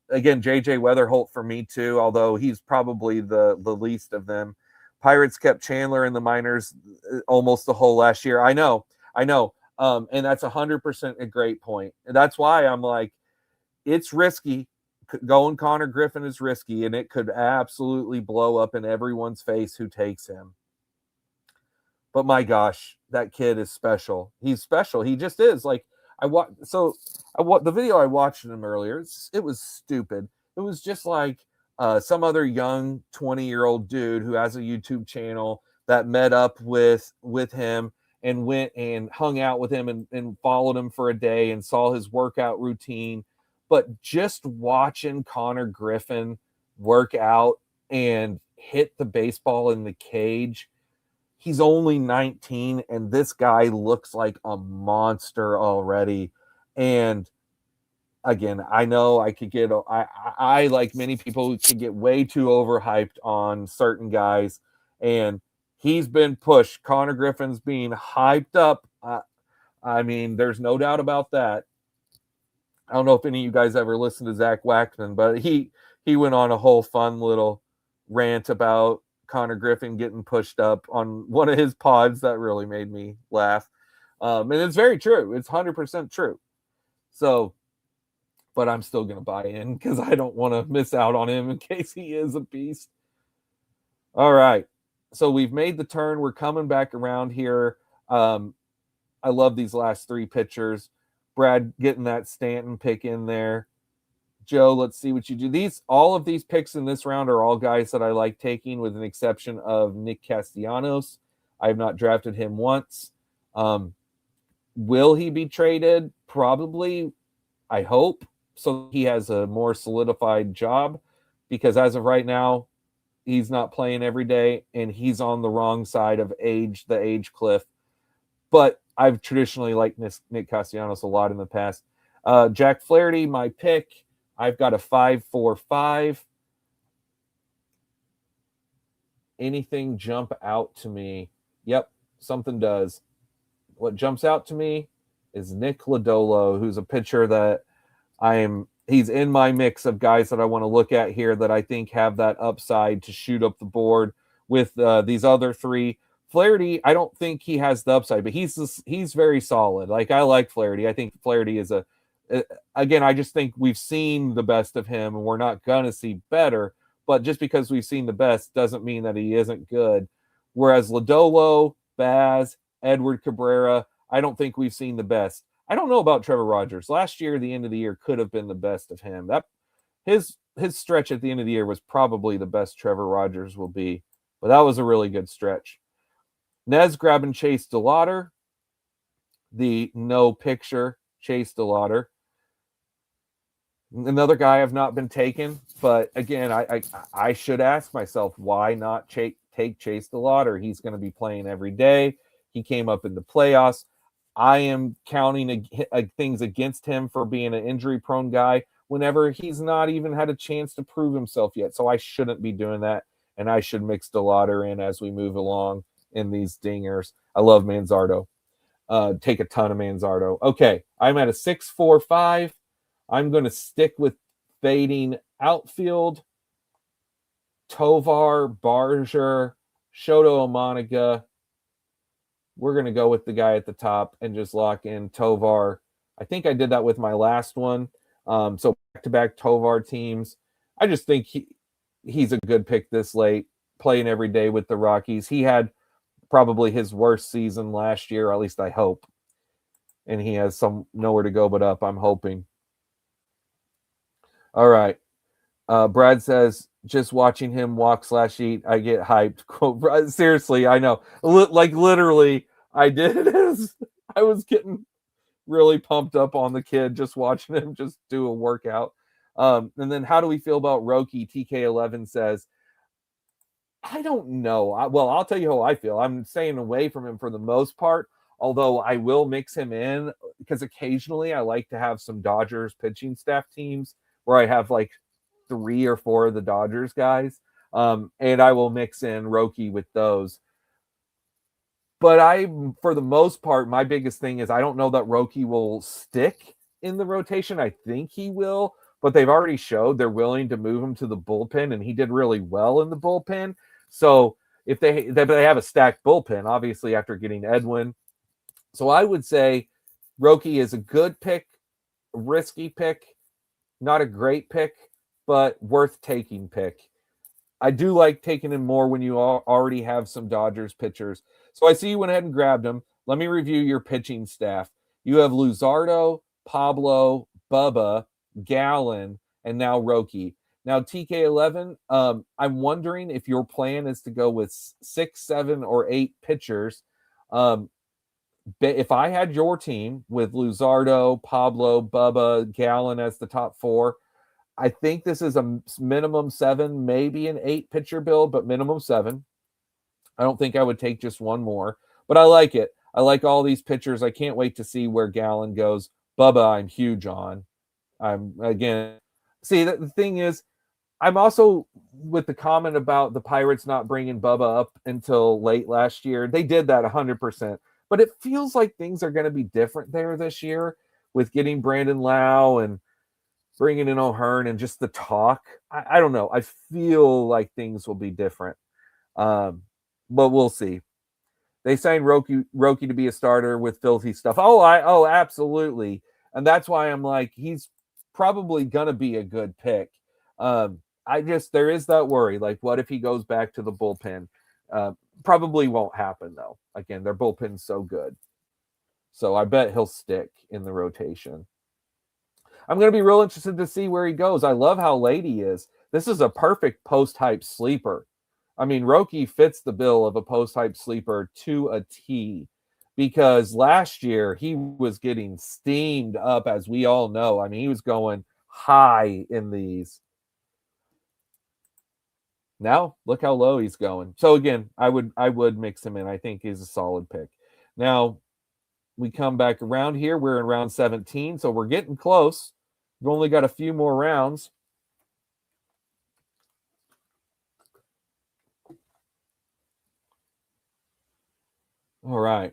Again, JJ Weatherholt for me too, although he's probably the least of them. Pirates kept Chandler in the minors almost the whole last year. I know. And that's 100% a great point. And that's why I'm like, it's risky. Going Connor Griffin is risky, and it could absolutely blow up in everyone's face who takes him. But my gosh, that kid is special. He's special. He just is. Like the video I watched him earlier. It was stupid. It was just like some other young 20-year-old dude who has a YouTube channel that met up with him and went and hung out with him and followed him for a day and saw his workout routine. But just watching Connor Griffin work out and hit the baseball in the cage, he's only 19 and this guy looks like a monster already. And again, I know I could get I like many people could get way too overhyped on certain guys, and he's been pushed. Connor Griffin's being hyped up. I mean, there's no doubt about that. I don't know if any of you guys ever listened to Zach Waxman, but he went on a whole fun little rant about Connor Griffin getting pushed up on one of his pods that really made me laugh. And it's very true. It's 100% true. So, but I'm still going to buy in because I don't want to miss out on him in case he is a beast. All right. So we've made the turn. We're coming back around here. I love these last three pitchers. Brad getting that Stanton pick in there. Joe, let's see what you do. All of these picks in this round are all guys that I like taking, with an exception of Nick Castellanos. I have not drafted him once. Will he be traded? Probably. I hope so. He has a more solidified job, because as of right now, he's not playing every day and he's on the wrong side of the age cliff. But I've traditionally liked Nick Castellanos a lot in the past. Jack Flaherty, my pick. I've got a 5.45. Anything jump out to me? Yep, something does. What jumps out to me is Nick Lodolo, who's a pitcher that he's in my mix of guys that I want to look at here that I think have that upside to shoot up the board with these other three. Flaherty, I don't think he has the upside, but he's very solid. Like, I like Flaherty. I think Flaherty is again, I just think we've seen the best of him and we're not going to see better. But just because we've seen the best doesn't mean that he isn't good. Whereas Lodolo, Baz, Edward Cabrera, I don't think we've seen the best. I don't know about Trevor Rogers. Last year, the end of the year could have been the best of him. His stretch at the end of the year was probably the best Trevor Rogers will be. But that was a really good stretch. Nez grabbing Chase DeLauder. The no picture Chase DeLauder. Another guy I've not been taken, but again, I should ask myself, why not take Chase DeLauder? He's going to be playing every day. He came up in the playoffs. I am counting things against him for being an injury-prone guy whenever he's not even had a chance to prove himself yet. So I shouldn't be doing that, and I should mix DeLauder in as we move along in these dingers. I love Manzardo. Take a ton of Manzardo. Okay, I'm at a 6.45. I'm going to stick with fading outfield. Tovar, Barger, Shoto Omanaga. We're going to go with the guy at the top and just lock in Tovar. I think I did that with my last one. So back-to-back Tovar teams. I just think he's a good pick this late, playing every day with the Rockies. He had probably his worst season last year, or at least I hope. And he has some nowhere to go but up, I'm hoping. All right. Brad says, just watching him walk/eat, I get hyped. Quote, seriously, I know. Like literally, I did it. I was getting really pumped up on the kid just watching him just do a workout. And then how do we feel about Roki? TK11 says, I don't know. I'll tell you how I feel. I'm staying away from him for the most part, although I will mix him in because occasionally I like to have some Dodgers pitching staff teams where I have like 3 or 4 of the Dodgers guys. And I will mix in Roki with those. But for the most part, my biggest thing is I don't know that Roki will stick in the rotation. I think he will, but they've already showed they're willing to move him to the bullpen, and he did really well in the bullpen. So if they have a stacked bullpen, obviously after getting Edwin. So I would say Roki is a good pick, risky pick, not a great pick, but worth taking pick. I do like taking him more when you already have some Dodgers pitchers. So I see you went ahead and grabbed him. Let me review your pitching staff. You have Luzardo, Pablo, Bubba, Gallen, and now Roki. Now, TK11, I'm wondering if your plan is to go with 6, 7, or 8 pitchers. If I had your team with Luzardo, Pablo, Bubba, Gallen as the top 4, I think this is a minimum 7, maybe an 8 pitcher build, but minimum 7. I don't think I would take just one more, but I like it. I like all these pitchers. I can't wait to see where Gallen goes. Bubba, I'm huge on. The thing is, I'm also with the comment about the Pirates not bringing Bubba up until late last year. They did that 100%, but it feels like things are going to be different there this year with getting Brandon Lau and bringing in O'Hearn and just the talk. I don't know. I feel like things will be different, but we'll see. They signed Roki to be a starter with filthy stuff. Oh, absolutely, and that's why I'm like he's probably gonna be a good pick. There is that worry. Like, what if he goes back to the bullpen? Probably won't happen though. Again, their bullpen's so good, so I bet he'll stick in the rotation. I'm going to be real interested to see where he goes. I love how late he is. This is a perfect post-hype sleeper. I mean, Roki fits the bill of a post-hype sleeper to a T because last year he was getting steamed up, as we all know. I mean, he was going high in these. Now, look how low he's going. So again, I would mix him in. I think he's a solid pick. Now, we come back around here. We're in round 17, so we're getting close. We've only got a few more rounds. All right.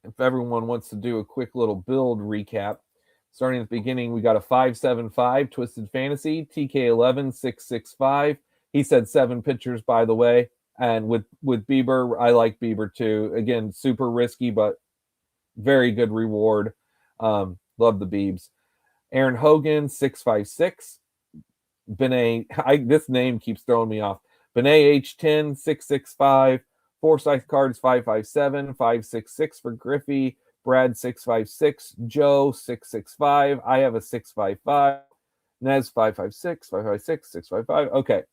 If everyone wants to do a quick little build recap, starting at the beginning, we got a 575 Twisted Fantasy, TK11 665. He said 7 pitchers, by the way. And with Bieber, I like Bieber too. Again, super risky, but very good reward. Love the Biebs. Aaron Hogan, 656. Benet, this name keeps throwing me off. Benet H10, 665. Forsyth Cards, 557. 566 for Griffey. Brad, 656. Joe, 665. I have a 655. Nez, 556. 556. 655. Okay.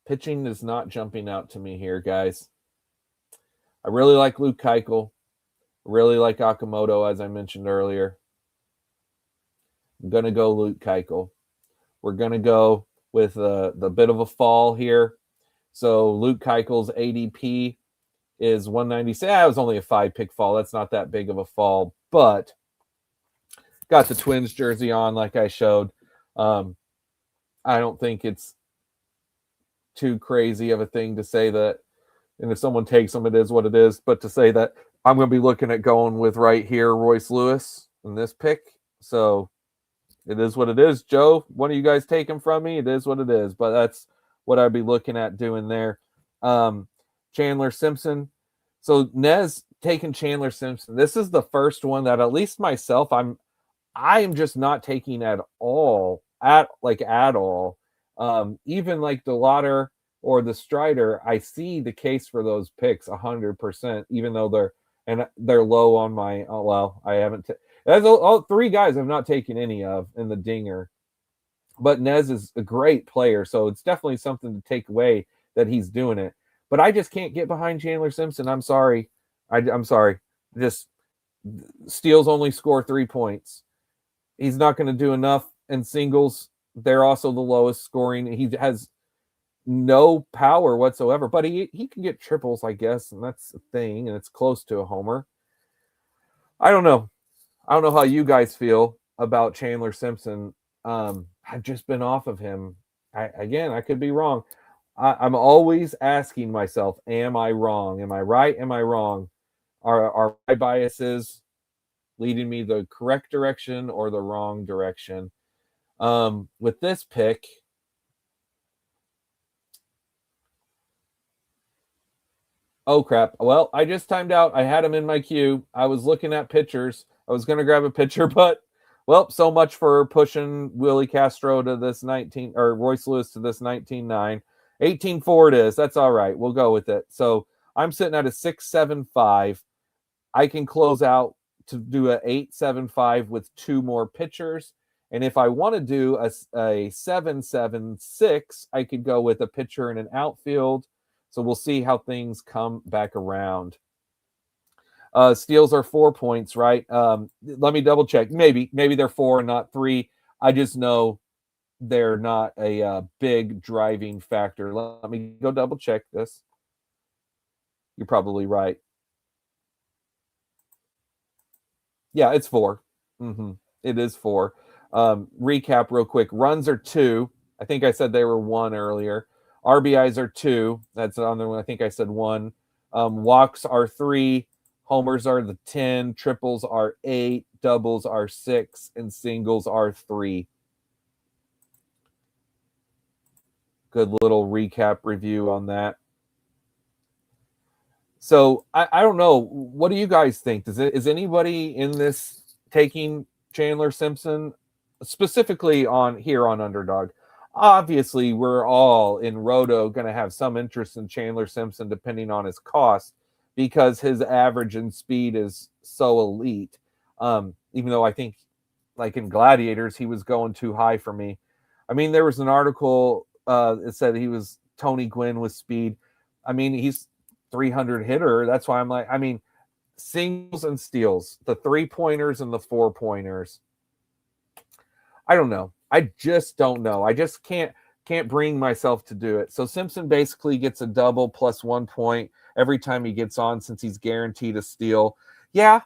Pitching is not jumping out to me here, guys. I really like Luke Keuchel. Really like Okamoto, as I mentioned earlier. I'm going to go Luke Keuchel. We're going to go with the bit of a fall here. So Luke Keichel's ADP is 196. It was only a 5-pick fall. That's not that big of a fall, but got the Twins jersey on like I showed. I don't think it's too crazy of a thing to say that, and if someone takes them, it is what it is. But to say that I'm going to be looking at going with right here Royce Lewis in this pick. So it is what it is. Joe, one of you guys take him from me. It is what it is. But that's what I'd be looking at doing there. Chandler Simpson. So Nez taking Chandler Simpson. This is the first one that at least myself, I am just not taking at all. At all. Even like the Lauder or the Strider, I see the case for those picks 100%, even though they're low on my. Oh well, I haven't. That's all 3 guys I've not taken any of in the dinger. But Nez is a great player, so it's definitely something to take away that he's doing it. But I just can't get behind Chandler Simpson. I'm sorry. I'm sorry. Just Steals only score 3 points. He's not going to do enough in singles. They're also the lowest scoring. He has no power whatsoever, but he can get triples, I guess, and that's the thing, and it's close to a homer. I don't know. I don't know how you guys feel about Chandler Simpson. I've just been off of him. I could be wrong. I'm always asking myself, am I wrong? Am I right? Am I wrong? Are my biases leading me the correct direction or the wrong direction? With this pick, oh crap. Well, I just timed out. I had him in my queue. I was looking at pitchers. I was going to grab a pitcher, but well, so much for pushing Willie Castro to this 19 or Royce Lewis to this 19-9. 18-4 it is. That's all right. We'll go with it. So I'm sitting at a 6.75. I can close out to do a 8.75 with 2 more pitchers. And if I want to do a 7.76, I could go with a pitcher and an outfield. So we'll see how things come back around. Steals are 4 points, right? Let me double check. Maybe they're 4 and not 3. I just know they're not a big driving factor. Let me go double check this. You're probably right. Yeah, it's 4. It is 4. Recap real quick. Runs are 2. I think I said they were 1 earlier. RBIs are 2. That's on the one. I think I said 1. Walks are 3. Homers are the 10. Triples are 8. Doubles are 6. And singles are 3. Good little recap review on that. So I don't know. What do you guys think? Is anybody in this taking Chandler Simpson specifically on Underdog? Obviously, we're all in Roto going to have some interest in Chandler Simpson depending on his cost because his average and speed is so elite. Even though I think, like in Gladiators, he was going too high for me. I mean, there was an article that said he was Tony Gwynn with speed. I mean, he's 300 hitter. That's why I'm like, I mean, singles and steals, the 3-pointers and the 4-pointers. I don't know. I just don't know. I just can't bring myself to do it. So Simpson basically gets a double plus 1 point every time he gets on since he's guaranteed a steal. Yeah,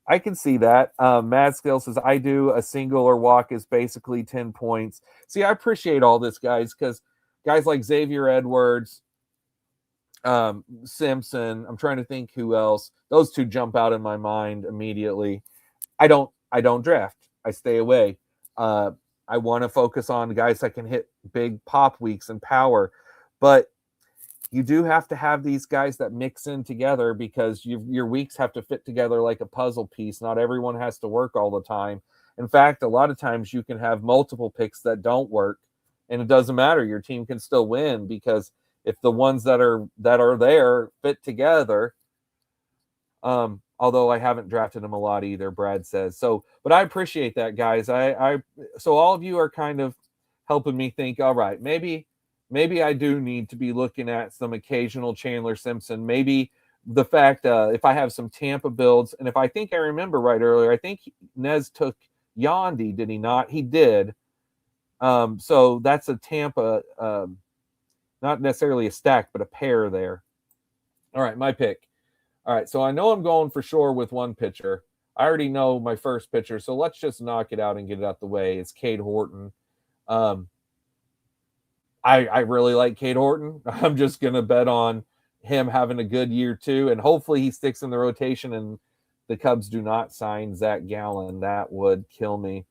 I can see that. Mad Scale says, I do a single or walk is basically 10 points. See, I appreciate all this, guys, because guys like Xavier Edwards, Simpson, I'm trying to think who else. Those 2 jump out in my mind immediately. I don't draft. I stay away. I want to focus on guys that can hit big pop weeks and power. But you do have to have these guys that mix in together because your weeks have to fit together like a puzzle piece. Not everyone has to work all the time. In fact, a lot of times you can have multiple picks that don't work, and it doesn't matter. Your team can still win because if the ones that are there fit together. Although I haven't drafted him a lot either, Brad says. So, but I appreciate that, guys. So all of you are kind of helping me think, all right, maybe maybe I do need to be looking at some occasional Chandler Simpson. Maybe the fact if I have some Tampa builds, and if I think I remember right earlier, I think Nez took Yandy, did he not? He did. So that's a Tampa, not necessarily a stack, but a pair there. All right, my pick. All right, so I know I'm going for sure with one pitcher. I already know my first pitcher, so let's just knock it out and get it out the way. It's Cade Horton. Um, I really like Cade Horton. I'm just going to bet on him having a good year too, and hopefully he sticks in the rotation and the Cubs do not sign Zach Gallen. That would kill me.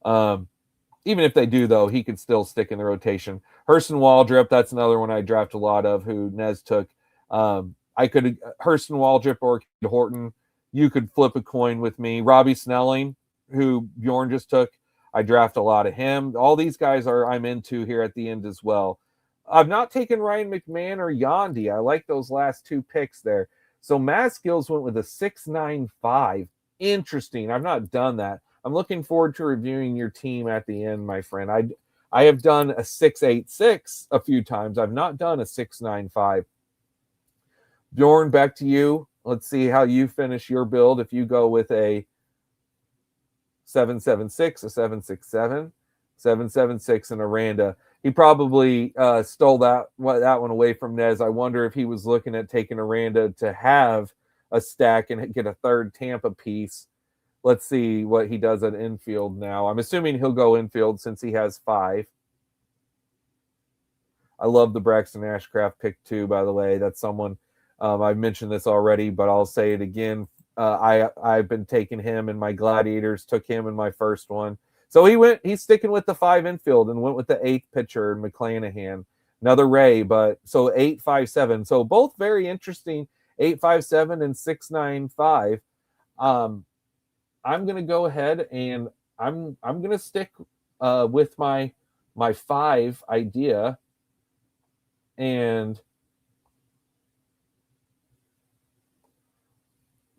Even if they do, though, he could still stick in the rotation. Hurston Waldrep, that's another one I draft a lot of, who Nez took. I could Hurston Waldrep or Cade Horton. You could flip a coin with me. Robbie Snelling, who Bjorn just took. I draft a lot of him. All these guys I'm into here at the end as well. I've not taken Ryan McMahon or Yandy. I like those last two picks there. So Matt Skills went with a 6.95. Interesting. I've not done that. I'm looking forward to reviewing your team at the end, my friend. I have done a 6.86 a few times. I've not done a 6.95. Bjorn, back to you. Let's see how you finish your build. If you go with a 7.76, a 7.67, 7.76, and a Randa. He probably stole that one away from Nez. I wonder if he was looking at taking a Randa to have a stack and get a third Tampa piece. Let's see what he does at infield now. I'm assuming he'll go infield since he has 5. I love the Braxton Ashcraft pick too, by the way. That's someone, I've mentioned this already, but I'll say it again. I've been taking him in my Gladiators, took him in my first one. So he's sticking with the 5 infield and went with the 8th pitcher, McClanahan. Another Ray, but so 8.57. So both very interesting, 8.57 and 6.95. I'm gonna go ahead and I'm gonna stick with my 5 idea, and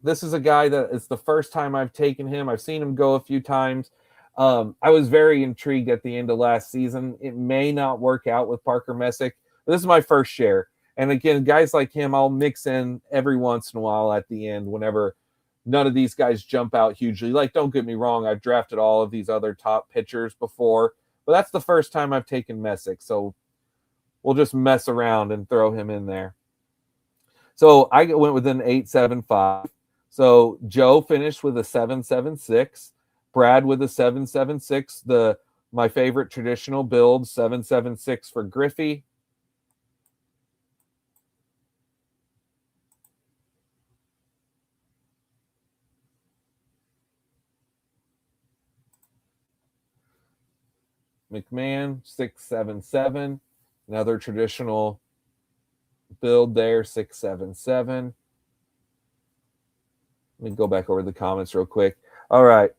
this is a guy that it's the first time I've taken him. I've seen him go a few times. I was very intrigued at the end of last season. It may not work out with Parker Messick, but this is my first share. And again, guys like him, I'll mix in every once in a while at the end whenever none of these guys jump out hugely. Like, don't get me wrong, I've drafted all of these other top pitchers before, but that's the first time I've taken Messick. So we'll just mess around and throw him in there. So I went with an 8.75. So Joe finished with a 7.76. Brad with a 7.76. My favorite traditional build, 7.76 for Griffey. McMahon, 6.77. Another traditional build there, 6.77. Let me go back over the comments real quick. All right.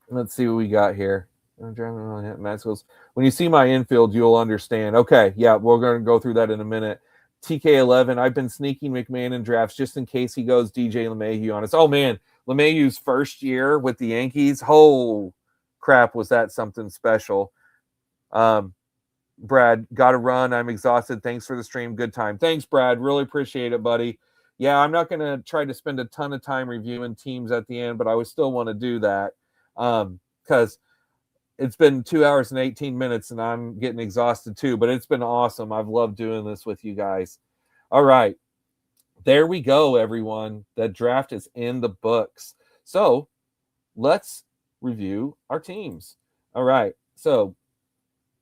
Let's see what we got here. When you see my infield, you'll understand. Okay, yeah, we're going to go through that in a minute. TK11, I've been sneaking McMahon in drafts just in case he goes DJ LeMahieu on us. Oh, man, LeMahieu's first year with the Yankees. Oh, crap, was that something special. Brad, got to run. I'm exhausted. Thanks for the stream. Good time. Thanks, Brad. Really appreciate it, buddy. Yeah, I'm not going to try to spend a ton of time reviewing teams at the end, but I would still want to do that because it's been 2 hours and 18 minutes and I'm getting exhausted too, but it's been awesome. I've loved doing this with you guys. All right. There we go, everyone. The draft is in the books. So let's review our teams. All right. So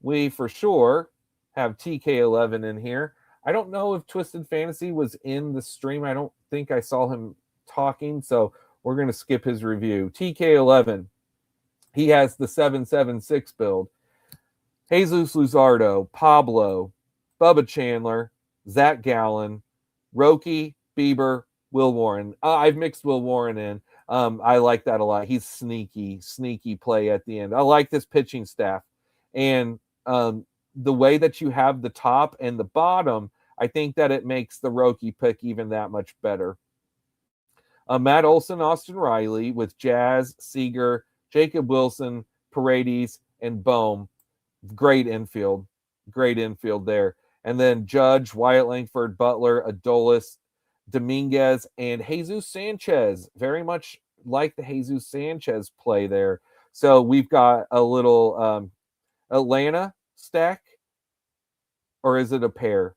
we for sure have TK11 in here. I don't know if Twisted Fantasy was in the stream. I don't think I saw him talking, so we're going to skip his review. TK11, he has the 7.76 build. Jesus Luzardo, Pablo, Bubba Chandler, Zach Gallen, Roki, Bieber, Will Warren. I've mixed Will Warren in. I like that a lot. He's sneaky play at the end. I like this pitching staff. And the way that you have the top and the bottom, I think that it makes the Roki pick even that much better. Matt Olson, Austin Riley with Jazz, Seager, Jacob Wilson, Paredes, and Bohm. Great infield. Great infield there. And then Judge, Wyatt Langford, Butler, Adolis, Dominguez, and Jesus Sanchez. Very much like the Jesus Sanchez play there. So we've got a little Atlanta stack, or is it a pair?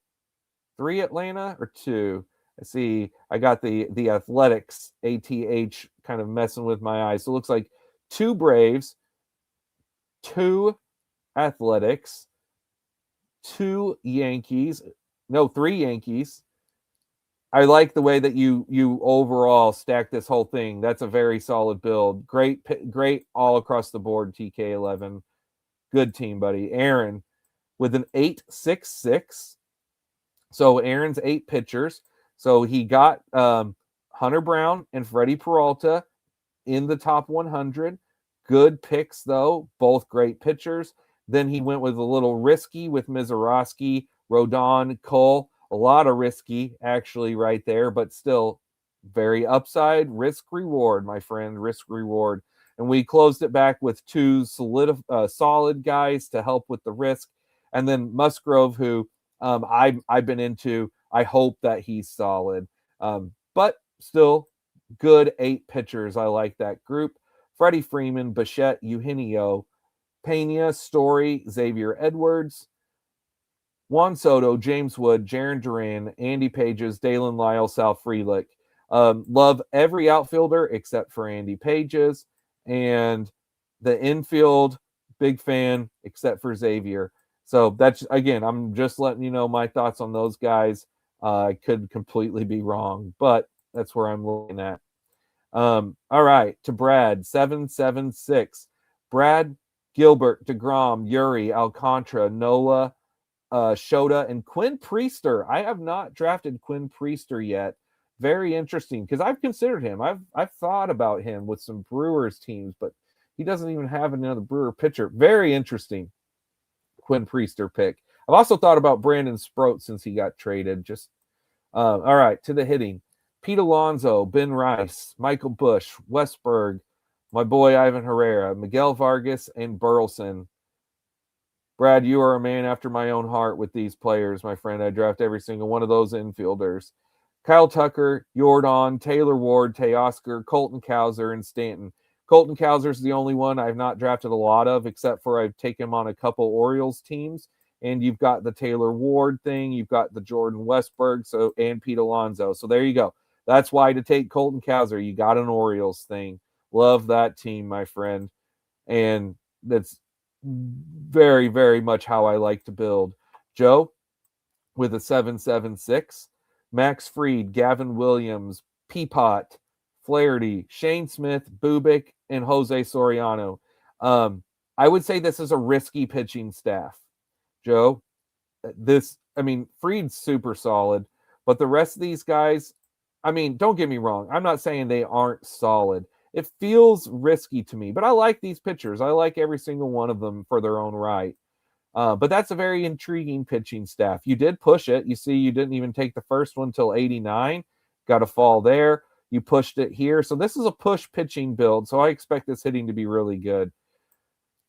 Three Atlanta or two? I see. I got the Athletics ATH kind of messing with my eyes. So it looks like two Braves, two Athletics, two Yankees. No, three Yankees. I like the way that you overall stack this whole thing. That's a very solid build. Great all across the board. TK11, good team, buddy. Aaron with an 8.66. So Aaron's 8 pitchers. So he got Hunter Brown and Freddie Peralta in the top 100. Good picks, though. Both great pitchers. Then he went with a little risky with Mizorowski, Rodon, Cole. A lot of risky, actually, right there, but still very upside. Risk reward, my friend. Risk reward. And we closed it back with two solid guys to help with the risk. And then Musgrove, who I've been into. I hope that he's solid. But still, good 8 pitchers. I like that group. Freddie Freeman, Bichette, Eugenio, Pena, Story, Xavier Edwards, Juan Soto, James Wood, Jaron Duran, Andy Pages, Dalen Lyle, Sal Frelick. Love every outfielder except for Andy Pages. And the infield, big fan except for Xavier. So that's, again, I'm just letting you know my thoughts on those guys. I could completely be wrong, but that's where I'm looking at. All right, to Brad, 776. Brad, Gilbert, DeGrom, Yuri, Alcantara, Nola, Shota, and Quinn Priester. I have not drafted Quinn Priester yet. Very interesting because I've considered him. I've thought about him with some Brewers teams, but he doesn't even have another Brewer pitcher. Very interesting. Quinn Priester pick. I've also thought about Brandon Sproat since he got traded. Just all right, to the hitting. Pete Alonso, Ben Rice, Michael Bush, Westberg, my boy Ivan Herrera, Miguel Vargas, and Burleson. Brad, you are a man after my own heart with these players, my friend. I draft every single one of those infielders. Kyle Tucker, Jordan, Taylor Ward, Teoscar, Colton Cowser, and Stanton. Colton Cowser is the only one I've not drafted a lot of, except for I've taken him on a couple Orioles teams. And you've got the Taylor Ward thing, you've got the Jordan Westberg, and Pete Alonso. So there you go. That's why to take Colton Cowser, you got an Orioles thing. Love that team, my friend. And that's very, very much how I like to build. Joe with a 776. Max Fried, Gavin Williams, Peapot, Flaherty, Shane Smith, Bubick, and Jose Soriano. I would say this is a risky pitching staff. Joe, Fried's super solid, but the rest of these guys, don't get me wrong. I'm not saying they aren't solid. It feels risky to me, but I like these pitchers. I like every single one of them for their own right. But that's a very intriguing pitching staff. You did push it. You see, you didn't even take the first one till 89. Got a fall there. You pushed it here. So this is a push pitching build. So I expect this hitting to be really good.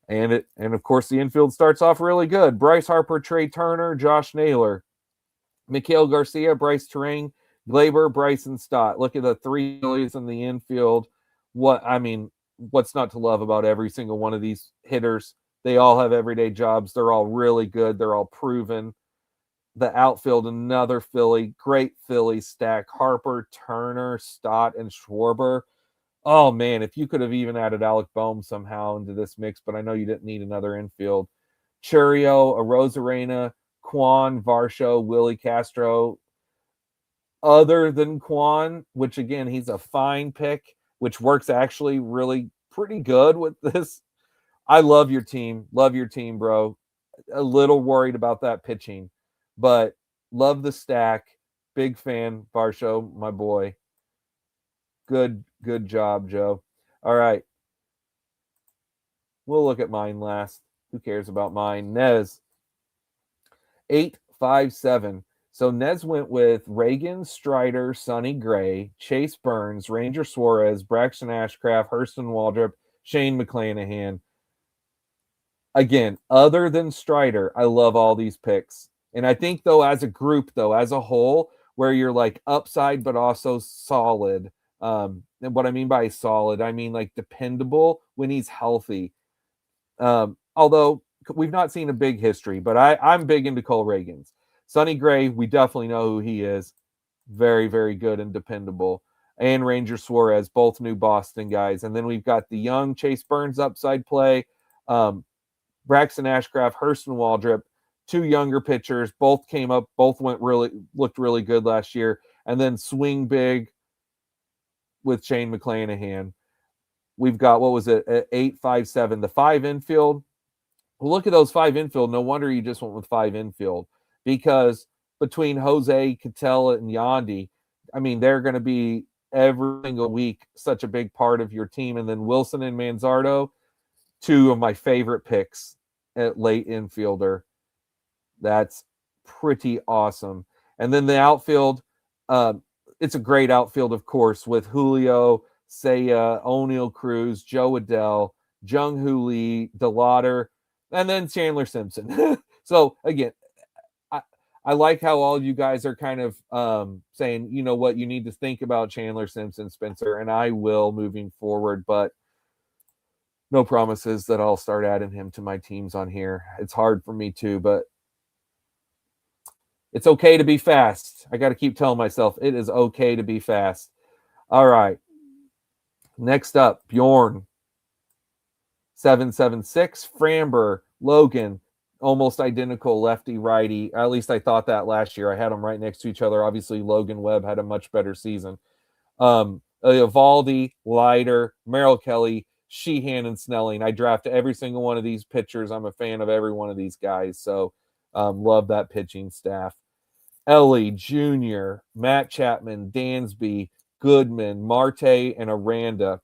And of course, the infield starts off really good. Bryce Harper, Trey Turner, Josh Naylor, Mikhail Garcia, Bryce Terang, Glaber, Bryson Stott. Look at the 3 Phillies in the infield. What's not to love about every single one of these hitters? They all have everyday jobs. They're all really good. They're all proven. The outfield, another Philly, great Philly stack. Harper, Turner, Stott, and Schwarber. Oh, man, if you could have even added Alec Boehm somehow into this mix, but I know you didn't need another infield. Churio, Arozarena, Quan, Varsho, Willie Castro. Other than Quan, which, again, he's a fine pick, which works actually really pretty good with this. I love your team. Love your team, bro. A little worried about that pitching, but love the stack. Big fan, Varsho, my boy. Good job, Joe. All right. We'll look at mine last. Who cares about mine? Nez. 857. So Nez went with Reagan, Strider, Sonny Gray, Chase Burns, Ranger Suarez, Braxton Ashcraft, Hurston Waldrop, Shane McClanahan. again, other than Strider, I love all these picks. And I think, though, as a group, though, as a whole, where you're like upside but also solid. And what I mean by solid, I mean like dependable when he's healthy. Although we've not seen a big history, but I'm big into Cole Reagans. Sonny Gray, we definitely know who he is. Very, very good and dependable. And Ranger Suarez, both new Boston guys. And then we've got the young Chase Burns upside play. Braxton Ashcraft, Hurston Waldrop, two younger pitchers, both came up, both looked really good last year. And then swing big with Shane McClanahan. We've got, what was it, 8-5-7, the 5 infield. Well, look at those 5 infield. No wonder you just went with 5 infield, because between Jose, Catella, and Yandy, I mean, they're going to be every single week such a big part of your team. And then Wilson and Manzardo, two of my favorite picks at late infielder. That's pretty awesome. And then the outfield, it's a great outfield, of course, with Julio, Seiya, O'Neal Cruz, Joe Adell, Jung Hoo Lee, DeLauder, and then Chandler Simpson. So again, I like how all you guys are kind of saying, you know what, you need to think about Chandler Simpson, Spencer, and I will moving forward, but no promises that I'll start adding him to my teams on here. It's hard for me too, but it's okay to be fast. I got to keep telling myself it is okay to be fast. All right. Next up, Bjorn. 776, Framber, Logan, almost identical lefty righty. At least I thought that last year. I had them right next to each other. Obviously, Logan Webb had a much better season. Evaldi, Leiter, Merrill Kelly, Sheehan, and Snelling. I draft every single one of these pitchers. I'm a fan of every one of these guys. So love that pitching staff. Ellie, Jr., Matt Chapman, Dansby, Goodman, Marte, and Aranda.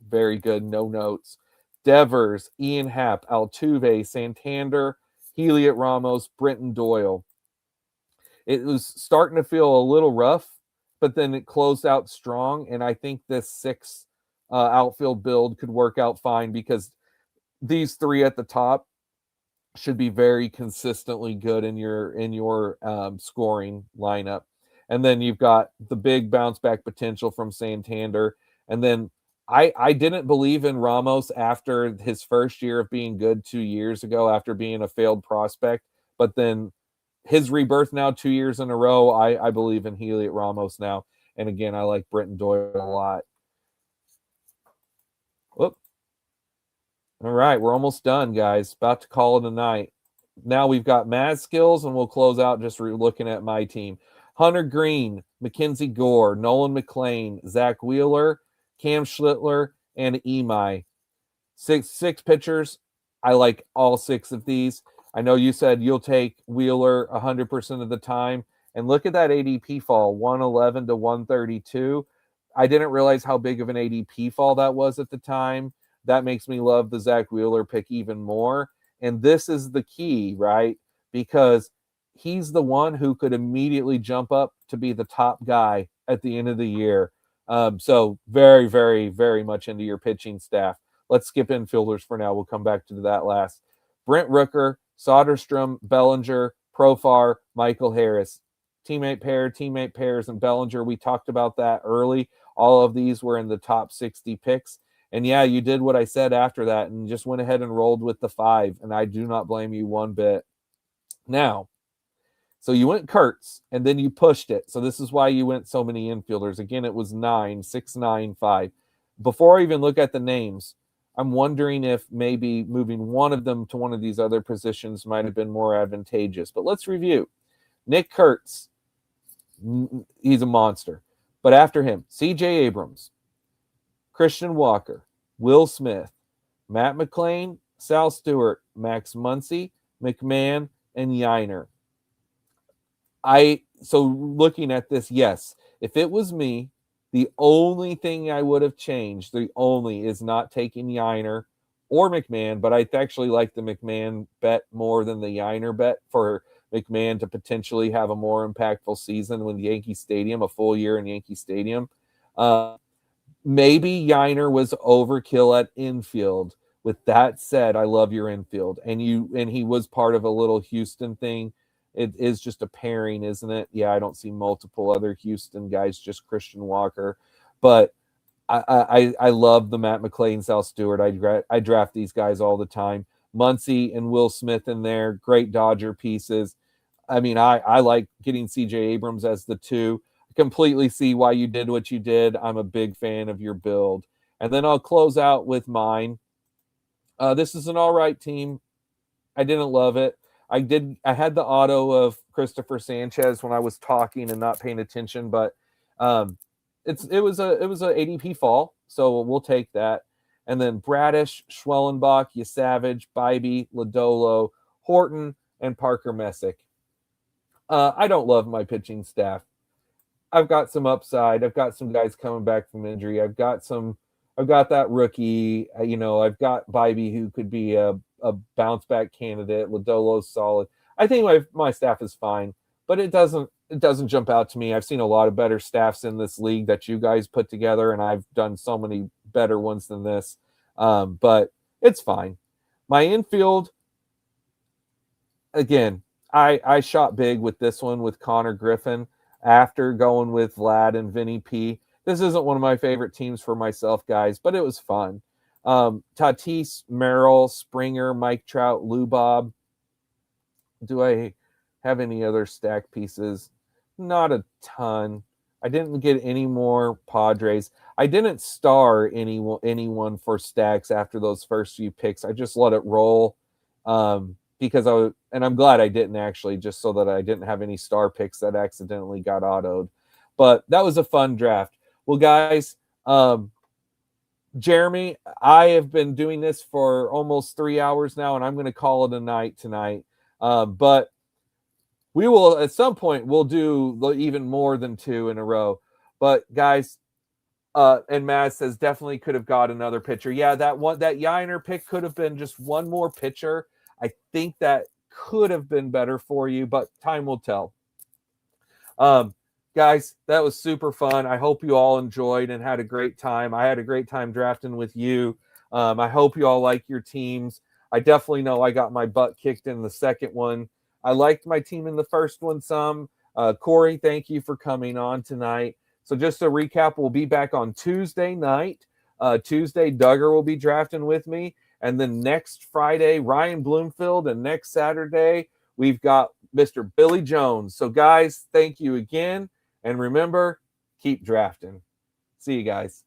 Very good. No notes. Devers, Ian Happ, Altuve, Santander, Heliot Ramos, Brenton Doyle. It was starting to feel a little rough, but then it closed out strong. And I think this 6 outfield build could work out fine, because these 3 at the top should be very consistently good in your scoring lineup. And then you've got the big bounce back potential from Santander. And then I didn't believe in Ramos after his first year of being good 2 years ago, after being a failed prospect. But then his rebirth now 2 years in a row, I believe in Heliot Ramos now. And again, I like Brenton Doyle a lot. Whoop. All right, we're almost done, guys. About to call it a night. Now we've got Maz skills, and we'll close out just looking at my team. Hunter Green, Mackenzie Gore, Nolan McLean, Zach Wheeler, Cam Schlittler, and Imai. Six pitchers. I like all 6 of these. I know you said you'll take Wheeler 100% of the time. And look at that ADP fall, 111 to 132. I didn't realize how big of an ADP fall that was at the time. That makes me love the Zach Wheeler pick even more. And this is the key, right? Because he's the one who could immediately jump up to be the top guy at the end of the year. So very, very, very much into your pitching staff. Let's skip infielders for now. We'll come back to that last. Brent Rooker, Soderstrom, Bellinger, Profar, Michael Harris. Teammate pairs, and Bellinger. We talked about that early. All of these were in the top 60 picks. And yeah, you did what I said after that and just went ahead and rolled with the 5. And I do not blame you one bit. Now, so you went Kurtz, and then you pushed it. So this is why you went so many infielders. Again, it was 9, 6, 9, 5. Before I even look at the names, I'm wondering if maybe moving one of them to one of these other positions might have been more advantageous. But let's review. Nick Kurtz, he's a monster. But after him, C.J. Abrams, Christian Walker, Will Smith, Matt McClain, Sal Stewart, Max Muncy, McMahon, and Yiner. So looking at this, yes, if it was me, the only thing I would have changed, is not taking Yiner or McMahon, but I actually like the McMahon bet more than the Yiner bet for McMahon to potentially have a more impactful season with Yankee Stadium, a full year in Yankee Stadium. Maybe Yiner was overkill at infield, With that said, I love your infield, and he was part of a little Houston thing. It is just a pairing, isn't it? Yeah, I don't see multiple other Houston guys, just Christian Walker. But I love the Matt McClain, Sal Stewart. I draft these guys all the time. Muncy and Will Smith in there, great Dodger pieces. I mean, I like getting CJ Abrams as the two. I completely see why you did what you did. I'm a big fan of your build. And then I'll close out with mine. This is an all right team. I didn't love it. I had the auto of Christopher Sanchez when I was talking and not paying attention, but um, it was a ADP fall, so we'll take that. And then Bradish, Schwellenbach, Yasavage, Bybee, Lodolo, Horton, and Parker Messick. I don't love my pitching staff. I've got some upside. I've got some guys coming back from injury. I've got that rookie. I've got Bybee who could be a bounce back candidate. Lodolo's solid. I think my staff is fine, but it doesn't jump out to me. I've seen a lot of better staffs in this league that you guys put together, and I've done so many better ones than this. But it's fine. My infield, again, I shot big with this one with Connor Griffin after going with Vlad and Vinny P. This isn't one of my favorite teams for myself, guys, but it was fun. Tatis, Merrill, Springer, Mike Trout, Lou Bob. Do I have any other stack pieces? Not a ton. I didn't get any more Padres. I didn't star anyone for stacks after those first few picks. I just let it roll because and I'm glad I didn't actually, just so that I didn't have any star picks that accidentally got autoed. But that was a fun draft. Well, guys, Jeremy, I have been doing this for almost 3 hours now, and I'm going to call it a night tonight. But we will, at some point, we'll do even more than 2 in a row. But guys, and Maz says definitely could have got another pitcher. Yeah, that Yainer pick could have been just one more pitcher. I think that could have been better for you, but time will tell. Guys, that was super fun. I hope you all enjoyed and had a great time. I had a great time drafting with you. I hope you all like your teams. I definitely know I got my butt kicked in the second one. I liked my team in the first one some. Corey, thank you for coming on tonight. So just to recap, we'll be back on Tuesday night. Tuesday, Duggar will be drafting with me. And then next Friday, Ryan Bloomfield. And next Saturday, we've got Mr. Billy Jones. So guys, thank you again. And remember, keep drafting. See you guys.